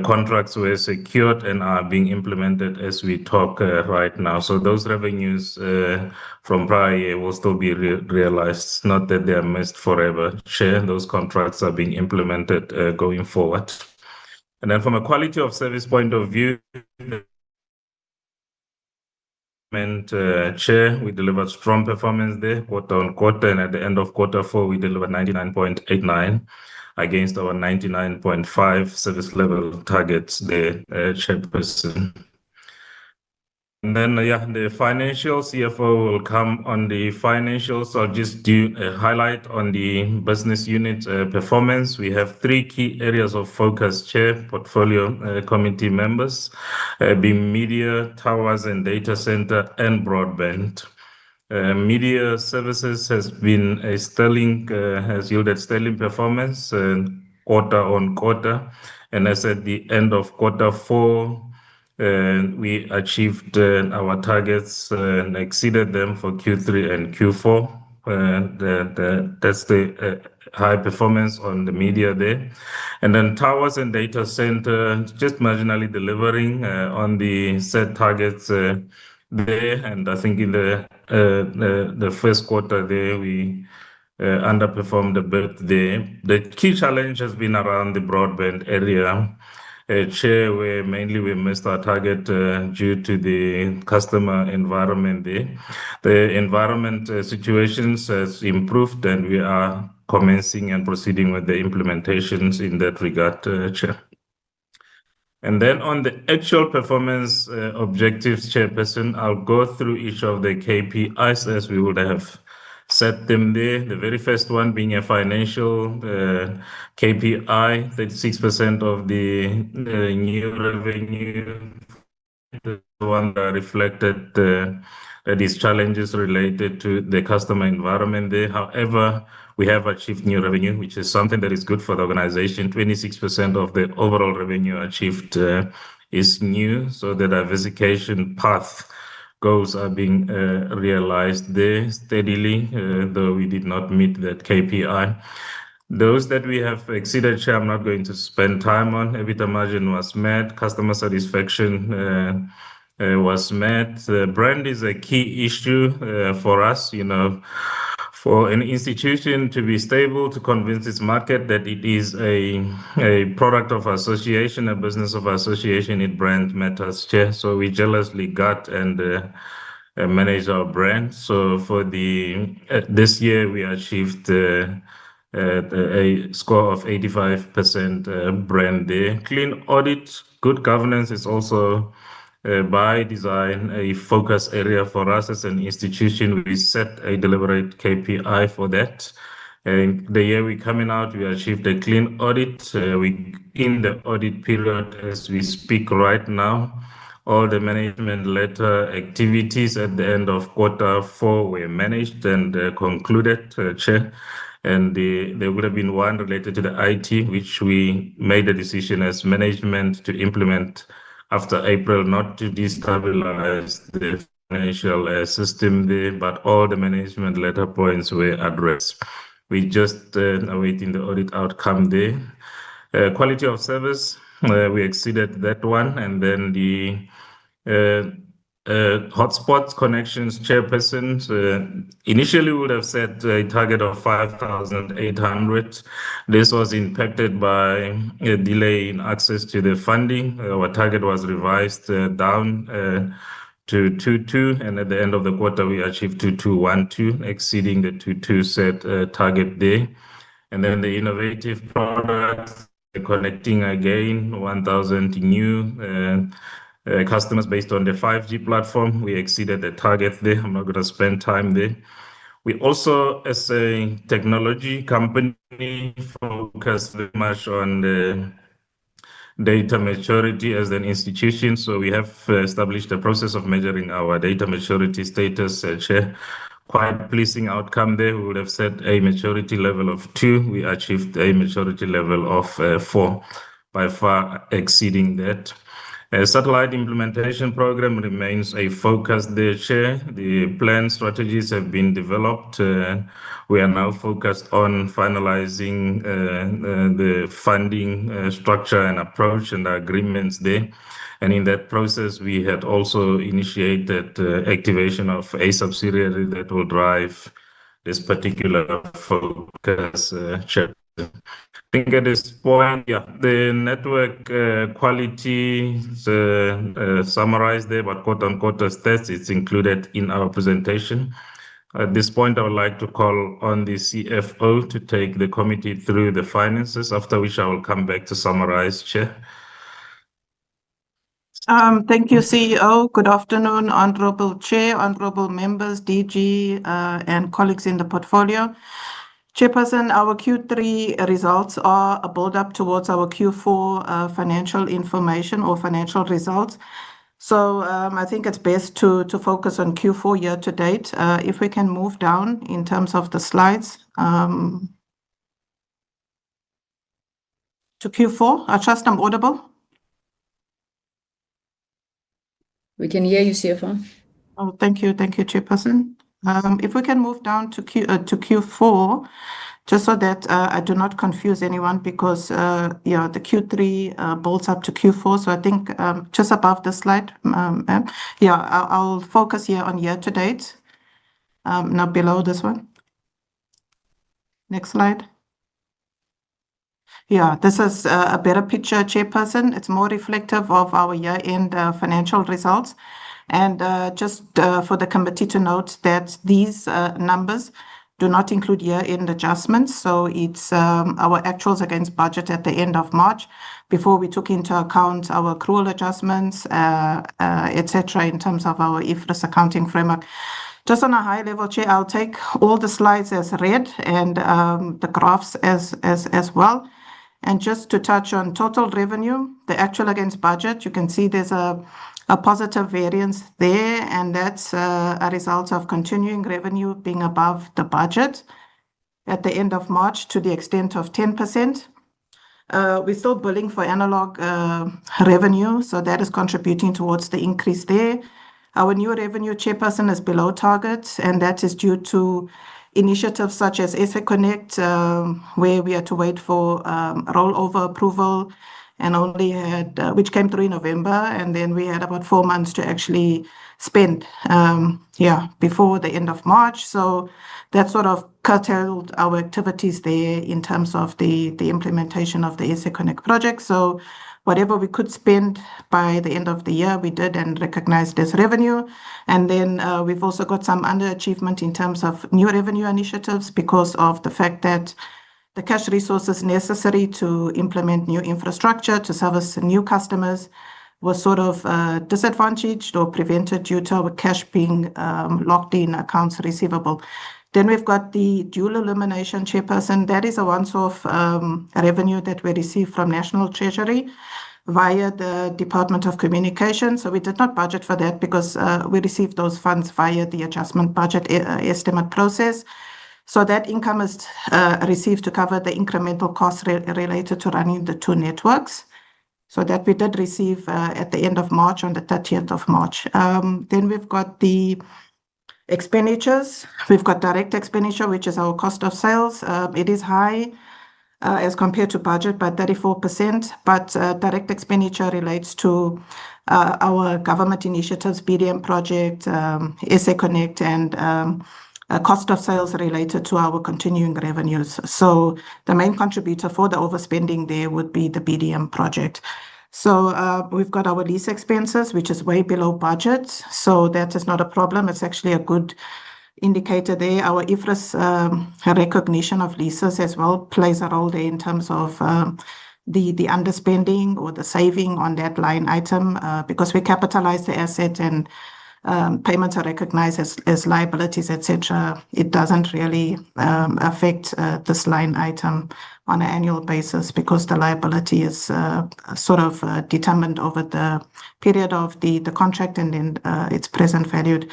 contracts were secured and are being implemented as we talk right now. So those revenues from prior year will still be realized, not that they are missed forever, Chair. Those contracts are being implemented going forward. And then from a quality of service point of view, Chair, we delivered strong performance there, quarter-on-quarter, and at the end of Q4, we delivered 99.89 against our 99.5 service level targets there, Chairperson. And then, the financial CFO will come on the financials. I'll just do a highlight on the business unit performance. We have 3 key areas of focus, Chair, Portfolio Committee members, being media, towers and data center, and broadband. Media services has been a sterling, has yielded sterling performance quarter-on-quarter. And as at the end of Q4, we achieved our targets and exceeded them for Q3 and Q4. That's the high performance on the media there. And then towers and data center, just marginally delivering on the set targets there. And I think in the first quarter there, we underperformed a bit there. The key challenge has been around the broadband area. Chair, where mainly we missed our target due to the customer environment there. The environment situations has improved, and we are commencing and proceeding with the implementations in that regard, Chair. And then on the actual performance objectives, Chairperson, I'll go through each of the KPIs as we would have set them there. The very first one being a financial KPI, 36% of the new revenue, the one that reflected these challenges related to the customer environment there. However, we have achieved new revenue, which is something that is good for the organization. 26% of the overall revenue achieved is new, so the diversification path goals are being realized there steadily, though we did not meet that KPI. Those that we have exceeded, Chair, I'm not going to spend time on. EBITDA margin was met, customer satisfaction was met. Brand is a key issue for us, for an institution to be stable, to convince its market that it is a product of association, a business of association, it brand matters, Chair. So we jealously guard and manage our brand. So for this year, we achieved a score of 85% brand there. Clean audit, good governance is also by design a focus area for us as an institution. We set a deliberate KPI for that. And the year we're coming out, we achieved a clean audit. In the audit period, as we speak right now, all the management letter activities at the end of Q4 were managed and concluded, Chair. And there would have been one related to the IT, which we made a decision as management to implement after April, not to destabilize the financial system there, but all the management letter points were addressed. We just awaiting the audit outcome there. Quality of service, we exceeded that one. And then the hotspots connections, Chairpersons, initially would have set a target of 5,800. This was impacted by a delay in access to the funding. Our target was revised down to 22, and at the end of the quarter, we achieved 2212, exceeding the 22 set target there. And then the innovative products, connecting again 1,000 new customers based on the 5G platform. We exceeded the target there. I'm not going to spend time there. We also, as a technology company, focus very much on the data maturity as an institution. So we have established a process of measuring our data maturity status, Chair. Quite pleasing outcome there. We would have set a maturity level of 2. We achieved a maturity level of 4, by far exceeding that. Satellite implementation program remains a focus there, Chair. The plan strategies have been developed. We are now focused on finalizing the funding structure and approach and agreements there. And in that process, we had also initiated activation of a subsidiary that will drive this particular focus, Chair. I think at this point, the network quality is summarized there, but quote-unquote stats, it's included in our presentation. At this point, I would like to call on the CFO to take the committee through the finances, after which I will come back to summarize, Chair. Thank you, CEO. Good afternoon, Honorable Chair, Honorable Members, DG, and colleagues in the portfolio. Chairperson, our Q3 results are a build-up towards our Q4 financial information or financial results. So I think it's best to focus on Q4 year to date. If we can move down in terms of the slides to Q4. I trust I'm audible. We can hear you, CFO. Oh, thank you. Thank you, Chairperson. If we can move down to Q4, just so that I do not confuse anyone, because yeah, the Q3 bolts up to Q4. So I think just above the slide, ma'am. Yeah, I'll focus here on year to date, not below this one. Next slide. Yeah, this is a better picture, Chairperson. It's more reflective of our year-end financial results. And just for the committee to note that these numbers do not include year-end adjustments. So it's our actuals against budget at the end of March, before we took into account our accrual adjustments, etc., in terms of our IFRS accounting framework. Just on a high level, Chair, I'll take all the slides as read and the graphs as well. And just to touch on total revenue, the actual against budget, you can see there's a positive variance there, and that's a result of continuing revenue being above the budget at the end of March to the extent of 10%. We're still billing for analog revenue, so that is contributing towards the increase there. Our new revenue, Chairperson, is below target, and that is due to initiatives such as SA Connect, where we had to wait for rollover approval and only had, which came through in November, and then we had about 4 months to actually spend, before the end of March. So that sort of curtailed our activities there in terms of the implementation of the SA Connect project. So whatever we could spend by the end of the year, we did and recognized as revenue. And then we've also got some underachievement in terms of new revenue initiatives because of the fact that the cash resources necessary to implement new infrastructure to service new customers was sort of disadvantaged or prevented due to our cash being locked in accounts receivable. Then we've got the dual illumination, Chairperson. That is a once-off revenue that we received from National Treasury via the Department of Communication. So we did not budget for that because we received those funds via the adjustment budget estimate process. So that income is received to cover the incremental costs related to running the two networks. So that we did receive at the end of March, on the 30th of March. Then we've got the expenditures. We've got direct expenditure, which is our cost of sales. It is high as compared to budget by 34%, but direct expenditure relates to our government initiatives, BDM project, SA Connect, and cost of sales related to our continuing revenues. So the main contributor for the overspending there would be the BDM project. So we've got our lease expenses, which is way below budget. So that is not a problem. It's actually a good indicator there. Our IFRS recognition of leases as well plays a role there in terms of the underspending or the saving on that line item because we capitalize the asset and payments are recognized as liabilities, etc. It doesn't really affect this line item on an annual basis because the liability is sort of determined over the period of the contract and then it's present valued.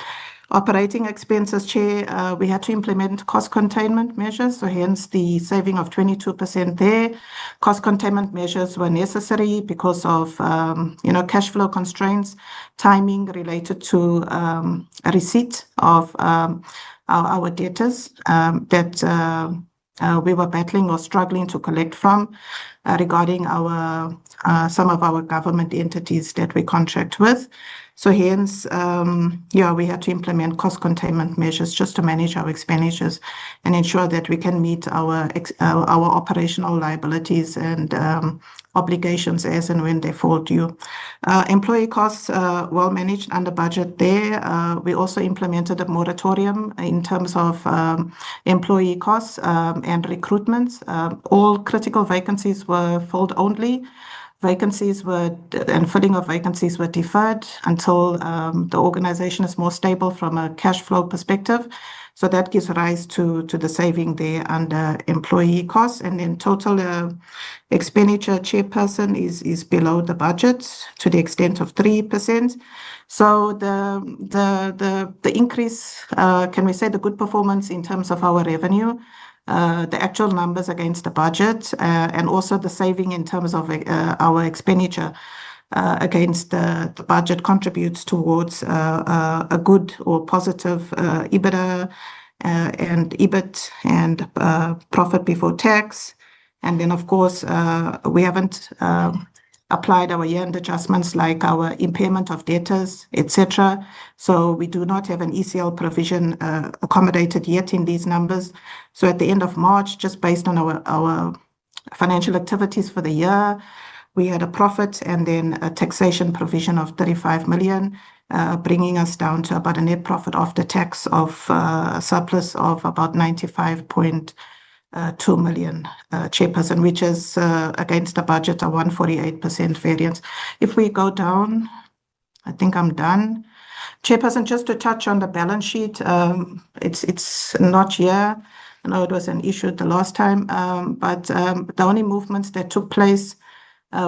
Operating expenses, Chair, we had to implement cost containment measures, so hence the saving of 22% there. Cost containment measures were necessary because of cash flow constraints, timing related to a receipt of our debtors that we were battling or struggling to collect from regarding some of our government entities that we contract with. So hence, we had to implement cost containment measures just to manage our expenditures and ensure that we can meet our operational liabilities and obligations as and when they fall due. Employee costs well managed under budget there. We also implemented a moratorium in terms of employee costs and recruitments. All critical vacancies were filled only. Vacancies and filling of vacancies were deferred until the organization is more stable from a cash flow perspective. So that gives rise to the saving there under employee costs. And then total expenditure, Chairperson, is below the budget to the extent of 3%. So the increase, can we say the good performance in terms of our revenue, the actual numbers against the budget, and also the saving in terms of our expenditure against the budget contributes towards a good or positive EBITDA and EBIT and profit before tax. And then, of course, we haven't applied our year-end adjustments like our impairment of debtors, etc. So we do not have an ECL provision accommodated yet in these numbers. So at the end of March, just based on our financial activities for the year, we had a profit and then a taxation provision of 35 million, bringing us down to about a net profit after tax of surplus of about 95.2 million, Chairperson, which is against a budget of 148% variance. If we go down, I think I'm done. Chairperson, just to touch on the balance sheet, it's not here. I know it was an issue the last time, but the only movements that took place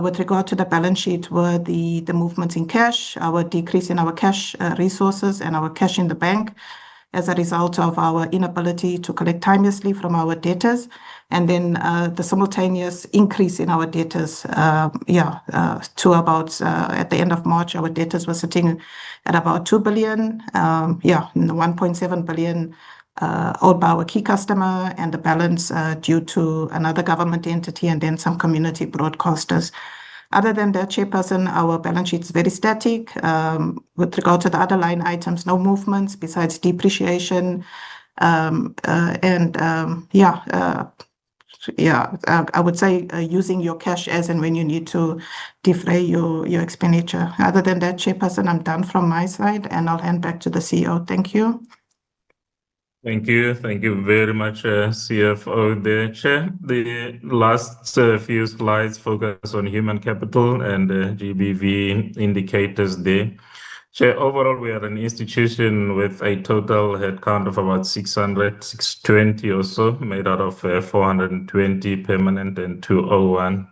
with regard to the balance sheet were the movements in cash, our decrease in our cash resources and our cash in the bank as a result of our inability to collect timeously from our debtors, and then the simultaneous increase in our debtors, to about, at the end of March, our debtors were sitting at about 2 billion, 1.7 billion owed by our key customer, and the balance due to another government entity and then some community broadcasters. Other than that, Chairperson, our balance sheet is very static. With regard to the other line items, no movements besides depreciation. I would say using your cash as and when you need to defray your expenditure. Other than that, Chairperson, I'm done from my side, and I'll hand back to the CEO. Thank you. Thank you. Thank you very much, CFO there, Chair. The last few slides focus on human capital and GBV indicators there. Chair, overall, we are an institution with a total headcount of about 620 or so, made out of 420 permanent and 201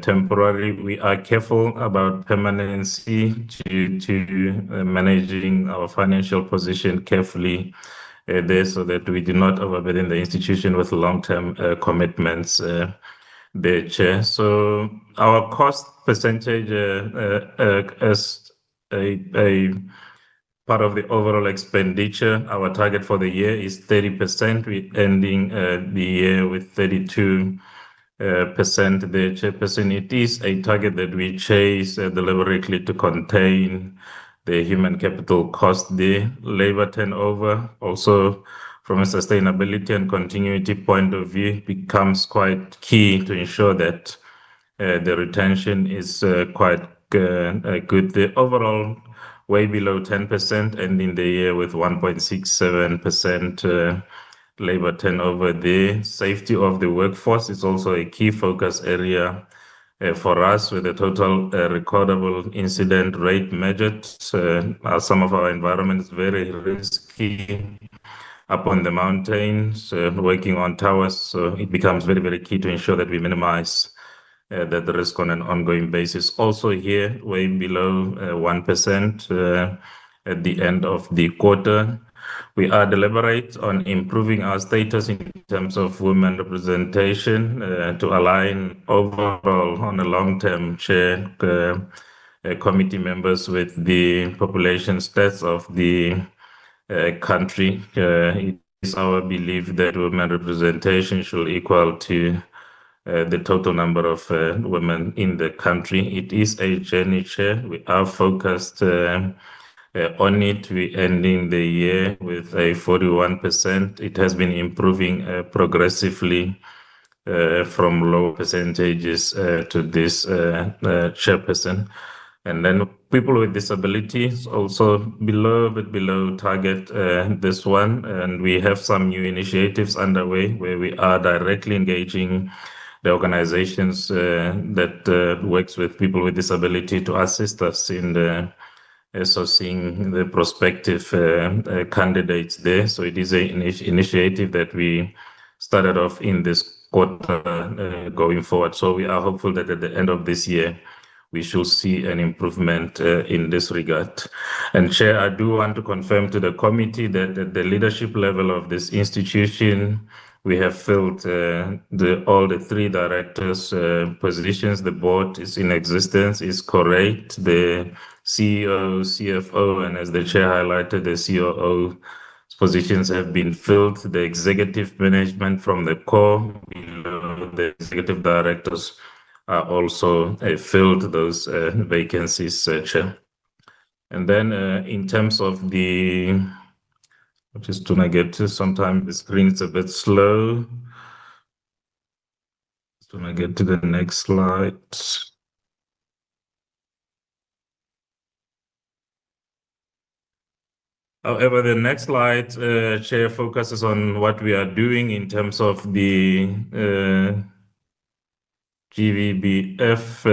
temporary. We are careful about permanency due to managing our financial position carefully there, so that we do not overburden the institution with long-term commitments there, Chair. So our cost percentage as a part of the overall expenditure, our target for the year is 30%. We're ending the year with 32% there, Chairperson. It is a target that we chase deliberately to contain the human capital cost there. Labor turnover, also from a sustainability and continuity point of view, becomes quite key to ensure that the retention is quite good. The overall way below 10%, ending the year with 1.67% labor turnover there. Safety of the workforce is also a key focus area for us, with the total recordable incident rate measured. Some of our environment is very risky up on the mountains, working on towers. So it becomes very, very key to ensure that we minimize that the risk on an ongoing basis. Also here, way below 1% at the end of the quarter. We are deliberate on improving our status in terms of women representation to align overall on a long-term, Chair, committee members with the population stats of the country. It is our belief that women representation should equal to the total number of women in the country. It is a journey, Chair. We are focused on it. We ending the year with a 41%. It has been improving progressively from low percentages to this, Chairperson. And then people with disabilities also below target this one. And we have some new initiatives underway where we are directly engaging the organizations that works with people with disability to assist us in the assessing the prospective candidates there. So it is an initiative that we started off in this quarter going forward. So we are hopeful that at the end of this year, we should see an improvement in this regard. And Chair, I do want to confirm to the committee that at the leadership level of this institution, we have filled all the three directors' positions. The board is in existence, is correct. The CEO, CFO, and as the chair highlighted, the COO positions have been filled. The executive management from the core below the executive directors are also filled those vacancies, Chair. And then in terms of the, I'm just trying to get to, sometimes the screen is a bit slow. Just trying to get to the next slide. However, the next slide, Chair, focuses on what we are doing in terms of the GVBF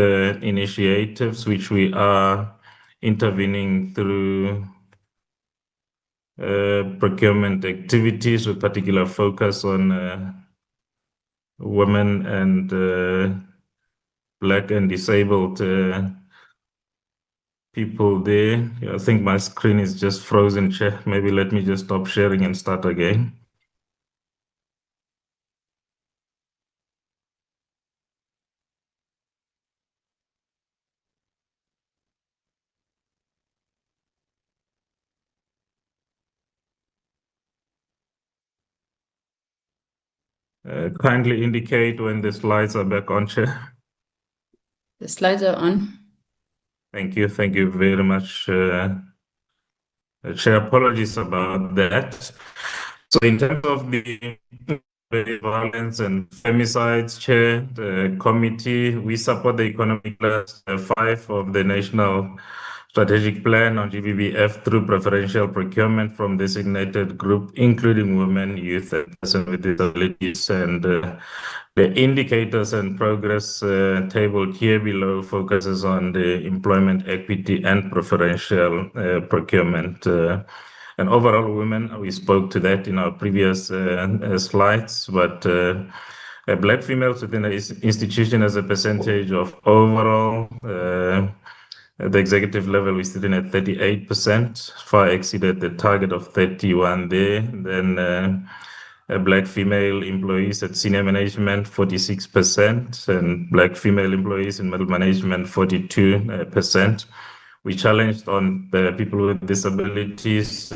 initiatives, which we are intervening through procurement activities with particular focus on women and Black and disabled people there. I think my screen is just frozen, Chair. Maybe let me just stop sharing and start again. Kindly indicate when the slides are back on, Chair. The slides are on. Thank you. Thank you very much, Chair. Apologies about that. So in terms of the violence and femicides, Chair, the committee, we support the economic cluster 5 of the National Strategic Plan on GBBF through preferential procurement from designated group, including women, youth, and persons with disabilities. And the indicators and progress tabled here below focuses on the employment equity and preferential procurement. And overall women, we spoke to that in our previous slides, but Black females within the institution as a percentage of overall at the executive level, we're sitting at 38%, far exceeded the target of 31 there. Then Black female employees at senior management, 46%, and Black female employees in middle management, 42%. We challenged on the people with disabilities,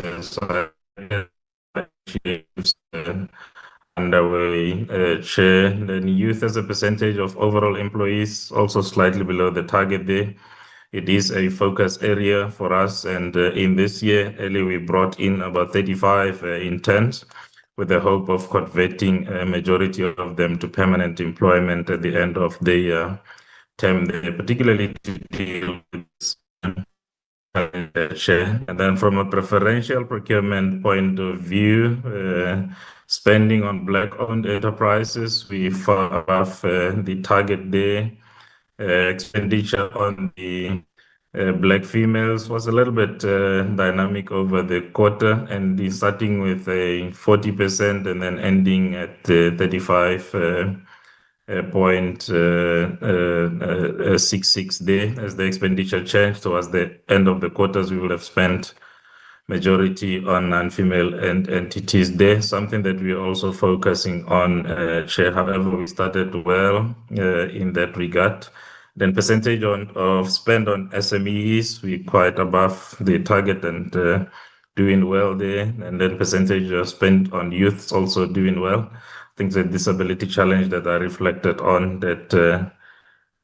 underway, Chair. Then youth as a percentage of overall employees, also slightly below the target there. It is a focus area for us, and in this year, early we brought in about 35 interns with the hope of converting a majority of them to permanent employment at the end of the term there, particularly to deal with Chair. And then from a preferential procurement point of view, spending on Black-owned enterprises, we far above the target there. Expenditure on the Black females was a little bit dynamic over the quarter, and starting with a 40% and then ending at 35.66 there. As the expenditure changed towards the end of the quarters, we will have spent majority on non-female entities there, something that we're also focusing on, Chair. However, we started well in that regard. Then percentage of spend on SMEs, we're quite above the target and doing well there. And then percentage of spend on youth also doing well. I think the disability challenge that I reflected on that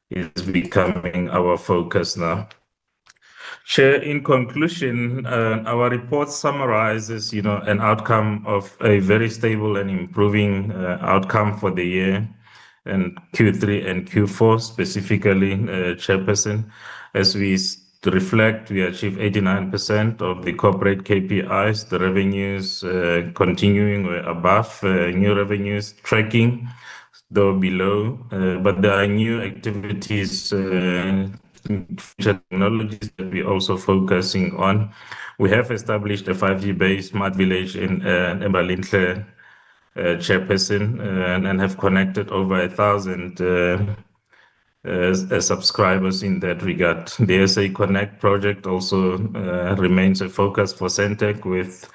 is becoming our focus now. Chair, in conclusion, our report summarizes, an outcome of a very stable and improving outcome for the year, and Q3 and Q4 specifically, Chairperson. As we reflect, we achieved 89% of the corporate KPIs. The revenues continuing above, new revenues tracking, though below, but there are new activities, future technologies that we're also focusing on. We have established a 5G-based smart village in Embalinhle, Chairperson, and have connected over 1,000 subscribers in that regard. The SA Connect project also remains a focus for Centec with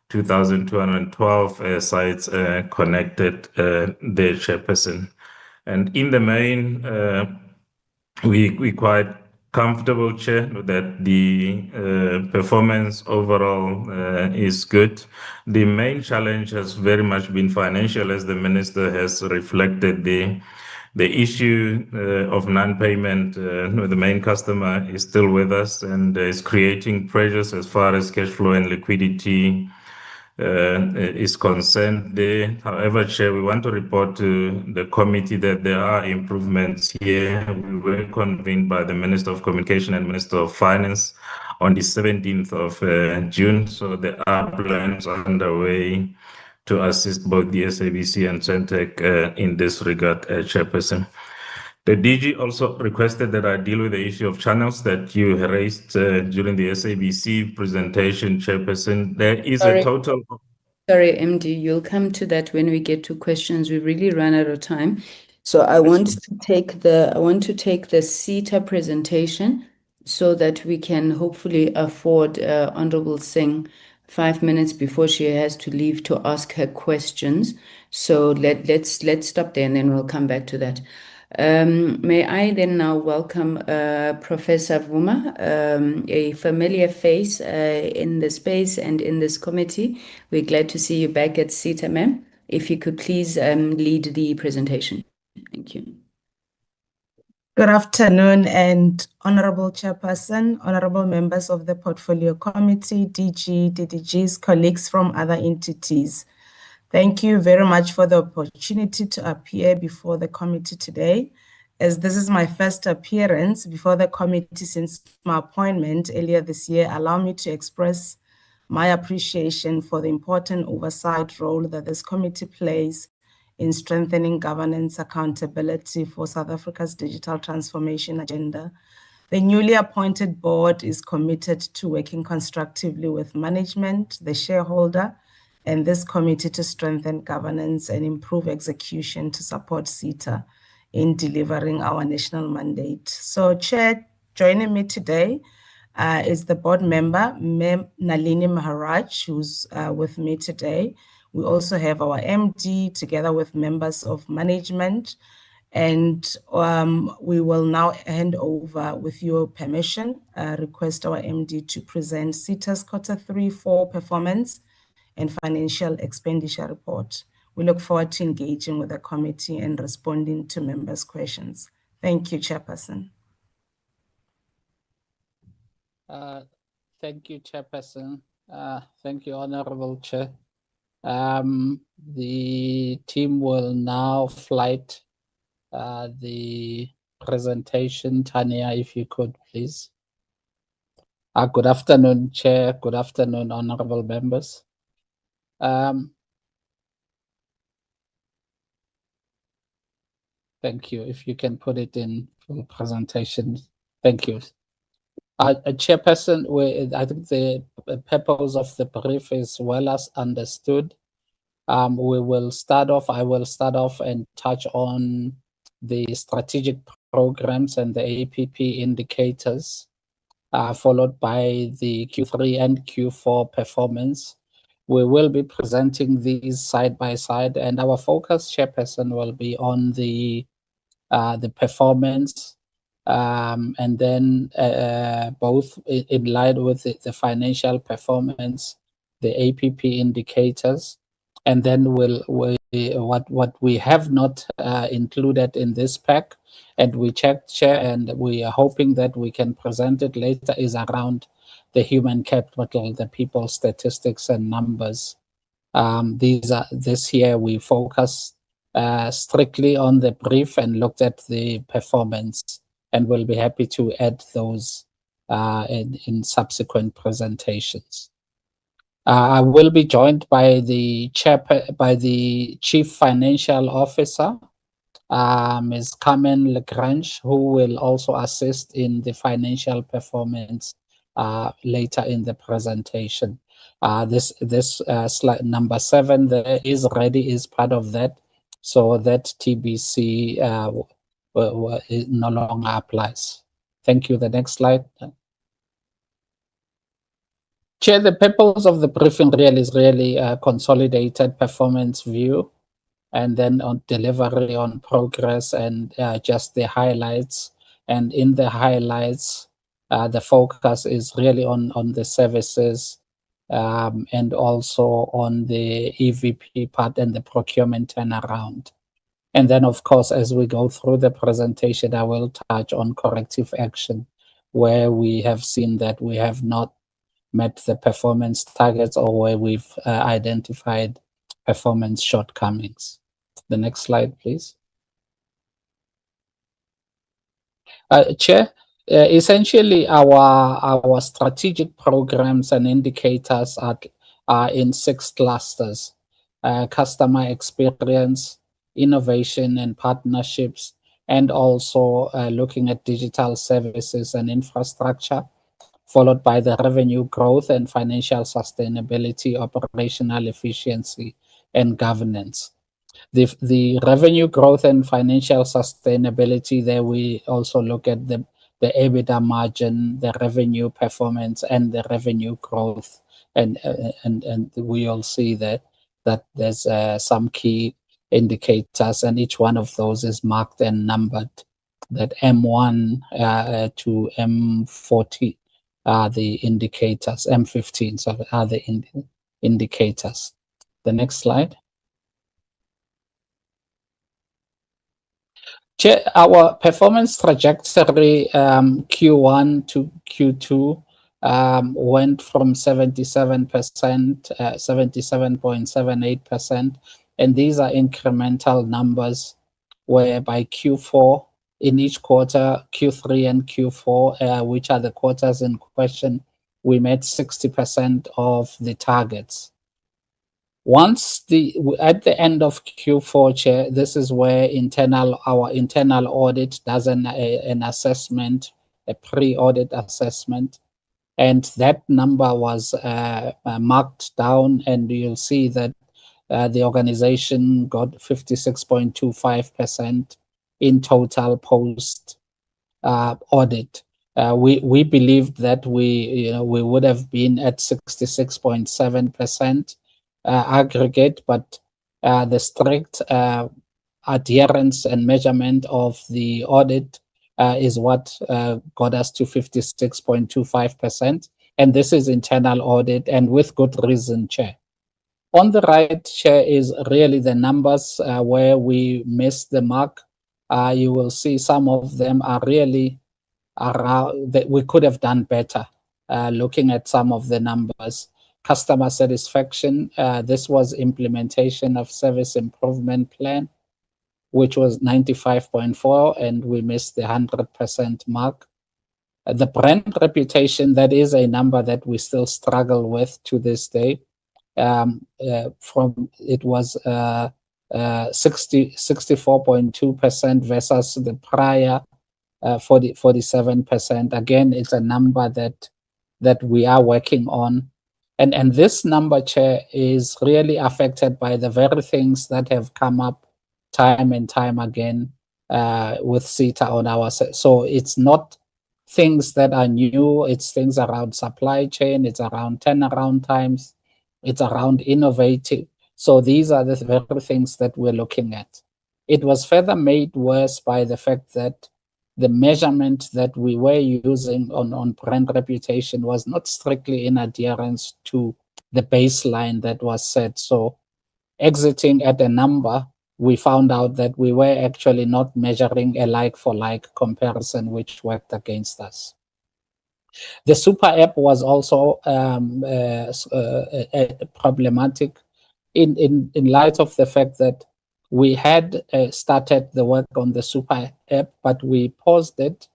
2,212 sites connected there, Chairperson. And in the main, we quite comfortable, Chair, that the performance overall is good. The main challenge has very much been financial, as the Minister has reflected. The issue of non-payment, the main customer is still with us and is creating pressures as far as cash flow and liquidity is concerned there. However, Chair, we want to report to the committee that there are improvements here. We were convened by the Minister of Communication and Minister of Finance on the 17th of June, so there are plans underway to assist both the SABC and Centec in this regard, Chairperson. The DG also requested that I deal with the issue of channels that you raised during the SABC presentation, Chairperson. There is a total... Sorry, MD, you'll come to that when we get to questions. We really run out of time. So I want to take the CETA presentation so that we can hopefully afford Honorable Singh 5 minutes before she has to leave to ask her questions. So let's stop there and then we'll come back to that. May I then now welcome Professor Vuma, a familiar face in the space and in this committee. We're glad to see you back at CETA, ma'am. If you could please lead the presentation. Thank you. Good afternoon, and Honorable Chairperson, honorable members of the Portfolio Committee, DG, DDGs, colleagues from other entities. Thank you very much for the opportunity to appear before the committee today. As this is my first appearance before the committee since my appointment earlier this year, allow me to express my appreciation for the important oversight role that this committee plays in strengthening governance accountability for South Africa's digital transformation agenda. The newly appointed board is committed to working constructively with management, the shareholder, and this committee to strengthen governance and improve execution to support CETA in delivering our national mandate. So, Chair, joining me today is the board member, Nalini Maharaj, who's with me today. We also have our MD together with members of management, and we will now hand over, with your permission, request our MD to present CETA's Q3-4 performance and financial expenditure report. We look forward to engaging with the committee and responding to members' questions. Thank you, Chairperson. Thank you, Chairperson. Thank you, Honorable Chair. The team will now flight the presentation. Tanya, if you could, please. Good afternoon, Chair. Good afternoon, honorable members. Thank you. If you can put it in for the presentation. Thank you. Chairperson, I think the purpose of the brief is well as understood. We will start off, I will start off and touch on the strategic programs and the APP indicators, followed by the Q3 and Q4 performance. We will be presenting these side by side, and our focus, Chairperson, will be on the performance, and then both in line with the financial performance, the APP indicators, and then what we have not included in this pack, and we checked, Chair, and we are hoping that we can present it later, is around the human capital, the people statistics and numbers. This year we focus strictly on the brief and looked at the performance, and we'll be happy to add those in subsequent presentations. I will be joined by the Chief Financial Officer, Ms. Carmen Lagrange, who will also assist in the financial performance later in the presentation. This slide number 7 there is part of that, so that TBC no longer applies. Thank you. The next slide. Chair, the purpose of the briefing is really a consolidated performance view, and then on delivery, on progress, and just the highlights. And in the highlights, the focus is really on the services and also on the EVP part and the procurement turnaround. And then, of course, as we go through the presentation, I will touch on corrective action, where we have seen that we have not met the performance targets or where we've identified performance shortcomings. The next slide, please. Chair, essentially our strategic programs and indicators are in 6 clusters: customer experience, innovation and partnerships, and also looking at digital services and infrastructure, followed by the revenue growth and financial sustainability, operational efficiency, and governance. The revenue growth and financial sustainability, there we also look at the EBITDA margin, the revenue performance, and the revenue growth. And we all see that there's some key indicators, and each one of those is marked and numbered. That M1 to M40 are the indicators, M15 so are the indicators. The next slide. Chair, our performance trajectory Q1 to Q2 went from 77%, 77.78%, and these are incremental numbers, where by Q4, in each quarter, Q3 and Q4, which are the quarters in question, we met 60% of the targets. Once at the end of Q4, Chair, this is where our internal audit does an assessment, a pre-audit assessment, and that number was marked down, and you'll see that the organization got 56.25% in total post audit. We believed that we would have been at 66.7%. Aggregate, but the strict adherence and measurement of the audit is what got us to 56.25%, and this is internal audit, and with good reason, Chair. On the right, Chair, is really the numbers where we missed the mark. You will see some of them are really that we could have done better. Looking at some of the numbers. Customer satisfaction, this was implementation of service improvement plan, which was 95.4, and we missed the 100% mark. The brand reputation, that is a number that we still struggle with to this day. It was 64.2% versus the prior 47%. Again, it's a number that we are working on. And this number, Chair, is really affected by the very things that have come up time and time again with SETA on our side. So it's not things that are new, it's things around supply chain, it's around turnaround times, it's around innovative. So these are the very things that we're looking at. It was further made worse by the fact that the measurement that we were using on brand reputation was not strictly in adherence to the baseline that was set. So exiting at a number, we found out that we were actually not measuring a like-for-like comparison, which worked against us. The super app was also problematic in light of the fact that we had started the work on the super app, but we paused it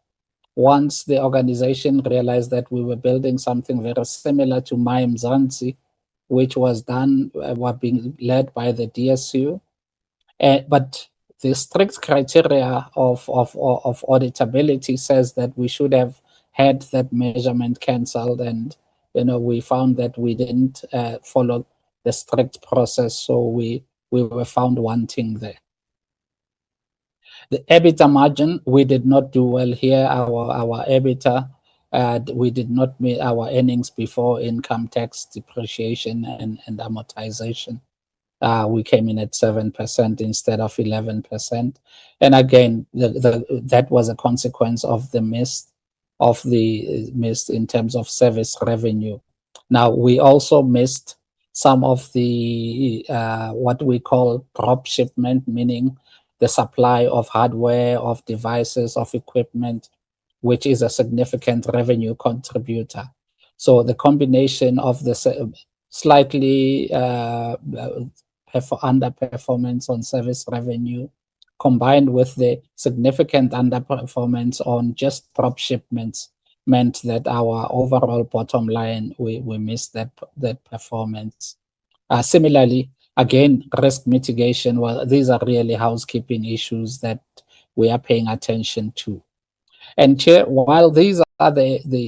once the organization realized that we were building something very similar to My Mzansi, which was done, being led by the DSU. But the strict criteria of auditability says that we should have had that measurement cancelled, and we found that we didn't follow the strict process, so we were found wanting there. The EBITDA margin, we did not do well here. Our EBITDA we did not meet our earnings before income tax, depreciation, and amortization. We came in at 7% instead of 11%. And again, that was a consequence of the miss in terms of service revenue. Now, we also missed some of the what we call drop shipment, meaning the supply of hardware, of devices, of equipment, which is a significant revenue contributor. So the combination of the slightly underperformance on service revenue combined with the significant underperformance on just drop shipments meant that our overall bottom line, we missed that performance. Similarly, again, risk mitigation, well, these are really housekeeping issues that we are paying attention to. And Chair, while these are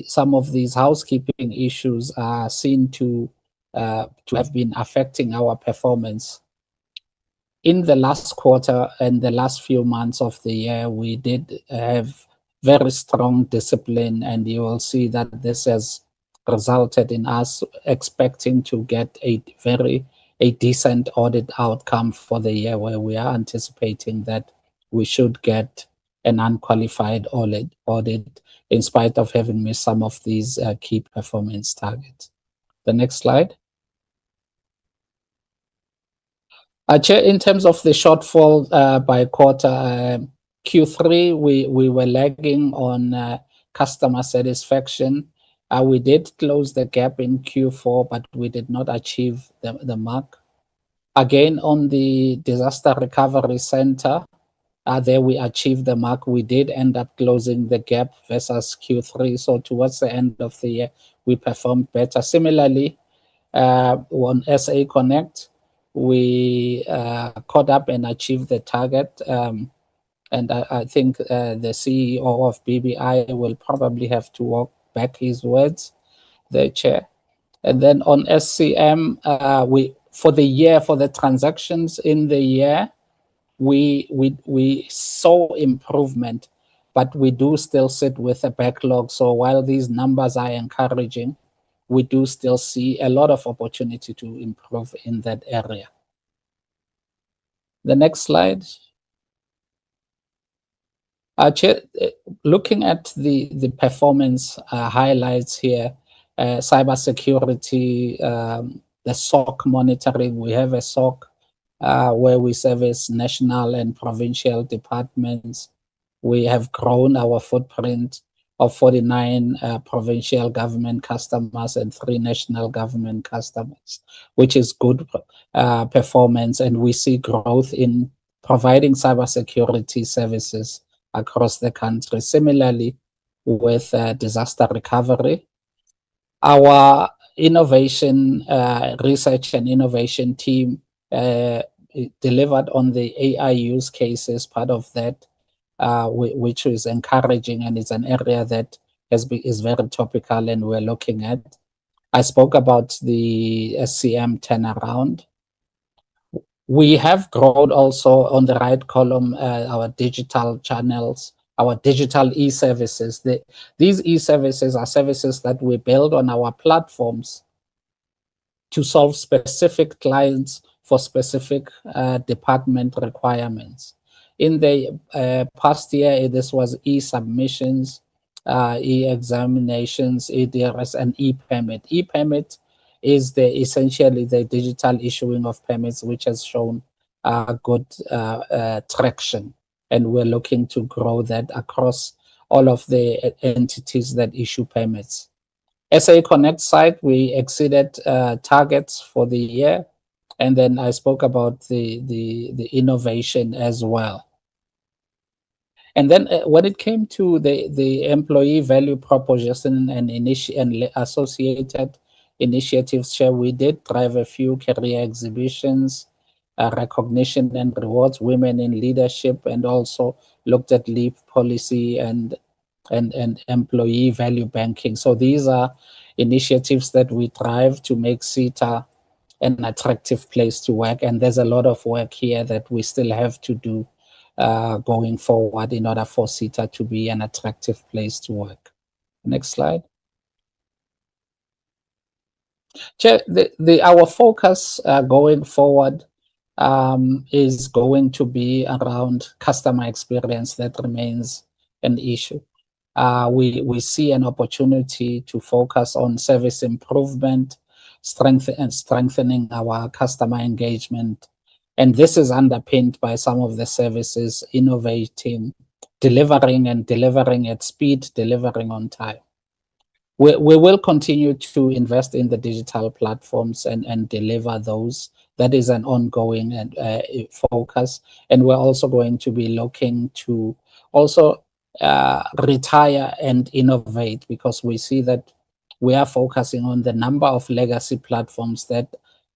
some of these housekeeping issues are seen to have been affecting our performance, in the last quarter and the last few months of the year, we did have very strong discipline, and you will see that this has resulted in us expecting to get a decent audit outcome for the year, where we are anticipating that we should get an unqualified audit in spite of having missed some of these key performance targets. The next slide. Chair, in terms of the shortfall by quarter, Q3, we were lagging on customer satisfaction. We did close the gap in Q4, but we did not achieve the mark. Again, on the Disaster Recovery Center, there we achieved the mark. We did end up closing the gap versus Q3. So towards the end of the year, we performed better. Similarly, on SA Connect, we caught up and achieved the target. And I think the CEO of BBI will probably have to walk back his words, the chair. And then on SCM, for the year, for the transactions in the year, we saw improvement, but we do still sit with a backlog. So while these numbers are encouraging, we do still see a lot of opportunity to improve in that area. The next slide. Chair, looking at the performance highlights here, cybersecurity, the SOC monitoring, we have a SOC where we service national and provincial departments. We have grown our footprint of 49 provincial government customers and 3 national government customers, which is good performance. And we see growth in providing cybersecurity services across the country. Similarly, with disaster recovery, our innovation, research and innovation team delivered on the AI use cases, part of that, which is encouraging, and it's an area that is very topical and we're looking at. I spoke about the SCM turnaround. We have grown also on the right column, our digital channels, our digital e-services. These e-services are services that we build on our platforms to solve specific clients for specific department requirements. In the past year, this was e-submissions, e-examinations, e-DRS, and e-permit. E-permit is essentially the digital issuing of permits, which has shown good traction. And we're looking to grow that across all of the entities that issue permits. SA Connect site, we exceeded targets for the year. And then I spoke about the innovation as well. And then when it came to the employee value proposition and associated initiatives, Chair, we did drive a few career exhibitions, recognition and rewards, women in leadership, and also looked at leave policy and employee value banking. So these are initiatives that we drive to make SETA an attractive place to work. And there's a lot of work here that we still have to do going forward in order for SETA to be an attractive place to work. Next slide. Chair, our focus going forward is going to be around customer experience. That remains an issue. We see an opportunity to focus on service improvement, strengthening our customer engagement. And this is underpinned by some of the services innovating, delivering at speed, delivering on time. We will continue to invest in the digital platforms and deliver those. That is an ongoing focus. And we're also going to be looking to also retire and innovate, because we see that we are focusing on the number of legacy platforms that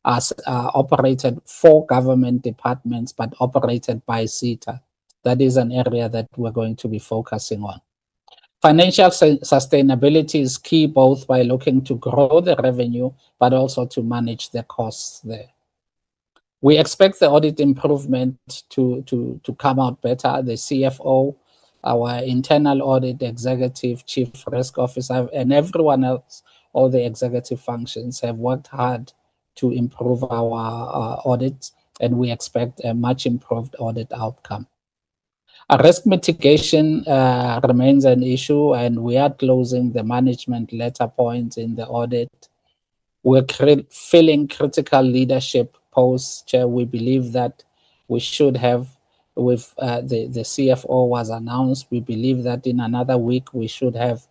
are operated for government departments, but operated by SETA. That is an area that we're going to be focusing on. Financial sustainability is key, both by looking to grow the revenue, but also to manage the costs there. We expect the audit improvement to come out better. The CFO, our internal audit executive, chief risk officer, and everyone else, all the executive functions have worked hard to improve our audits, and we expect a much improved audit outcome. Risk mitigation remains an issue, and we are closing the management letter points in the audit. We're filling critical leadership posts. Chair, we believe that we should have, with the CFO was announced, we believe that in another week we should have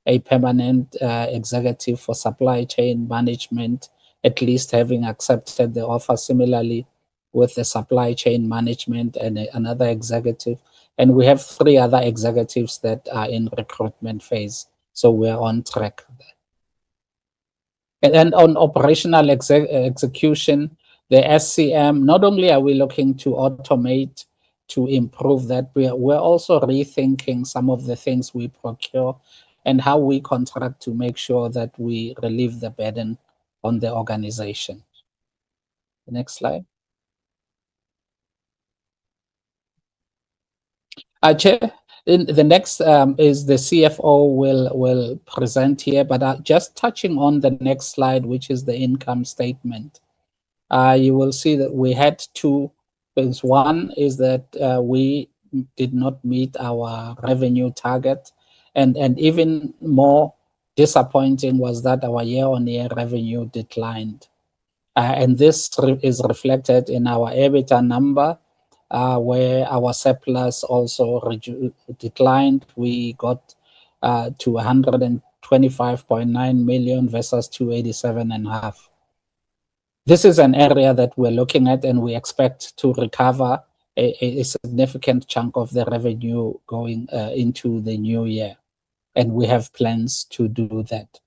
a permanent executive for supply chain management, at least having accepted the offer. Similarly, with the supply chain management and another executive. And we have 3 other executives that are in recruitment phase. So we're on track there. And then on operational execution, the SCM, not only are we looking to automate, to improve that, we're also rethinking some of the things we procure and how we contract to make sure that we relieve the burden on the organization. The next slide. Chair, the next is the CFO will present here, but just touching on the next slide, which is the income statement. You will see that we had 2 things. One is that we did not meet our revenue target, and even more disappointing was that our year-on-year revenue declined. And this is reflected in our EBITDA number, where our surplus also declined. We got to 125.9 million versus 287.5. This is an area that we're looking at, and we expect to recover a significant chunk of the revenue going into the new year. And we have plans to do that.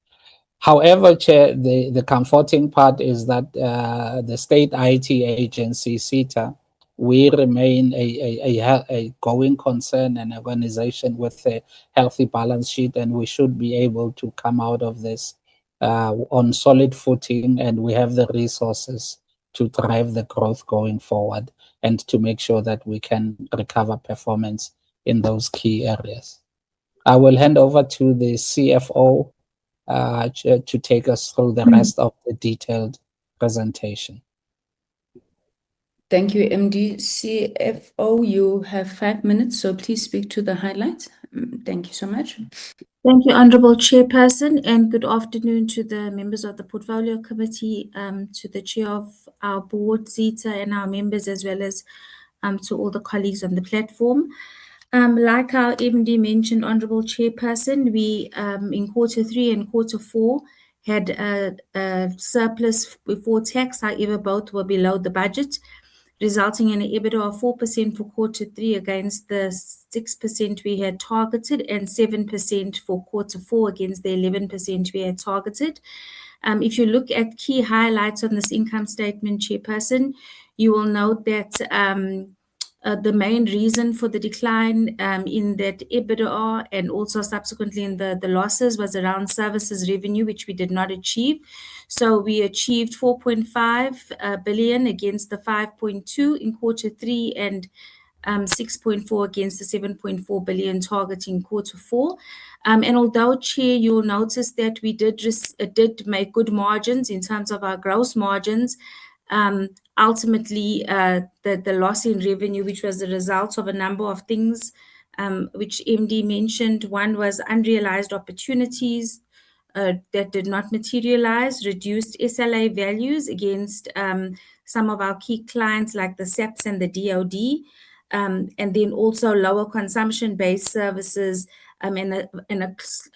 However, Chair, the comforting part is that the state IT agency, SETA, we remain a going concern and organization with a healthy balance sheet, and we should be able to come out of this on solid footing, and we have the resources to drive the growth going forward and to make sure that we can recover performance in those key areas. I will hand over to the CFO to take us through the rest of the detailed presentation. Thank you, MD. CFO, you have 5 minutes, so please speak to the highlights. Thank you so much. Thank you, Honourable Chairperson, and good afternoon to the members of the Portfolio Committee, to the Chair of our board, SETA, and our members, as well as to all the colleagues on the platform. Like our MD mentioned, Honourable Chairperson, we in Q3 and Q4 had a surplus before tax. However, both were below the budget, resulting in an EBITDA of 4% for Q3 against the 6% we had targeted, and 7% for Q4 against the 11% we had targeted. If you look at key highlights on this income statement, Chairperson, you will note that the main reason for the decline in that EBITDA and also subsequently in the losses was around services revenue, which we did not achieve. So we achieved 4.5 billion against the 5.2 in Q3 and 6.4 against the 7.4 billion target in Q4. And although, Chair, you'll notice that we did make good margins in terms of our gross margins, ultimately, the loss in revenue, which was the result of a number of things, which MD mentioned. One was unrealized opportunities that did not materialize, reduced SLA values against some of our key clients like the SAPs and the DOD, and then also lower consumption-based services and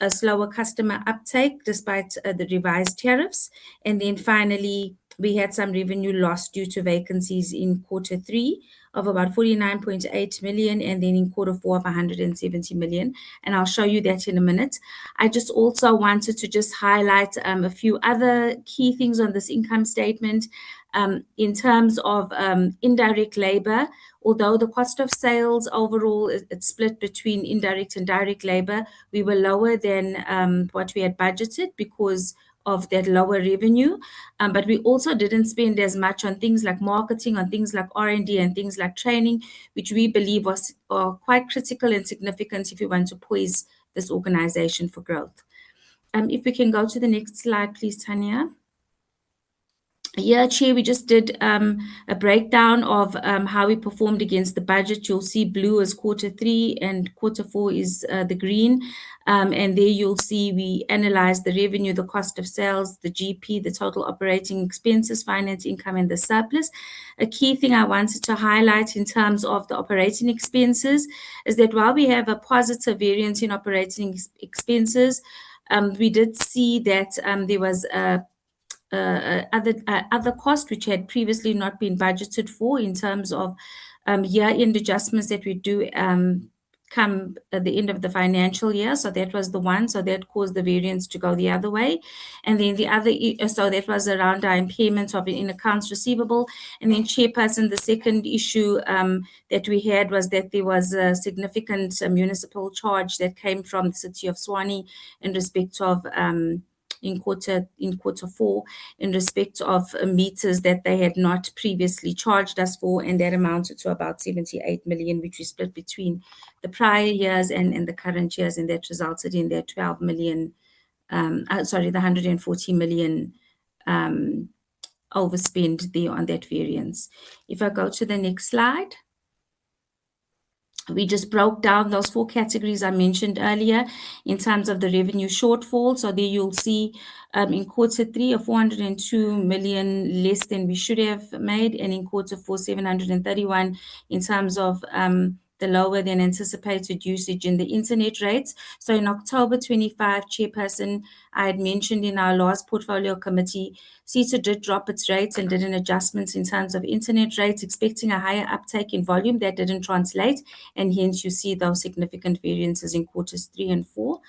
a slower customer uptake despite the revised tariffs. And then finally, we had some revenue loss due to vacancies in Q3 of about 49.8 million, and then in Q4 of 170 million. And I'll show you that in a minute. I just also wanted to just highlight a few other key things on this income statement. In terms of indirect labor, although the cost of sales overall, it's split between indirect and direct labor, we were lower than what we had budgeted because of that lower revenue. But we also didn't spend as much on things like marketing, on things like R&D and things like training, which we believe are quite critical and significant if you want to poise this organization for growth. If we can go to the next slide, please, Tanya. Yeah, Chair, we just did a breakdown of how we performed against the budget. You'll see blue is Q3 and Q4 is the green. And there you'll see we analyzed the revenue, the cost of sales, the GP, the total operating expenses, finance income, and the surplus. A key thing I wanted to highlight in terms of the operating expenses is that while we have a positive variance in operating expenses, we did see that there was other costs which had previously not been budgeted for in terms of year-end adjustments that we do come at the end of the financial year. So that was the one. So that caused the variance to go the other way. And then the other, so that was around our impairment of in accounts receivable. And then, Chairperson, the second issue that we had was that there was a significant municipal charge that came from the city of Tshwane in respect of in Q4 in respect of meters that they had not previously charged us for, and that amounted to about 78 million, which we split between the prior years and the current years, and that resulted in that 12 million, the 140 million overspend there on that variance. If I go to the next slide. We just broke down those four categories I mentioned earlier in terms of the revenue shortfall. So there you'll see in Q3 of 402 million less than we should have made, and in Q4 731 in terms of the lower than anticipated usage in the internet rates. So in October 25, Chairperson, I had mentioned in our last portfolio committee, SETA did drop its rates and did an adjustment in terms of internet rates, expecting a higher uptake in volume. That didn't translate, and hence you see those significant variances in Q3 and 4.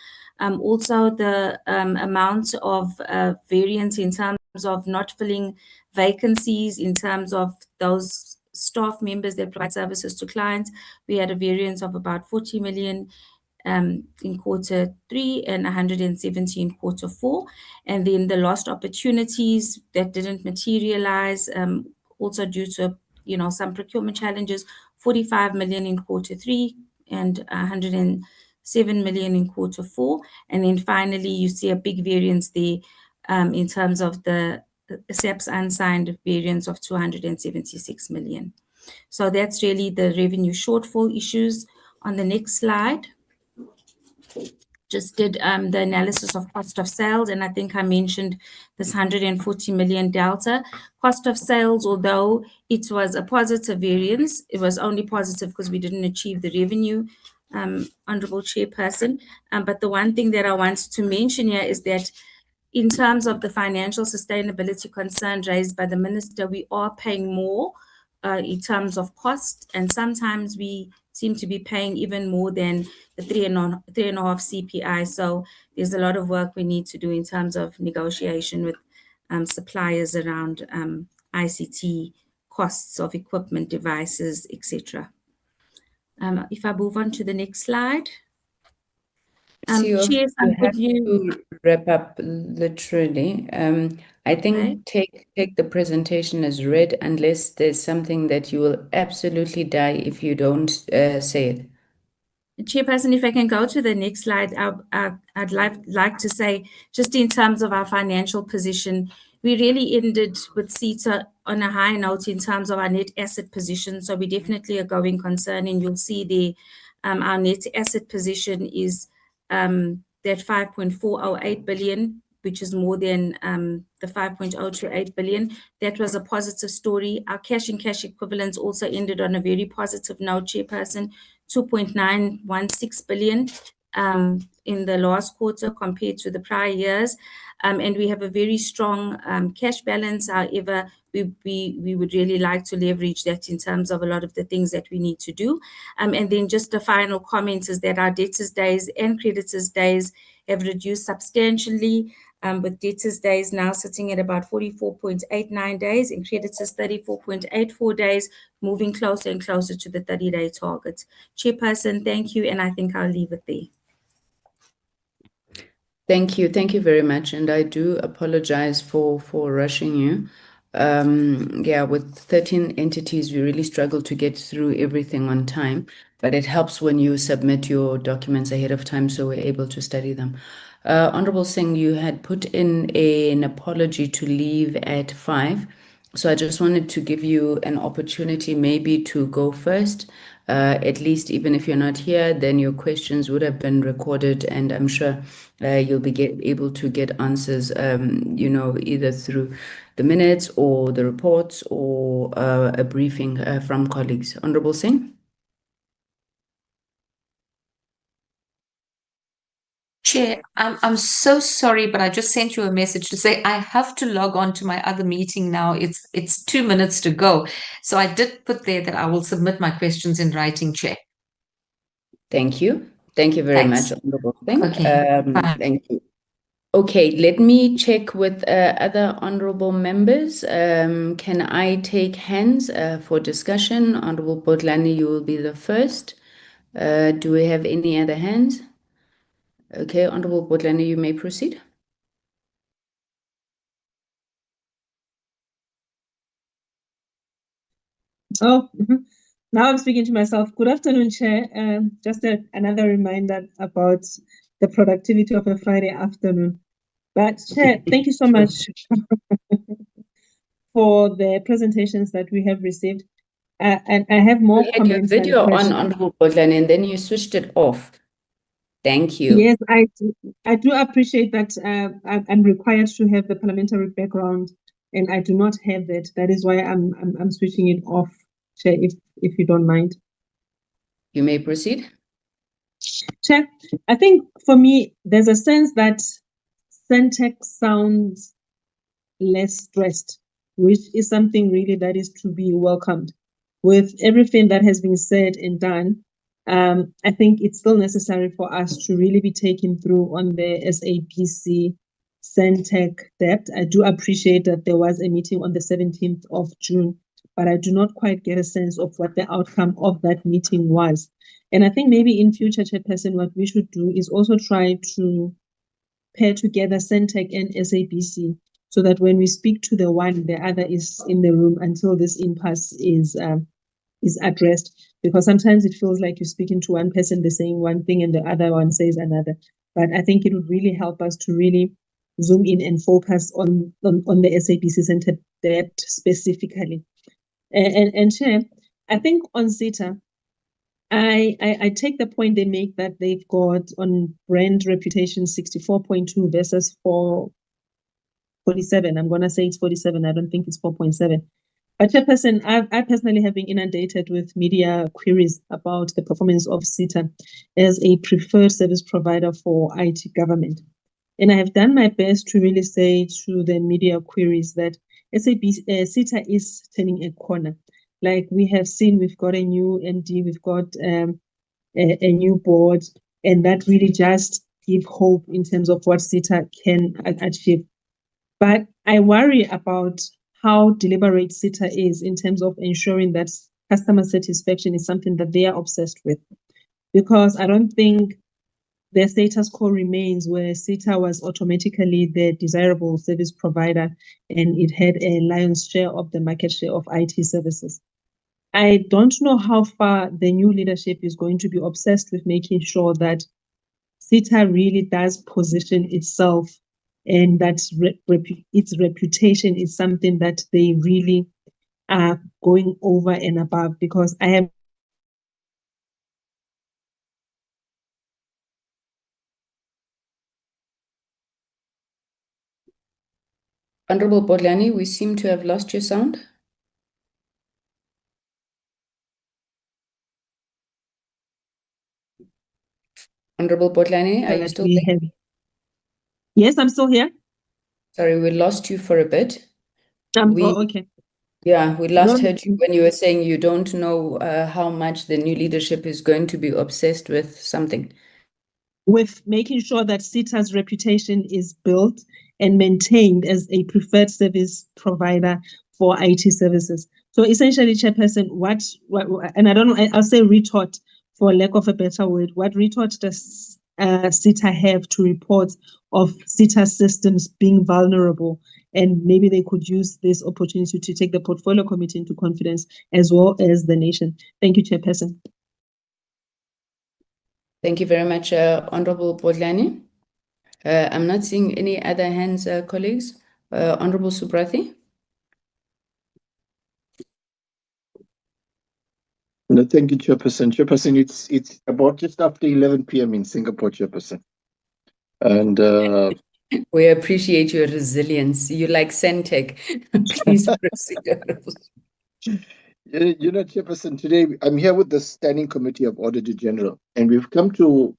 Also, the amount of variance in terms of not filling vacancies, in terms of those staff members that provide services to clients, we had a variance of about 40 million in Q3 and 170 in Q4. And then the lost opportunities that didn't materialize, also due to some procurement challenges, 45 million in Q3 and 107 million in Q4. And then finally, you see a big variance there in terms of the SAP's unsigned variance of 276 million. So that's really the revenue shortfall issues. On the next slide, just did the analysis of cost of sales, and I think I mentioned this 140 million delta. Cost of sales, although it was a positive variance, it was only positive because we didn't achieve the revenue, Honourable Chairperson. But the one thing that I wanted to mention here is that in terms of the financial sustainability concern raised by the Minister, we are paying more in terms of cost, and sometimes we seem to be paying even more than the 3.5 CPI. So there's a lot of work we need to do in terms of negotiation with suppliers around ICT costs of equipment, devices, etc. If I move on to the next slide. CEO, Chair, if I we have could you. to wrap up literally. I think take the presentation as read unless there's something that you will absolutely die if you don't say it. Chairperson, if I can go to the next slide, I'd like to say, just in terms of our financial position, we really ended with CETA on a high note in terms of our net asset position. So we definitely a going concern, and you'll see the our net asset position is that 5.408 billion, which is more than the 5.028 billion. That was a positive story. Our cash and cash equivalents also ended on a very positive note, Chairperson, 2.916 billion in the last quarter compared to the prior years. And we have a very strong cash balance. However, we would really like to leverage that in terms of a lot of the things that we need to do. And then just the final comment is that our debtors days and creditors days have reduced substantially, with debtors days now sitting at about 44.89 days and creditors 34.84 days, moving closer and closer to the 30-day target. Chairperson, thank you, and I think I'll leave it there. Thank you very much, and I do apologize for rushing you. Yeah, with 13 entities, we really struggle to get through everything on time, but it helps when you submit your documents ahead of time so we're able to study them. Honorable Singh, you had put in an apology to leave at 5. So I just wanted to give you an opportunity maybe to go first. At least even if you're not here, then your questions would have been recorded, and I'm sure you'll be able to get answers, either through the minutes or the reports or a briefing from colleagues. Honorable Singh? Chair, I'm so sorry, but I just sent you a message to say I have to log on to my other meeting now. It's 2 minutes to go. So I did put there that I will submit my questions in writing, Chair. Thank you. Thank you very much, Honorable Singh. Okay. Thank you. Okay, let me check with other honorable members. Can I take hands for discussion? Honorable Botlani, you will be the first. Do we have any other hands? Okay, Honorable Botlani, you may proceed. Oh, now I'm speaking to myself. Good afternoon, Chair. Just another reminder about the productivity of a Friday afternoon. But Chair, thank you so much for the presentations that we have received. And I have more You had your comments video and on, questions. Honorable Botlani, and then you switched it off. Thank you. Yes, I do appreciate that. I'm required to have the parliamentary background, and I do not have that. That is why I'm switching it off, Chair, if you don't mind. You may proceed. Chair, I think for me, there's a sense that Centec sounds less stressed, which is something really that is to be welcomed. With everything that has been said and done, I think it's still necessary for us to really be taken through on the SABC Centec debt. I do appreciate that there was a meeting on the 17th of June, but I do not quite get a sense of what the outcome of that meeting was. And I think maybe in future, Chairperson, what we should do is also try to pair together Centec and SABC so that when we speak to the one, the other is in the room until this impasse is addressed. Because sometimes it feels like you're speaking to one person, they're saying one thing and the other one says another. But I think it would really help us to really zoom in and focus on the SABC Centec debt specifically. And Chair, I think on CETA, I take the point they make that they've got on brand reputation 64.2 versus 47. I'm going to say it's 47. I don't think it's 4.7. But Chairperson, I personally have been inundated with media queries about the performance of CETA as a preferred service provider for IT government. And I have done my best to really say to the media queries that CETA is turning a corner. Like we have seen, we've got a new MD, we've got a new board, and that really just give hope in terms of what CETA can achieve. But I worry about how deliberate CETA is in terms of ensuring that customer satisfaction is something that they are obsessed with. Because I don't think the status quo remains where SITA was automatically the desirable service provider and it had a lion's share of the market share of IT services. I don't know how far the new leadership is going to be obsessed with making sure that SITA really does position itself and that its reputation is something that they really are going over and above, because I am Honorable Bodlani, we seem to have lost your sound. Honorable Bodlani, are you still there? Yes, I'm still here. Sorry, we lost you for a bit. Okay. Yeah, we last heard you when you were saying you don't know how much the new leadership is going to be obsessed with something. With making sure that SITA's reputation is built and maintained as a preferred service provider for IT services. So essentially, Chairperson, what and I don't know, I'll say retort for lack of a better word. What retort does SITA have to report of SITA systems being vulnerable? And maybe they could use this opportunity to take the portfolio committee into confidence as well as the nation. Thank you, Chairperson. Thank you very much, Honorable Bodlani. I'm not seeing any other hands, colleagues. Honorable Subrathi. No, thank you, Chairperson. Chairperson, it's about just after 11 p.m. in Singapore, Chairperson. And we appreciate your resilience. You like Centec. Please proceed. You know, Chairperson, today I'm here with the Standing Committee of Auditor General, and we've come to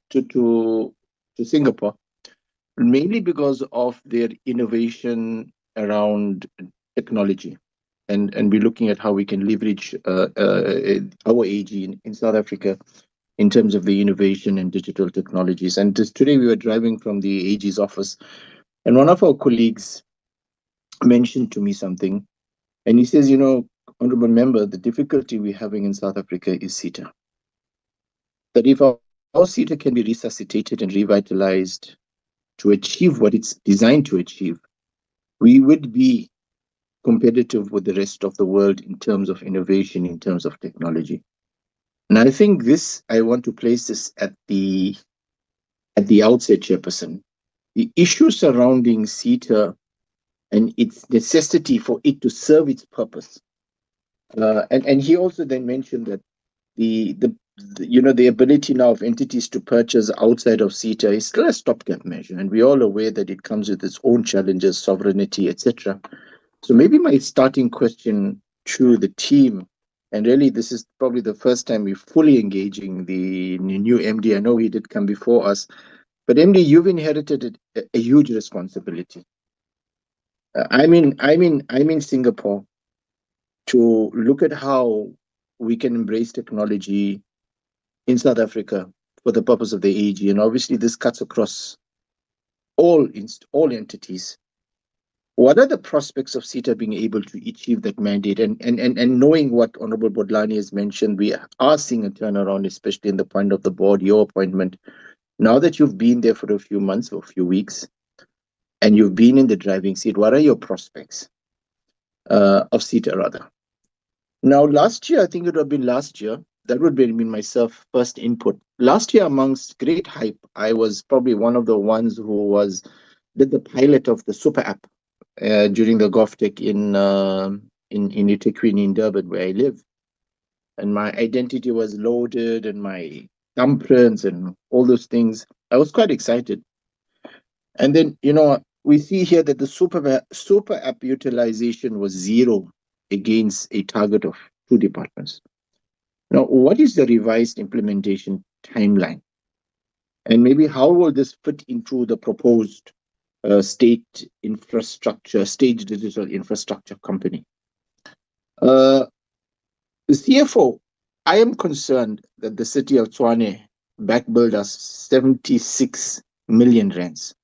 Singapore mainly because of their innovation around technology, and we're looking at how we can leverage our AG in South Africa in terms of the innovation and digital technologies. And today we were driving from the AG's office, and one of our colleagues mentioned to me something, and he says, you know, Honorable Member, the difficulty we're having in South Africa is SITA. That if our SITA can be resuscitated and revitalized to achieve what it's designed to achieve, we would be competitive with the rest of the world in terms of innovation, in terms of technology. And I think this, I want to place this at the outset, Chairperson. The issue surrounding SITA and its necessity for it to serve its purpose. And he also then mentioned that the ability now of entities to purchase outside of SITA is still a stopgap measure, and we're all aware that it comes with its own challenges, sovereignty, etc. So maybe my starting question to the team, and really this is probably the first time we're fully engaging the new MD. I know he did come before us, but MD, you've inherited a huge responsibility. I'm in Singapore to look at how we can embrace technology in South Africa for the purpose of the AG. And obviously this cuts across all entities. What are the prospects of SITA being able to achieve that mandate? And knowing what Honorable Bodlani has mentioned, we are seeing a turnaround, especially in the point of the board, your appointment. Now that you've been there for a few months or a few weeks, and you've been in the driving seat, what are your prospects of SITA rather? Now, last year, I think it would have been last year, that would have been myself first input. Last year, amongst great hype, I was probably one of the ones who did the pilot of the super app during the GovTech in eThekwini in Durban, where I live. And my identity was loaded and my thumbprints and all those things. I was quite excited. And then, you know, we see here that the super app utilization was 0 against a target of 2 departments. Now, what is the revised implementation timeline? And maybe how will this fit into the proposed state digital infrastructure company? The CFO, I am concerned that the city of Tshwane backbilled us 76 million rands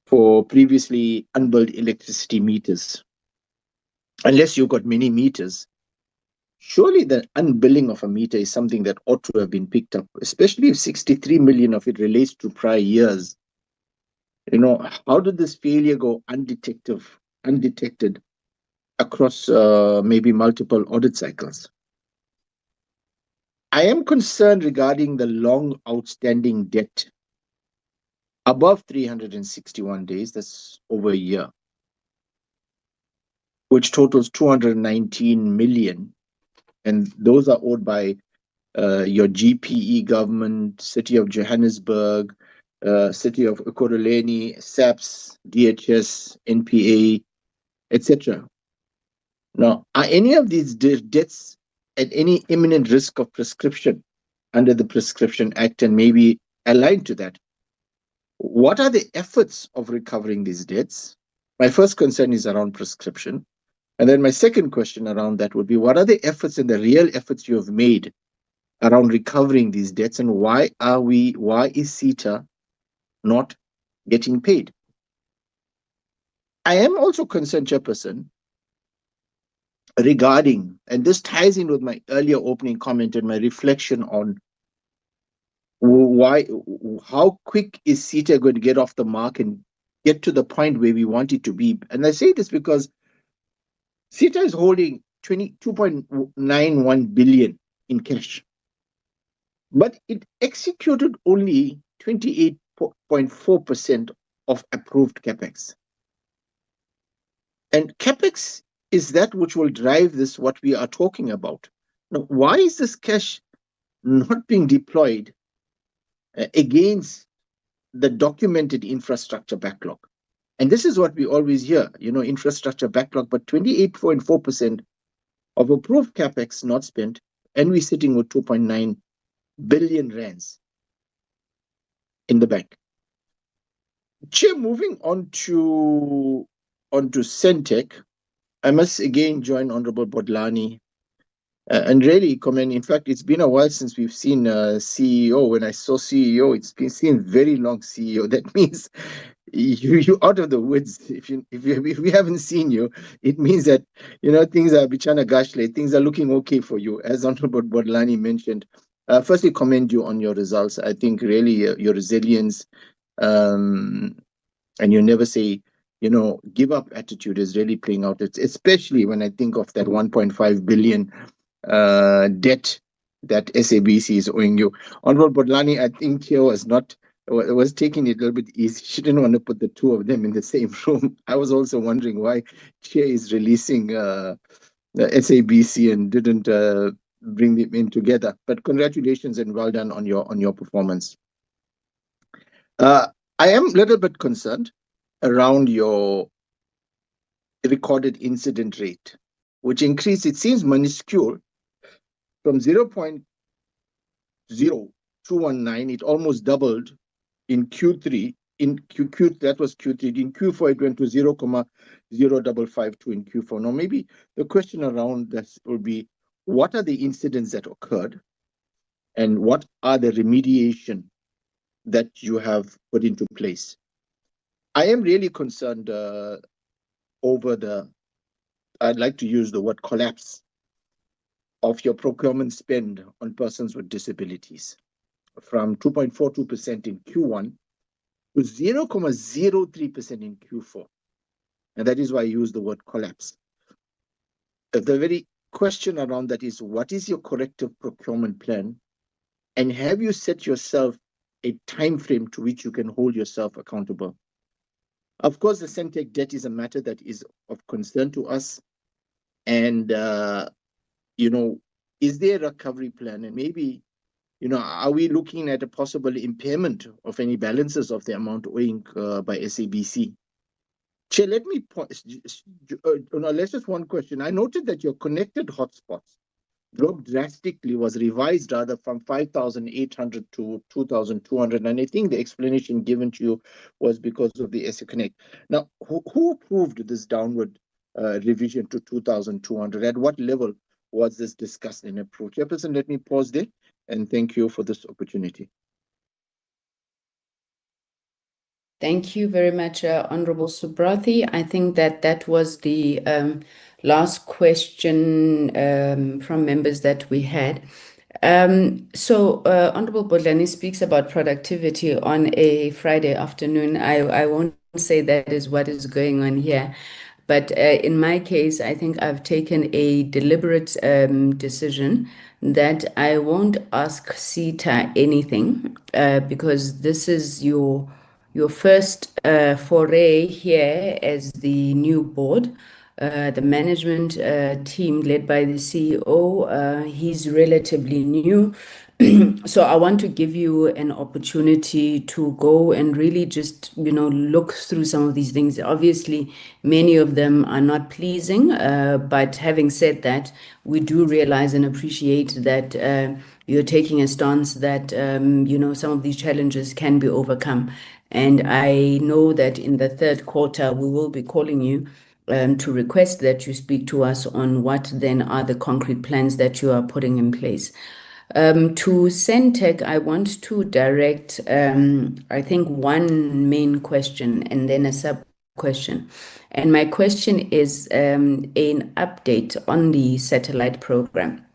for previously unbilled electricity meters. Unless you've got many meters, surely the unbilling of a meter is something that ought to have been picked up, especially if 63 million of it relates to prior years. You know, how did this failure go undetected across maybe multiple audit cycles? I am concerned regarding the long outstanding debt above 361 days, that's over a year, which totals 219 million. And those are owed by your GPE government, City of Johannesburg, City of Ekurhuleni, SABC, DHS, NPA, etc. Now, are any of these debts at any imminent risk of prescription under the Prescription Act and maybe aligned to that? What are the efforts of recovering these debts? My first concern is around prescription. And then my second question around that would be, what are the efforts and the real efforts you have made around recovering these debts, and why is SETA not getting paid? I am also concerned, Chairperson, regarding, and this ties in with my earlier opening comment and my reflection on how quick is SETA going to get off the mark and get to the point where we want it to be. And I say this because SETA is holding 22.91 billion in cash, but it executed only 28.4% of approved capex. And capex is that which will drive this, what we are talking about. Now, why is this cash not being deployed against the documented infrastructure backlog? And this is what we always hear, you know, infrastructure backlog, but 28.4% of approved capex not spent, and we're sitting with 2.9 billion rands in the bank. Chair, moving on to Centec, I must again join Honorable Bodlani and really commend. In fact, it's been a while since we've seen CEO. When I saw CEO, it's been seen very long CEO. That means you out of the woods. If we haven't seen you, it means that, you know, things are bichana gashle, things are looking okay for you, as Honorable Bodlani mentioned. Firstly, commend you on your results. I think really your resilience and you never say, you know, give up attitude is really playing out. It's especially when I think of that 1.5 billion debt that SABC is owing you. Honorable Bodlani, I think here was taking it a little bit easy. She didn't want to put the two of them in the same room. I was also wondering why Chair is releasing the SABC and didn't bring them in together. But congratulations and well done on your performance. I am a little bit concerned around your recorded incident rate, which increased, it seems minuscule, from 0.0219, it almost doubled in Q3. In Q that was Q3. In Q4, it went to 0.0552 in Q4. Now, maybe the question around this will be, what are the incidents that occurred, and what are the remediation that you have put into place? I am really concerned over I'd like to use the word collapse of your procurement spend on persons with disabilities, from 2.42% in Q1 to 0.03% in Q4. And that is why I use the word collapse. The very question around that is, what is your corrective procurement plan? And have you set yourself a time frame to which you can hold yourself accountable? Of course, the Centec debt is a matter that is of concern to us. And, you know, is there a recovery plan? And maybe, you know, are we looking at a possible impairment of any balances of the amount owing by SABC? Chair, let me let's just one question. I noted that your connected hotspots dropped drastically, was revised rather from 5,800 to 2,200. And I think the explanation given to you was because of the SA Connect. Now, who approved this downward revision to 2,200? At what level was this discussed and approved? Chairperson, let me pause there and thank you for this opportunity. Thank you very much, Honorable Subrathi. I think that was the last question from members that we had. Honorable Bodlani speaks about productivity on a Friday afternoon. I won't say that is what is going on here. But in my case, I think I've taken a deliberate decision that I won't ask SETA anything because this is your first foray here as the new board. The management team led by the CEO, he's relatively new. So I want to give you an opportunity to go and really just, look through some of these things. Obviously, many of them are not pleasing, but having said that, we do realize and appreciate that you're taking a stance that, some of these challenges can be overcome. And I know that in the third quarter, we will be calling you to request that you speak to us on what then are the concrete plans that you are putting in place. To Centec, I want to direct, I think, one main question and then a sub-question. And my question is an update on the satellite program.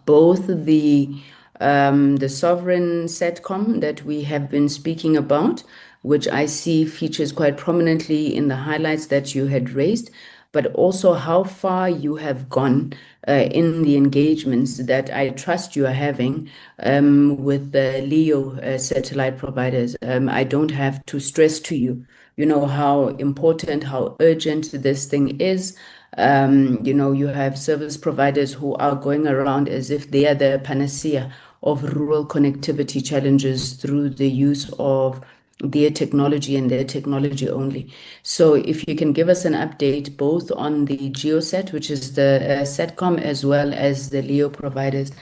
Both the sovereign SATCOM that we have been speaking about, which I see features quite prominently in the highlights that you had raised, but also how far you have gone in the engagements that I trust you are having with the LEO satellite providers. I don't have to stress to you, how important, how urgent this thing is. You have service providers who are going around as if they are the panacea of rural connectivity challenges through the use of their technology and their technology only. So if you can give us an update both on the GeoSat, which is the SATCOM, as well as the LEO providers.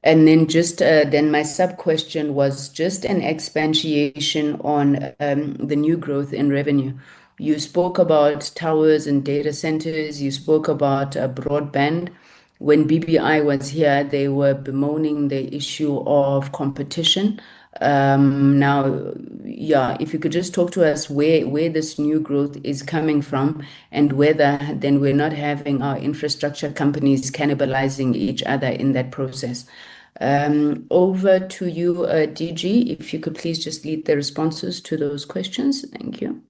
And then just then my sub-question was just an expansion on the new growth in revenue. You spoke about towers and data centers. You spoke about broadband. When BBI was here, they were bemoaning the issue of competition. Now, if you could just talk to us where this new growth is coming from and whether then we're not having our infrastructure companies cannibalizing each other in that process. Over to you, DG, if you could please just lead the responses to those questions. Thank you.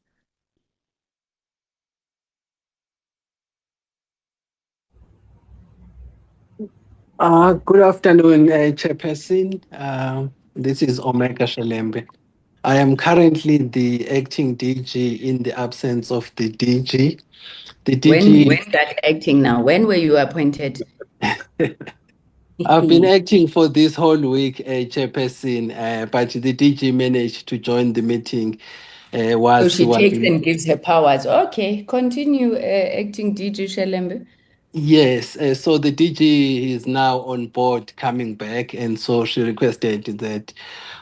Good afternoon, Chairperson. This is Omega Shelembe. I am currently the acting DG in the absence of the DG. The DG. When that acting now? When were you appointed? I've been acting for this whole week, Chairperson, but the DG managed to join the meeting. So she takes and gives her powers. Okay, continue, acting DG Shelembe. Yes, so the DG is now on board coming back, and so she requested that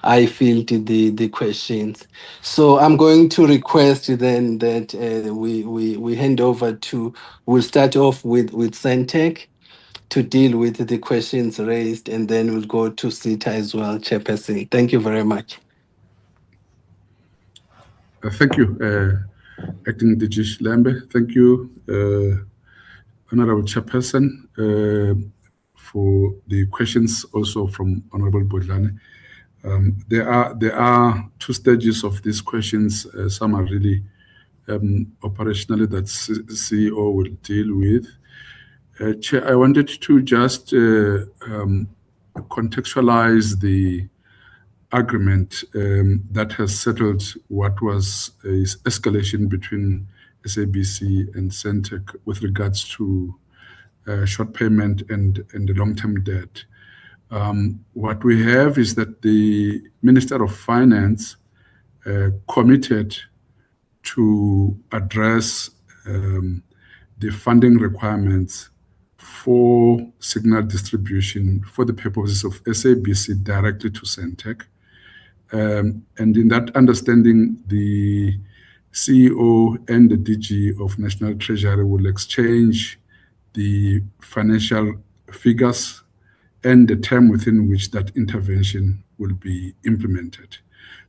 I field the questions. So I'm going to request then that we hand over to, we'll start off with Centec to deal with the questions raised, and then we'll go to SETA as well, Chairperson. Thank you very much. Thank you, Acting DG Shelembe. Thank you, Honorable Chairperson, for the questions also from Honorable Bodlani. There are two stages of these questions. Some are really operationally that CEO will deal with. Chair, I wanted to just contextualize the agreement that has settled what was a escalation between SABC and Centec with regards to short payment and the long-term debt. What we have is that the Minister of Finance committed to address the funding requirements for signal distribution for the purposes of SABC directly to Centec. And in that understanding, the CEO and the DG of National Treasury will exchange the financial figures and the term within which that intervention will be implemented.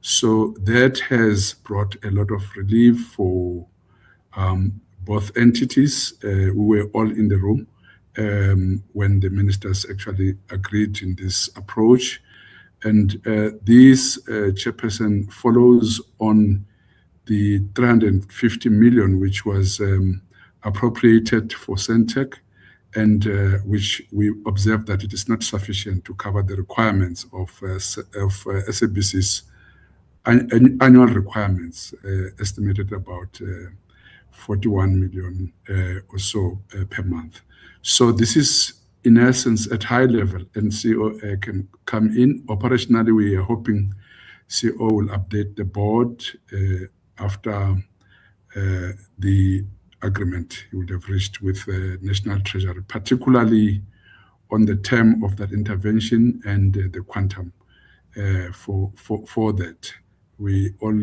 So that has brought a lot of relief for both entities. We were all in the room when the ministers actually agreed in this approach. And this chairperson follows on the 350 million which was appropriated for Centec, and which we observed that it is not sufficient to cover the requirements of SABC's annual requirements, estimated about 41 million or so per month. So this is, in essence, at high level, and CEO can come in. Operationally, we are hoping CEO will update the board after the agreement he would have reached with the National Treasury, particularly on the term of that intervention and the quantum for that. We all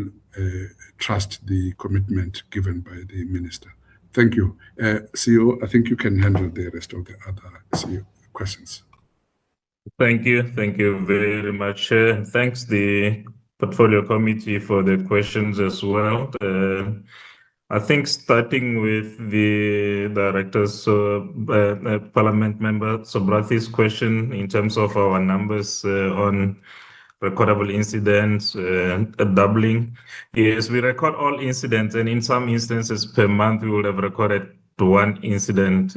trust the commitment given by the minister. Thank you. CEO, I think you can handle the rest of the other CEO questions. Thank you. Thank you very much, Chair. Thanks the Portfolio Committee for the questions as well. I think starting with the Director's Parliament Member Sobrathi's question in terms of our numbers on recordable incidents, doubling. Yes, we record all incidents, and in some instances per month we would have recorded one incident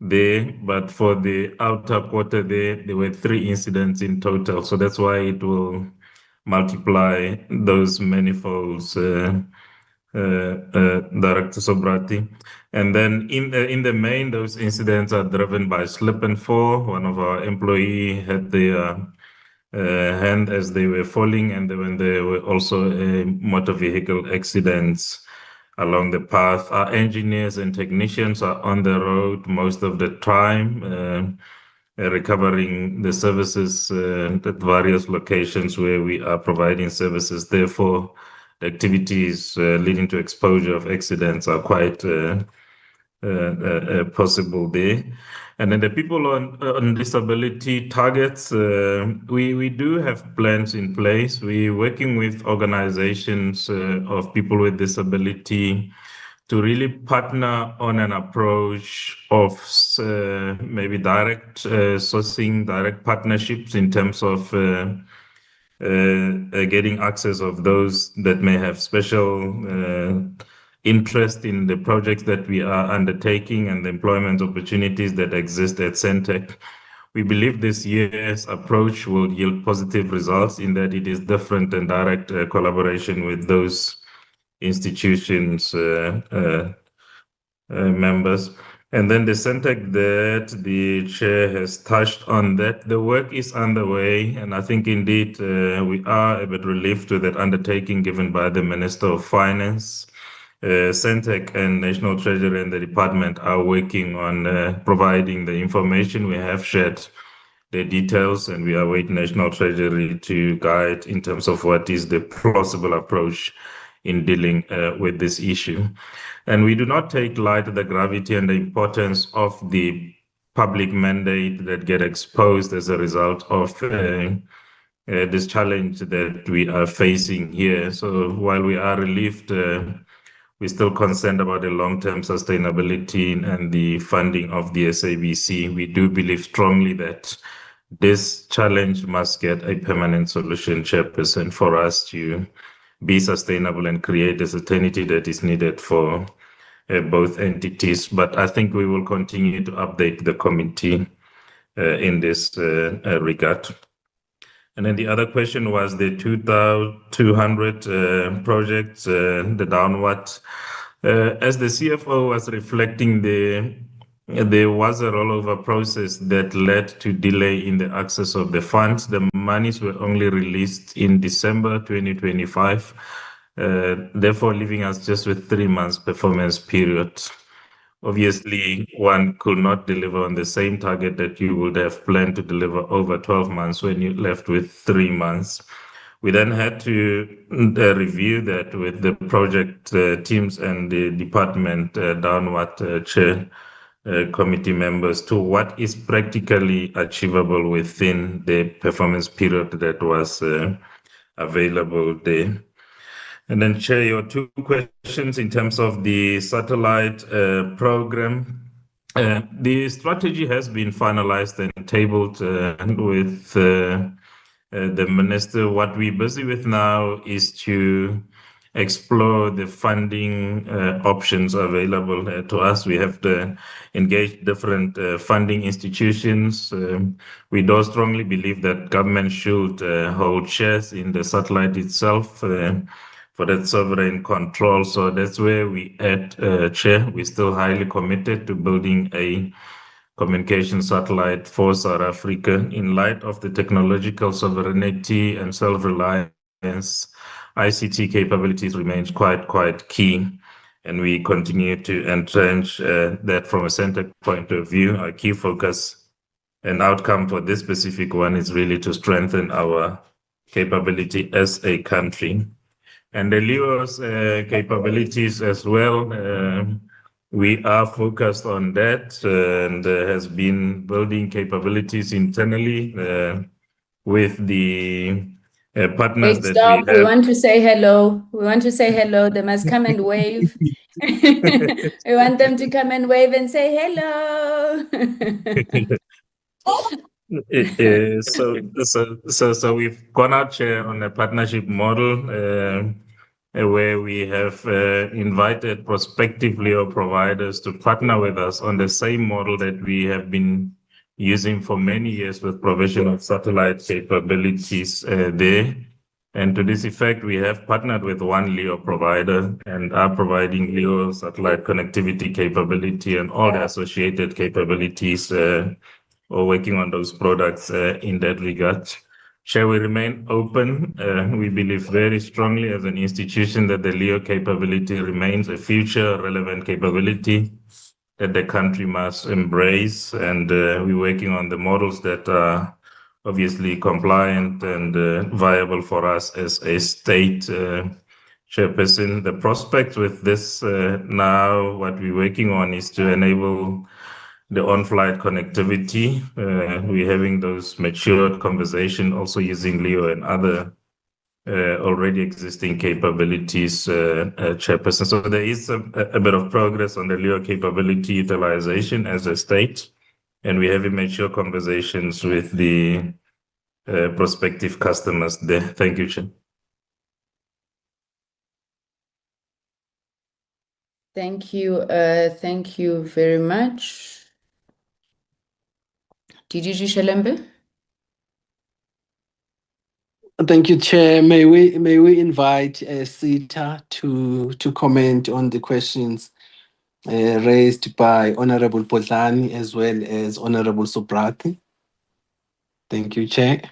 there, but for the outer quarter there were 3 incidents in total. So that's why it will multiply those manifolds, Director Sobrati. And then in the main, those incidents are driven by slip and fall. One of our employees had their hand as they were falling, and when there were also motor vehicle accidents along the path. Our engineers and technicians are on the road most of the time, recovering the services at various locations where we are providing services. Therefore, the activities leading to exposure of accidents are quite possible there. And then the people on disability targets, we do have plans in place. We're working with organizations of people with disability to really partner on an approach of maybe direct sourcing, direct partnerships in terms of getting access of those that may have special interest in the projects that we are undertaking and the employment opportunities that exist at Centec. We believe this year's approach will yield positive results in that it is different than direct collaboration with those institutions members. And then the Centec that the chair has touched on, that the work is underway, and I think indeed we are a bit relieved to that undertaking given by the Minister of Finance. Centec and National Treasury and the department are working on providing the information. We have shared the details, and we await National Treasury to guide in terms of what is the plausible approach in dealing with this issue. And we do not take light the gravity and the importance of the public mandate that get exposed as a result of this challenge that we are facing here. So while we are relieved, we're still concerned about the long-term sustainability and the funding of the SABC. We do believe strongly that this challenge must get a permanent solution, Chairperson, for us to be sustainable and create the certainty that is needed for both entities. But I think we will continue to update the committee in this regard. And then the other question was the 2,200 projects, the downward. As the CFO was reflecting, there was a rollover process that led to delay in the access of the funds. The monies were only released in December 2025, therefore leaving us just with 3 months performance period. Obviously, one could not deliver on the same target that you would have planned to deliver over 12 months when you left with 3 months. We then had to review that with the project teams and the department downward chair committee members to what is practically achievable within the performance period that was available there. And then, Chair, your two questions in terms of the satellite program. The strategy has been finalized and tabled with the minister. What we're busy with now is to explore the funding options available to us. We have to engage different funding institutions. We do strongly believe that government should hold shares in the satellite itself for that sovereign control. So that's where we at, Chair. We're still highly committed to building a communication satellite for South Africa in light of the technological sovereignty and self-reliance. ICT capabilities remains quite key, and we continue to entrench that from a center point of view. Our key focus and outcome for this specific one is really to strengthen our capability as a country. And the LEO's capabilities as well, we are focused on that and has been building capabilities internally with the partners Wait, that stop. we We have. want to say hello. We want to say hello. They must come and wave. We want them to come and wave and say hello. So we've gone out, Chair, on a partnership model where we have invited prospective LEO providers to partner with us on the same model that we have been using for many years with provision of satellite capabilities there. And to this effect, we have partnered with one LEO provider and are providing LEO satellite connectivity capability and all the associated capabilities or working on those products in that regard. Shall we remain open? We believe very strongly as an institution that the LEO capability remains a future relevant capability that the country must embrace. And we're working on the models that are obviously compliant and viable for us as a state chairperson. The prospect with this now, what we're working on is to enable the on-flight connectivity. We're having those matured conversations, also using LEO and other already existing capabilities, chairperson. So there is a bit of progress on the LEO capability utilization as a state, and we have mature conversations with the prospective customers there. Thank you, Chair. Thank you. Thank you very much. DDG Shelembe? Thank you, Chair. May we invite Sita to comment on the questions raised by Honorable Potlani as well as Honorable Sobrati. Thank you, Chair.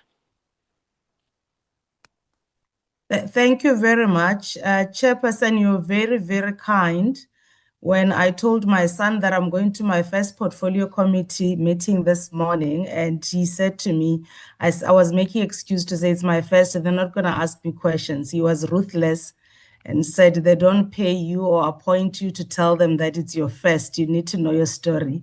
Thank you very much. Chairperson, you're very, very kind. When I told my son that I'm going to my first portfolio committee meeting this morning, and he said to me, I was making excuse to say it's my first, and they're not going to ask me questions. He was ruthless and said they don't pay you or appoint you to tell them that it's your first. You need to know your story.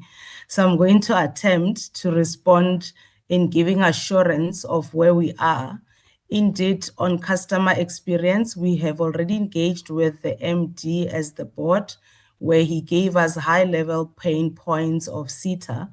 So I'm going to attempt to respond in giving assurance of where we are. Indeed, on customer experience, we have already engaged with the MD as the board, where he gave us high-level pain points of SITA,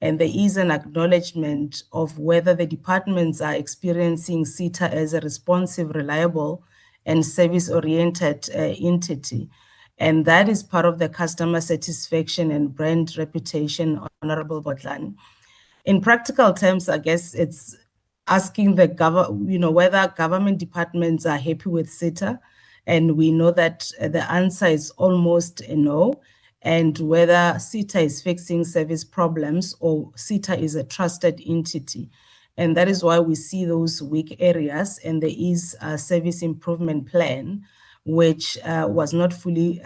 and there is an acknowledgement of whether the departments are experiencing SITA as a responsive, reliable, and service-oriented entity. And that is part of the customer satisfaction and brand reputation, Honorable Potlani. In practical terms, I guess it's asking the whether government departments are happy with SITA, and we know that the answer is almost a no, and whether SITA is fixing service problems or SITA is a trusted entity. And that is why we see those weak areas, and there is a service improvement plan, which was not fully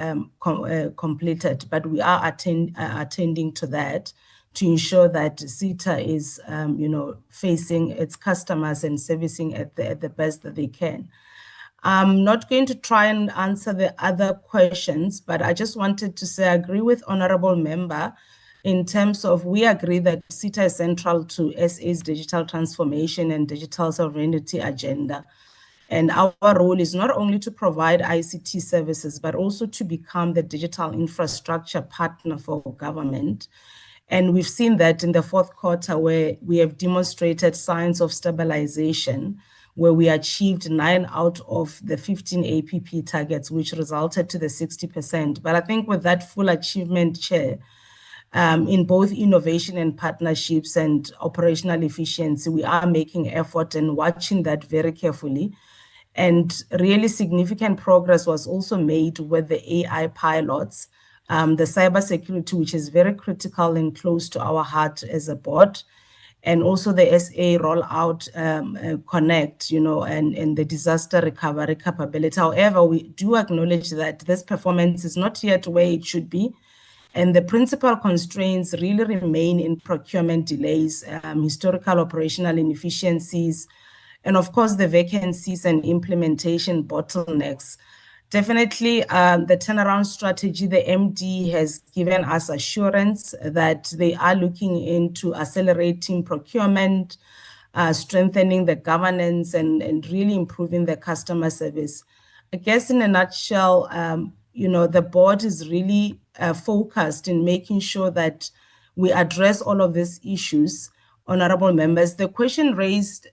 completed, but we are attending to that to ensure that SITA is, facing its customers and servicing at the best that they can. I'm not going to try and answer the other questions, but I just wanted to say I agree with Honorable Member in terms of we agree that SITA is central to SA's digital transformation and digital sovereignty agenda. And our role is not only to provide ICT services, but also to become the digital infrastructure partner for government. And we've seen that in the fourth quarter, where we have demonstrated signs of stabilization, where we achieved 9 out of the 15 APP targets, which resulted to the 60%. But I think with that full achievement, Chair, in both innovation and partnerships and operational efficiency, we are making effort and watching that very carefully. And really significant progress was also made with the AI pilots, the cybersecurity, which is very critical and close to our heart as a board, and also the SA rollout connect, and the disaster recovery capability. However, we do acknowledge that this performance is not yet where it should be. And the principal constraints really remain in procurement delays, historical operational inefficiencies, and of course, the vacancies and implementation bottlenecks. Definitely, the turnaround strategy, the MD has given us assurance that they are looking into accelerating procurement, strengthening the governance, and really improving the customer service. I guess in a nutshell, the board is really focused in making sure that we address all of these issues. Honorable members, the question raised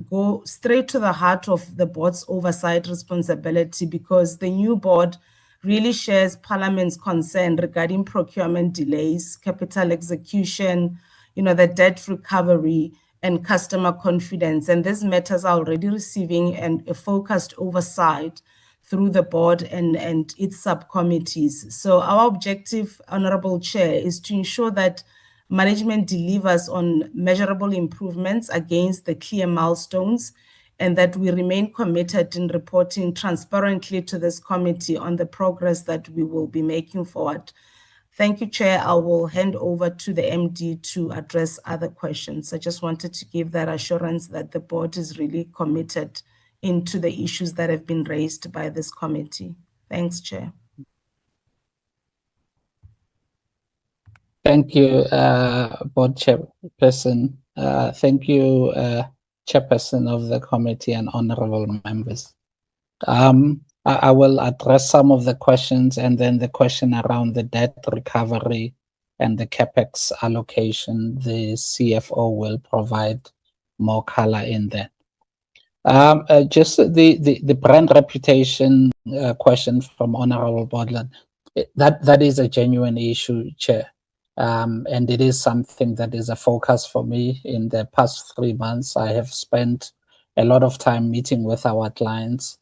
go straight to the heart of the board's oversight responsibility, because the new board really shares Parliament's concern regarding procurement delays, capital execution, the debt recovery, and customer confidence. And these matters are already receiving a focused oversight through the board and its subcommittees. So our objective, Honorable Chair, is to ensure that management delivers on measurable improvements against the clear milestones, and that we remain committed in reporting transparently to this committee on the progress that we will be making forward. Thank you, Chair. I will hand over to the MD to address other questions. I just wanted to give that assurance that the board is really committed into the issues that have been raised by this committee. Thanks, Chair. Thank you, Board Chairperson. Thank you, Chairperson of the committee and honorable members. I will address some of the questions, and then the question around the debt recovery and the CapEx allocation, the CFO will provide more color in that. Just the brand reputation question from Honorable Bodland, that is a genuine issue, Chair. And it is something that is a focus for me. In the past 3 months, I have spent a lot of time meeting with our clients.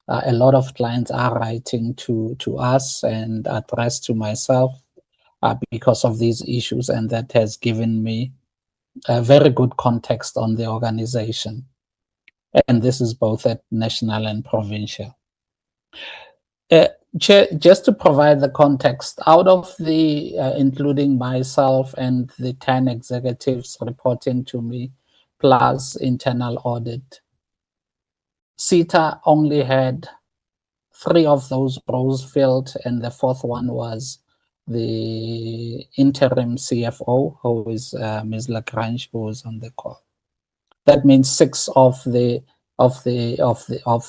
A lot of clients are writing to us and addressed to myself because of these issues, and that has given me a very good context on the organization. And this is both at national and provincial. Chair, just to provide the context, out of the, including myself and the 10 executives reporting to me, plus internal audit, SETA only had 3 of those roles filled, and the 4th one was the interim CFO, who is Ms. Lagrange, who was on the call. That means 6 of the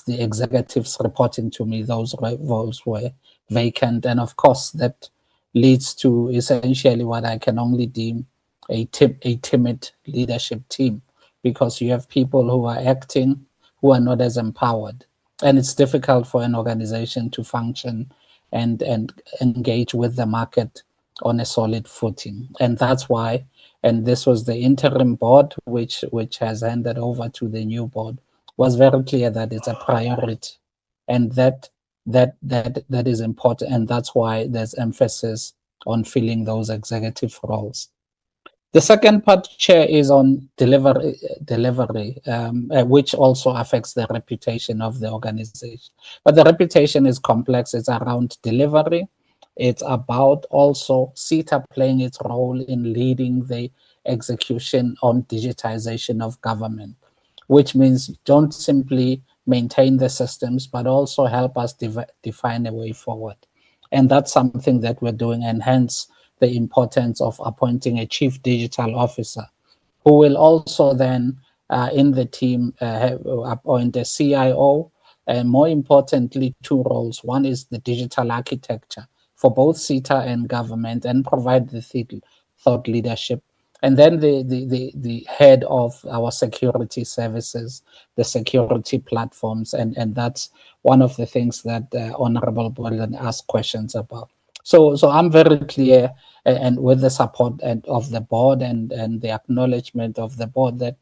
executives reporting to me, those roles were vacant. And of course, that leads to essentially what I can only deem a timid leadership team, because you have people who are acting who are not as empowered. And it's difficult for an organization to function and engage with the market on a solid footing. And that's why, and this was the interim board, which has handed over to the new board, was very clear that it's a priority, and that is important, and that's why there's emphasis on filling those executive roles. The second part, Chair, is on delivery, which also affects the reputation of the organization. But the reputation is complex. It's around delivery. It's about also SETA playing its role in leading the execution on digitization of government, which means don't simply maintain the systems, but also help us define a way forward. And that's something that we're doing, and hence the importance of appointing a chief digital officer who will also then in the team appoint a CIO, and more importantly, 2 roles. One is the digital architecture for both SETA and government, and provide the thought leadership. And then the head of our security services, the security platforms, and that's one of the things that Honorable Bolden asked questions about. So I'm very clear, and with the support of the board and the acknowledgement of the board, that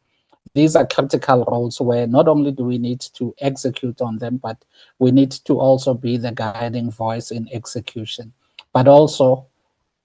these are critical roles where not only do we need to execute on them, but we need to also be the guiding voice in execution, but also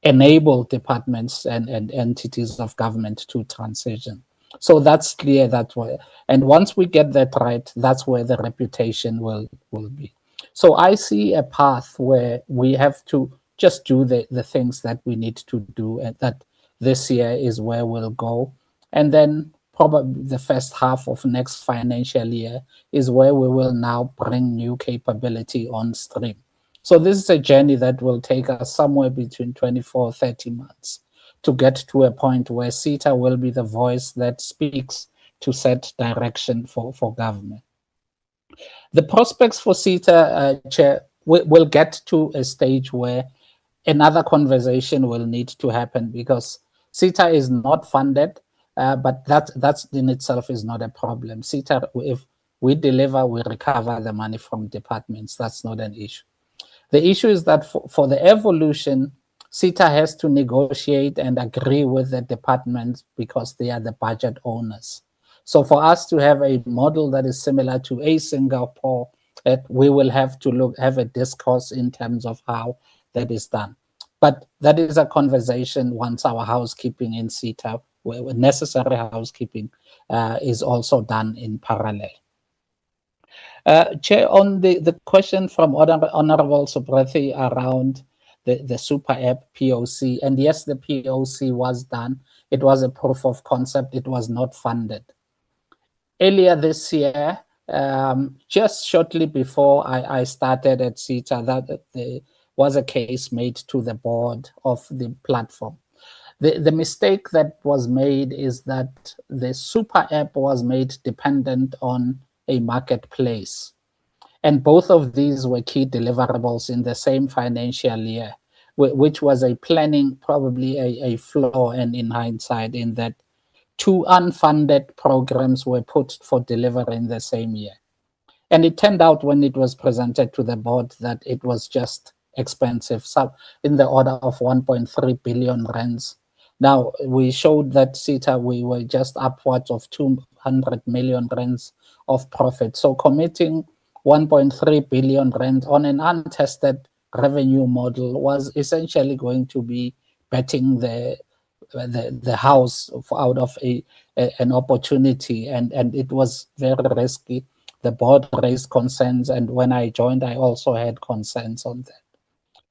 enable departments and entities of government to transition. So that's clear that way. And once we get that right, that's where the reputation will be. So I see a path where we have to just do the things that we need to do, and that this year is where we'll go. And then probably the first half of next financial year is where we will now bring new capability on stream. So this is a journey that will take us somewhere between 24, 30 months to get to a point where SETA will be the voice that speaks to set direction for government. The prospects for SETA, Chair, will get to a stage where another conversation will need to happen, because SETA is not funded, but that's in itself is not a problem. SETA, if we deliver, we recover the money from departments. That's not an issue. The issue is that for the evolution, SETA has to negotiate and agree with the departments, because they are the budget owners. So for us to have a model that is similar to a Singapore, we will have to have a discourse in terms of how that is done. But that is a conversation once our housekeeping in SETA, where necessary housekeeping is also done in parallel. Chair, on the question from Honorable Subrathi around the super app POC, and yes, the POC was done. It was a proof of concept. It was not funded. Earlier this year, just shortly before I started at SETA, that there was a case made to the board of the platform. The mistake that was made is that the super app was made dependent on a marketplace. And both of these were key deliverables in the same financial year, which was a planning, probably a flaw, and in hindsight, in that 2 unfunded programs were put for delivery in the same year. And it turned out when it was presented to the board that it was just expensive, so in the order of 1.3 billion rands. Now, we showed that SETA, we were just upwards of 200 million rands of profit. So committing 1.3 billion rand on an untested revenue model was essentially going to be betting the house out of an opportunity, and it was very risky. The board raised concerns, and when I joined, I also had concerns on that.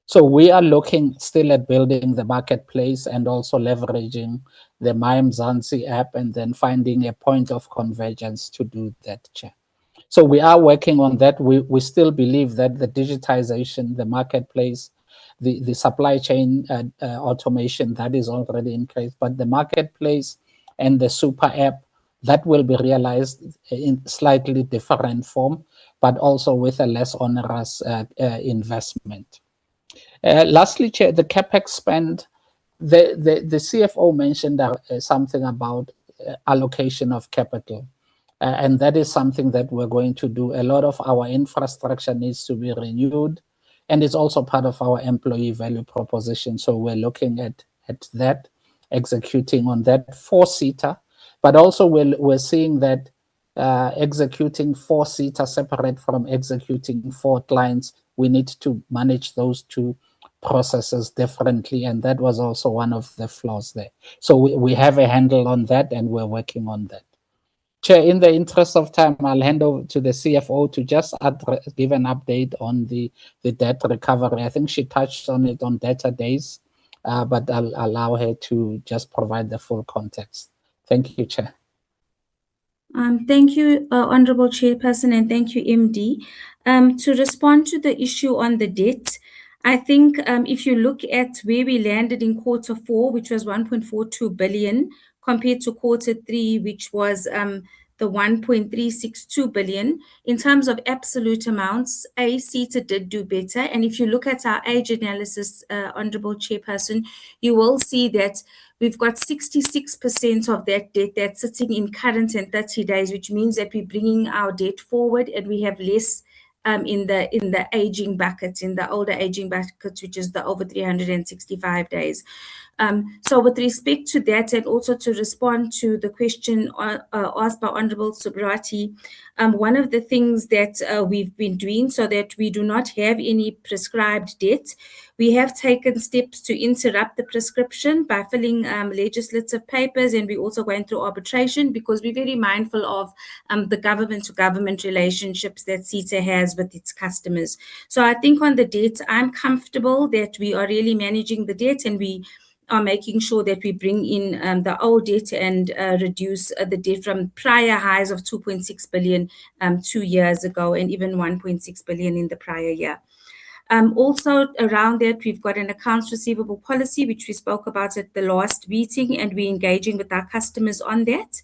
So we are looking still at building the marketplace and also leveraging the MyMzansi app, and then finding a point of convergence to do that, Chair. So we are working on that. We still believe that the digitization, the marketplace, the supply chain automation, that is already in place, but the marketplace and the super app, that will be realized in slightly different form, but also with a less onerous investment. Lastly, Chair, the CapEx spend, the CFO mentioned something about allocation of capital. And that is something that we're going to do. A lot of our infrastructure needs to be renewed, and it's also part of our employee value proposition. So we're looking at that, executing on that for SETA, but also we're seeing that executing for SETA separate from executing for clients, we need to manage those 2 processes differently, and that was also one of the flaws there. So we have a handle on that, and we're working on that. Chair, in the interest of time, I'll hand over to the CFO to just give an update on the debt recovery. I think she touched on it on debtor days, but I'll allow her to just provide the full context. Thank you, Chair. Thank you, Honorable Chairperson, and thank you, MD. To respond to the issue on the debt, I think if you look at where we landed in Q4, which was 1.42 billion compared to quarter three, which was the 1.362 billion. In terms of absolute amounts, SETA did do better. And if you look at our age analysis, Honorable Chairperson, you will see that we've got 66% of that debt that's sitting in current and 30 days, which means that we're bringing our debt forward and we have less in the aging bucket, in the older aging bucket, which is the over 365 days. So with respect to that, and also to respond to the question asked by Honorable Subrati, one of the things that we've been doing so that we do not have any prescribed debt, we have taken steps to interrupt the prescription by filling legislative papers, and we're also going through arbitration because we're very mindful of the government-to-government relationships that SETA has with its customers. So I think on the debt, I'm comfortable that we are really managing the debt and we are making sure that we bring in the old debt and reduce the debt from prior highs of 2.6 billion 2 years ago and even 1.6 billion in the prior year. Also around that, we've got an accounts receivable policy, which we spoke about at the last meeting, and we're engaging with our customers on that.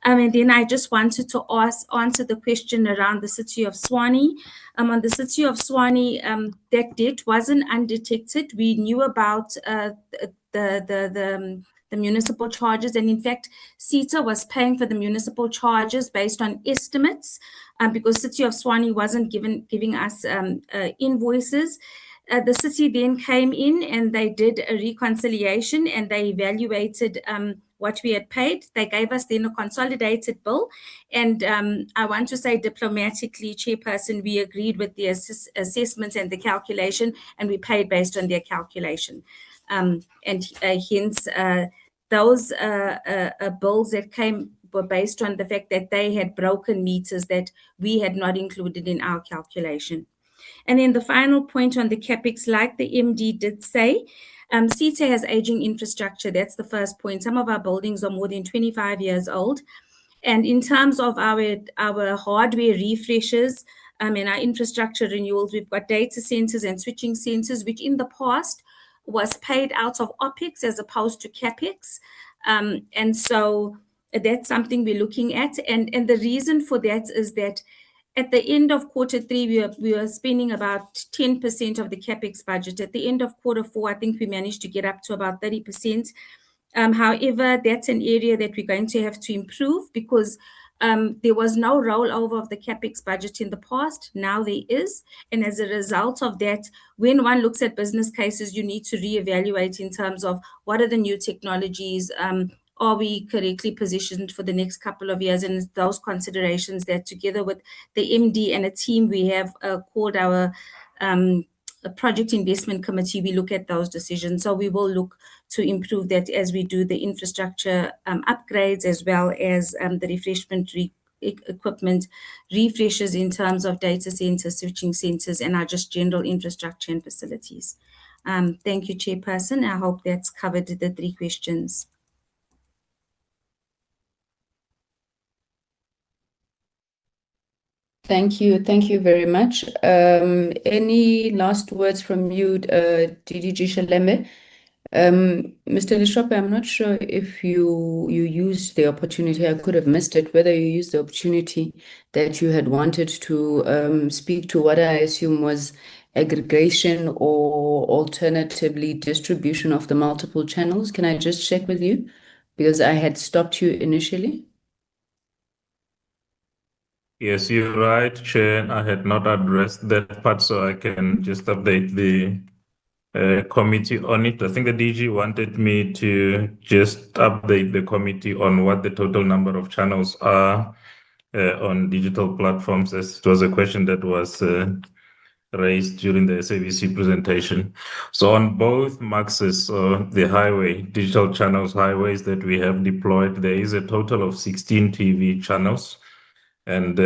And then I just wanted to answer the question around the City of Tshwane. On the City of Tshwane, that debt wasn't undetected. We knew about the municipal charges, and in fact, SETA was paying for the municipal charges based on estimates because City of Tshwane wasn't giving us invoices. The city then came in and they did a reconciliation and they evaluated what we had paid. They gave us then a consolidated bill. And I want to say diplomatically, Chairperson, we agreed with the assessments and the calculation, and we paid based on their calculation. And hence, those bills that came were based on the fact that they had broken meters that we had not included in our calculation. And then the final point on the CapEx, like the MD did say, SETA has aging infrastructure. That's the first point. Some of our buildings are more than 25 years old. And in terms of our hardware refreshes and our infrastructure renewals, we've got data centers and switching centers, which in the past was paid out of OPEX as opposed to CapEx. And so that's something we're looking at. And the reason for that is that at the end of quarter three, we were spending about 10% of the CapEx budget. At the end of quarter four, I think we managed to get up to about 30%. However, that's an area that we're going to have to improve because there was no rollover of the CapEx budget in the past. Now there is. And as a result of that, when one looks at business cases, you need to reevaluate in terms of what are the new technologies, are we correctly positioned for the next couple of years? And those considerations that together with the MD and a team we have called our project investment committee, we look at those decisions. So we will look to improve that as we do the infrastructure upgrades as well as the refreshment equipment refreshes in terms of data centers, switching centers, and our just general infrastructure and facilities. Thank you, Chairperson. I hope that's covered the 3 questions. Thank you. Thank you very much. Any last words from you, DDG Shalembe? Mr. Lishope, I'm not sure if you used the opportunity, I could have missed it, whether you used the opportunity that you had wanted to speak to what I assume was aggregation or alternatively distribution of the multiple channels. Can I just check with you? Because I had stopped you initially. Yes, you're right, Chair. I had not addressed that part, so I can just update the committee on it. I think the DG wanted me to just update the committee on what the total number of channels are on digital platforms, as it was a question that was raised during the SABC presentation. So on both MAXes, the highway, digital channels, highways that we have deployed, there is a total of 16 TV channels and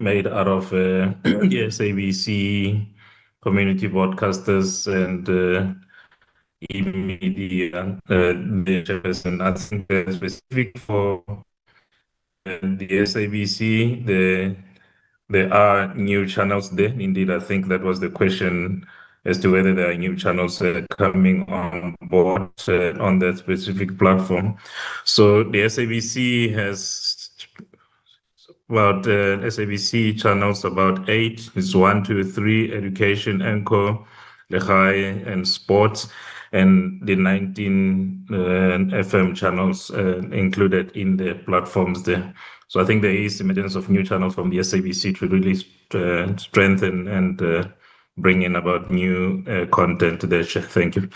made out of SABC, community broadcasters, and e-media. The chairperson, I think specific for the SABC, there are new channels there. Indeed, I think that was the question as to whether there are new channels coming on board on that specific platform. So the SABC has about SABC channels about 8. It's 1, 2, 3, education, anchor, Lehigh, and sports, and the 19 FM channels included in the platforms there. So I think there is emergence of new channels from the SABC to really strengthen and bring in about new content there. Thank you.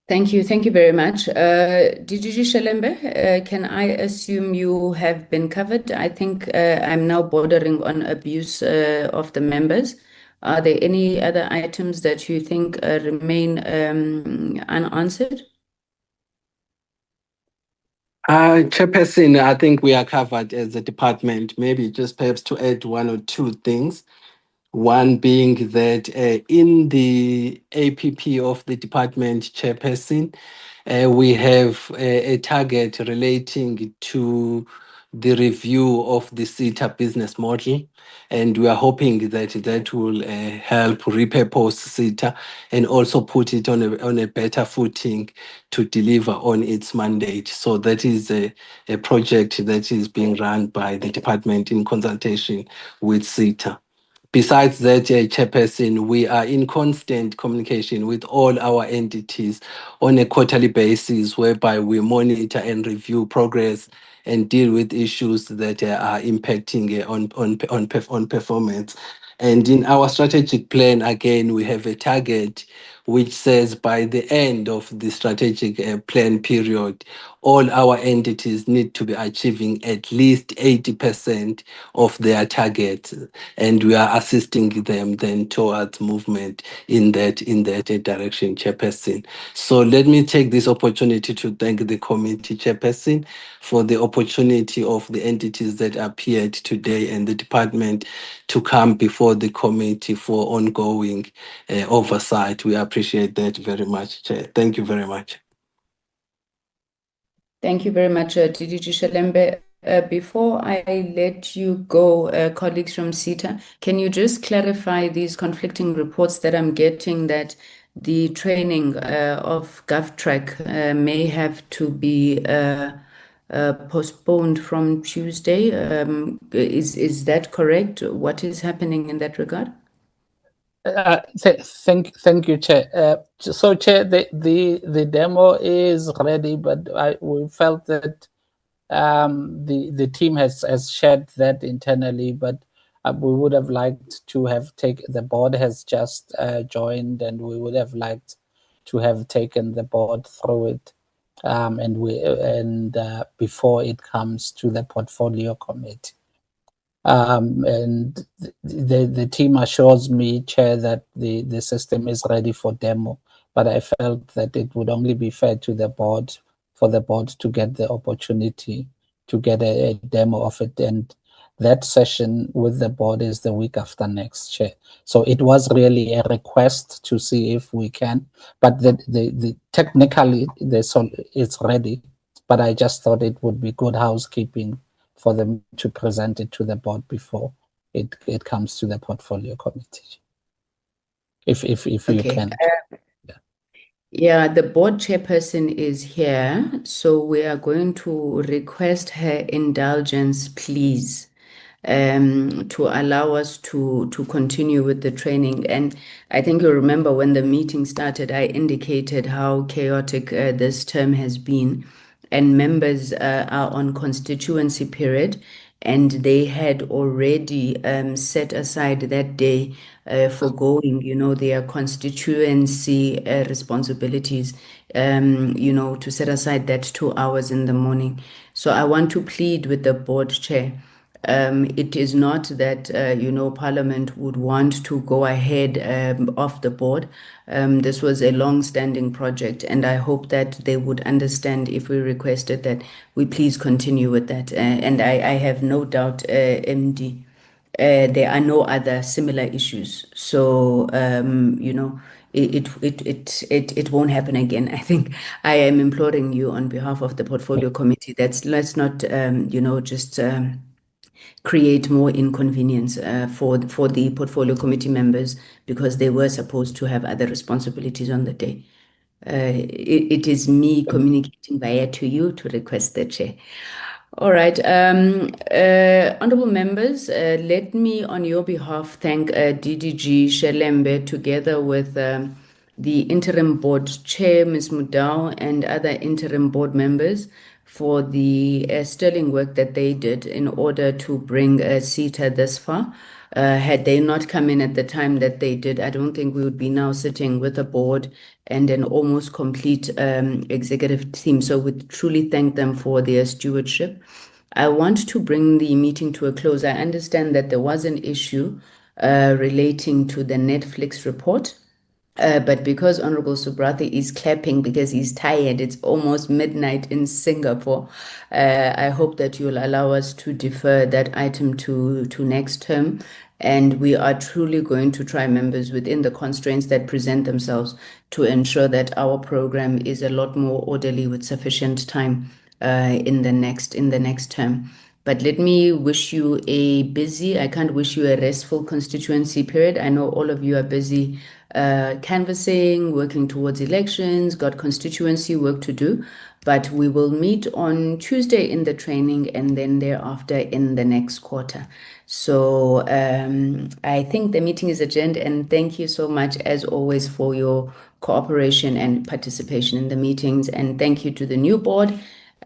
Thank you. Thank you very much. DGG Shelembe, can I assume you have been covered? I think I'm now bordering on abuse of the members. Are there any other items that you think remain unanswered? Chairperson, I think we are covered as a department. Maybe just perhaps to add 1 or 2 things. One being that in the APP of the department chairperson, we have a target relating to the review of the SETA business model, and we are hoping that that will help repurpose SETA and also put it on a better footing to deliver on its mandate. So that is a project that is being run by the department in consultation with SETA. Besides that, Chairperson, we are in constant communication with all our entities on a quarterly basis, whereby we monitor and review progress and deal with issues that are impacting on performance. And in our strategic plan, again, we have a target which says by the end of the strategic plan period, all our entities need to be achieving at least 80% of their target, and we are assisting them then towards movement in that direction, Chairperson. So let me take this opportunity to thank the committee chairperson for the opportunity of the entities that appeared today and the department to come before the committee for ongoing oversight. We appreciate that very much, Chair. Thank you very much. Thank you very much, DDG Shelembe. Before I let you go, colleagues from SETA, can you just clarify these conflicting reports that I'm getting that the training of GovTrack may have to be postponed from Tuesday? Is that correct? What is happening in that regard? Thank you, Chair. So, Chair, the demo is ready, but we felt that the team has shared that internally, but we would have liked to have taken, the board has just joined, and we would have liked to have taken the board through it, and before it comes to the portfolio committee. And the team assures me, Chair, that the system is ready for demo, but I felt that it would only be fair to the board for the board to get the opportunity to get a demo of it. And that session with the board is the week after next, Chair. So it was really a request to see if we can, but the technically it's ready, but I just thought it would be good housekeeping for them to present it to the board before it comes to the portfolio committee. If you can. Yeah, the board chairperson is here, so we are going to request her indulgence, please, to allow us to continue with the training. And I think you remember when the meeting started, I indicated how chaotic this term has been, and members are on constituency period, and they had already set aside that day for going, their constituency responsibilities, to set aside that 2 hours in the morning. So I want to plead with the board chair. It is not that, Parliament would want to go ahead off the board. This was a long-standing project, and I hope that they would understand if we requested that we please continue with that. And I have no doubt, MD, there are no other similar issues. So, it won't happen again. I think I am imploring you on behalf of the portfolio committee that let's not, just create more inconvenience for the portfolio committee members because they were supposed to have other responsibilities on the day. It is me communicating via to you to request the chair. All right. Honorable members, let me on your behalf thank DDG Shelembe together with the interim board chair, Ms. Mudau, and other interim board members for the sterling work that they did in order to bring CETA this far. Had they not come in at the time that they did, I don't think we would be now sitting with a board and an almost complete executive team. So we truly thank them for their stewardship. I want to bring the meeting to a close. I understand that there was an issue relating to the Netflix report. But because Honorable Subrathi is clapping because he's tired, it's almost midnight in Singapore. I hope that you'll allow us to defer that item to next term. And we are truly going to try, members, within the constraints that present themselves to ensure that our program is a lot more orderly with sufficient time in the next term. But let me wish you I can't wish you a restful constituency period. I know all of you are busy canvassing, working towards elections, got constituency work to do, but we will meet on Tuesday in the training and then thereafter in the next quarter. So I think the meeting is adjourned, and thank you so much as always for your cooperation and participation in the meetings. And thank you to the new board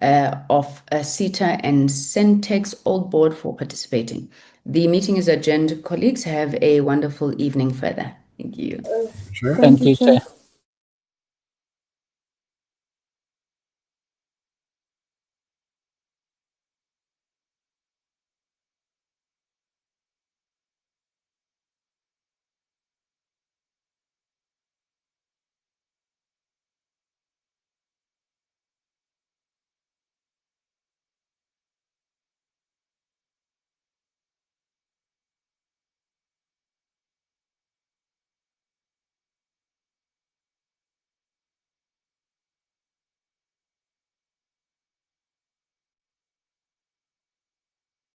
of CETA and Centex old board for participating. The meeting is adjourned. Colleagues, have a wonderful evening further. Thank you. Thank you, Chair.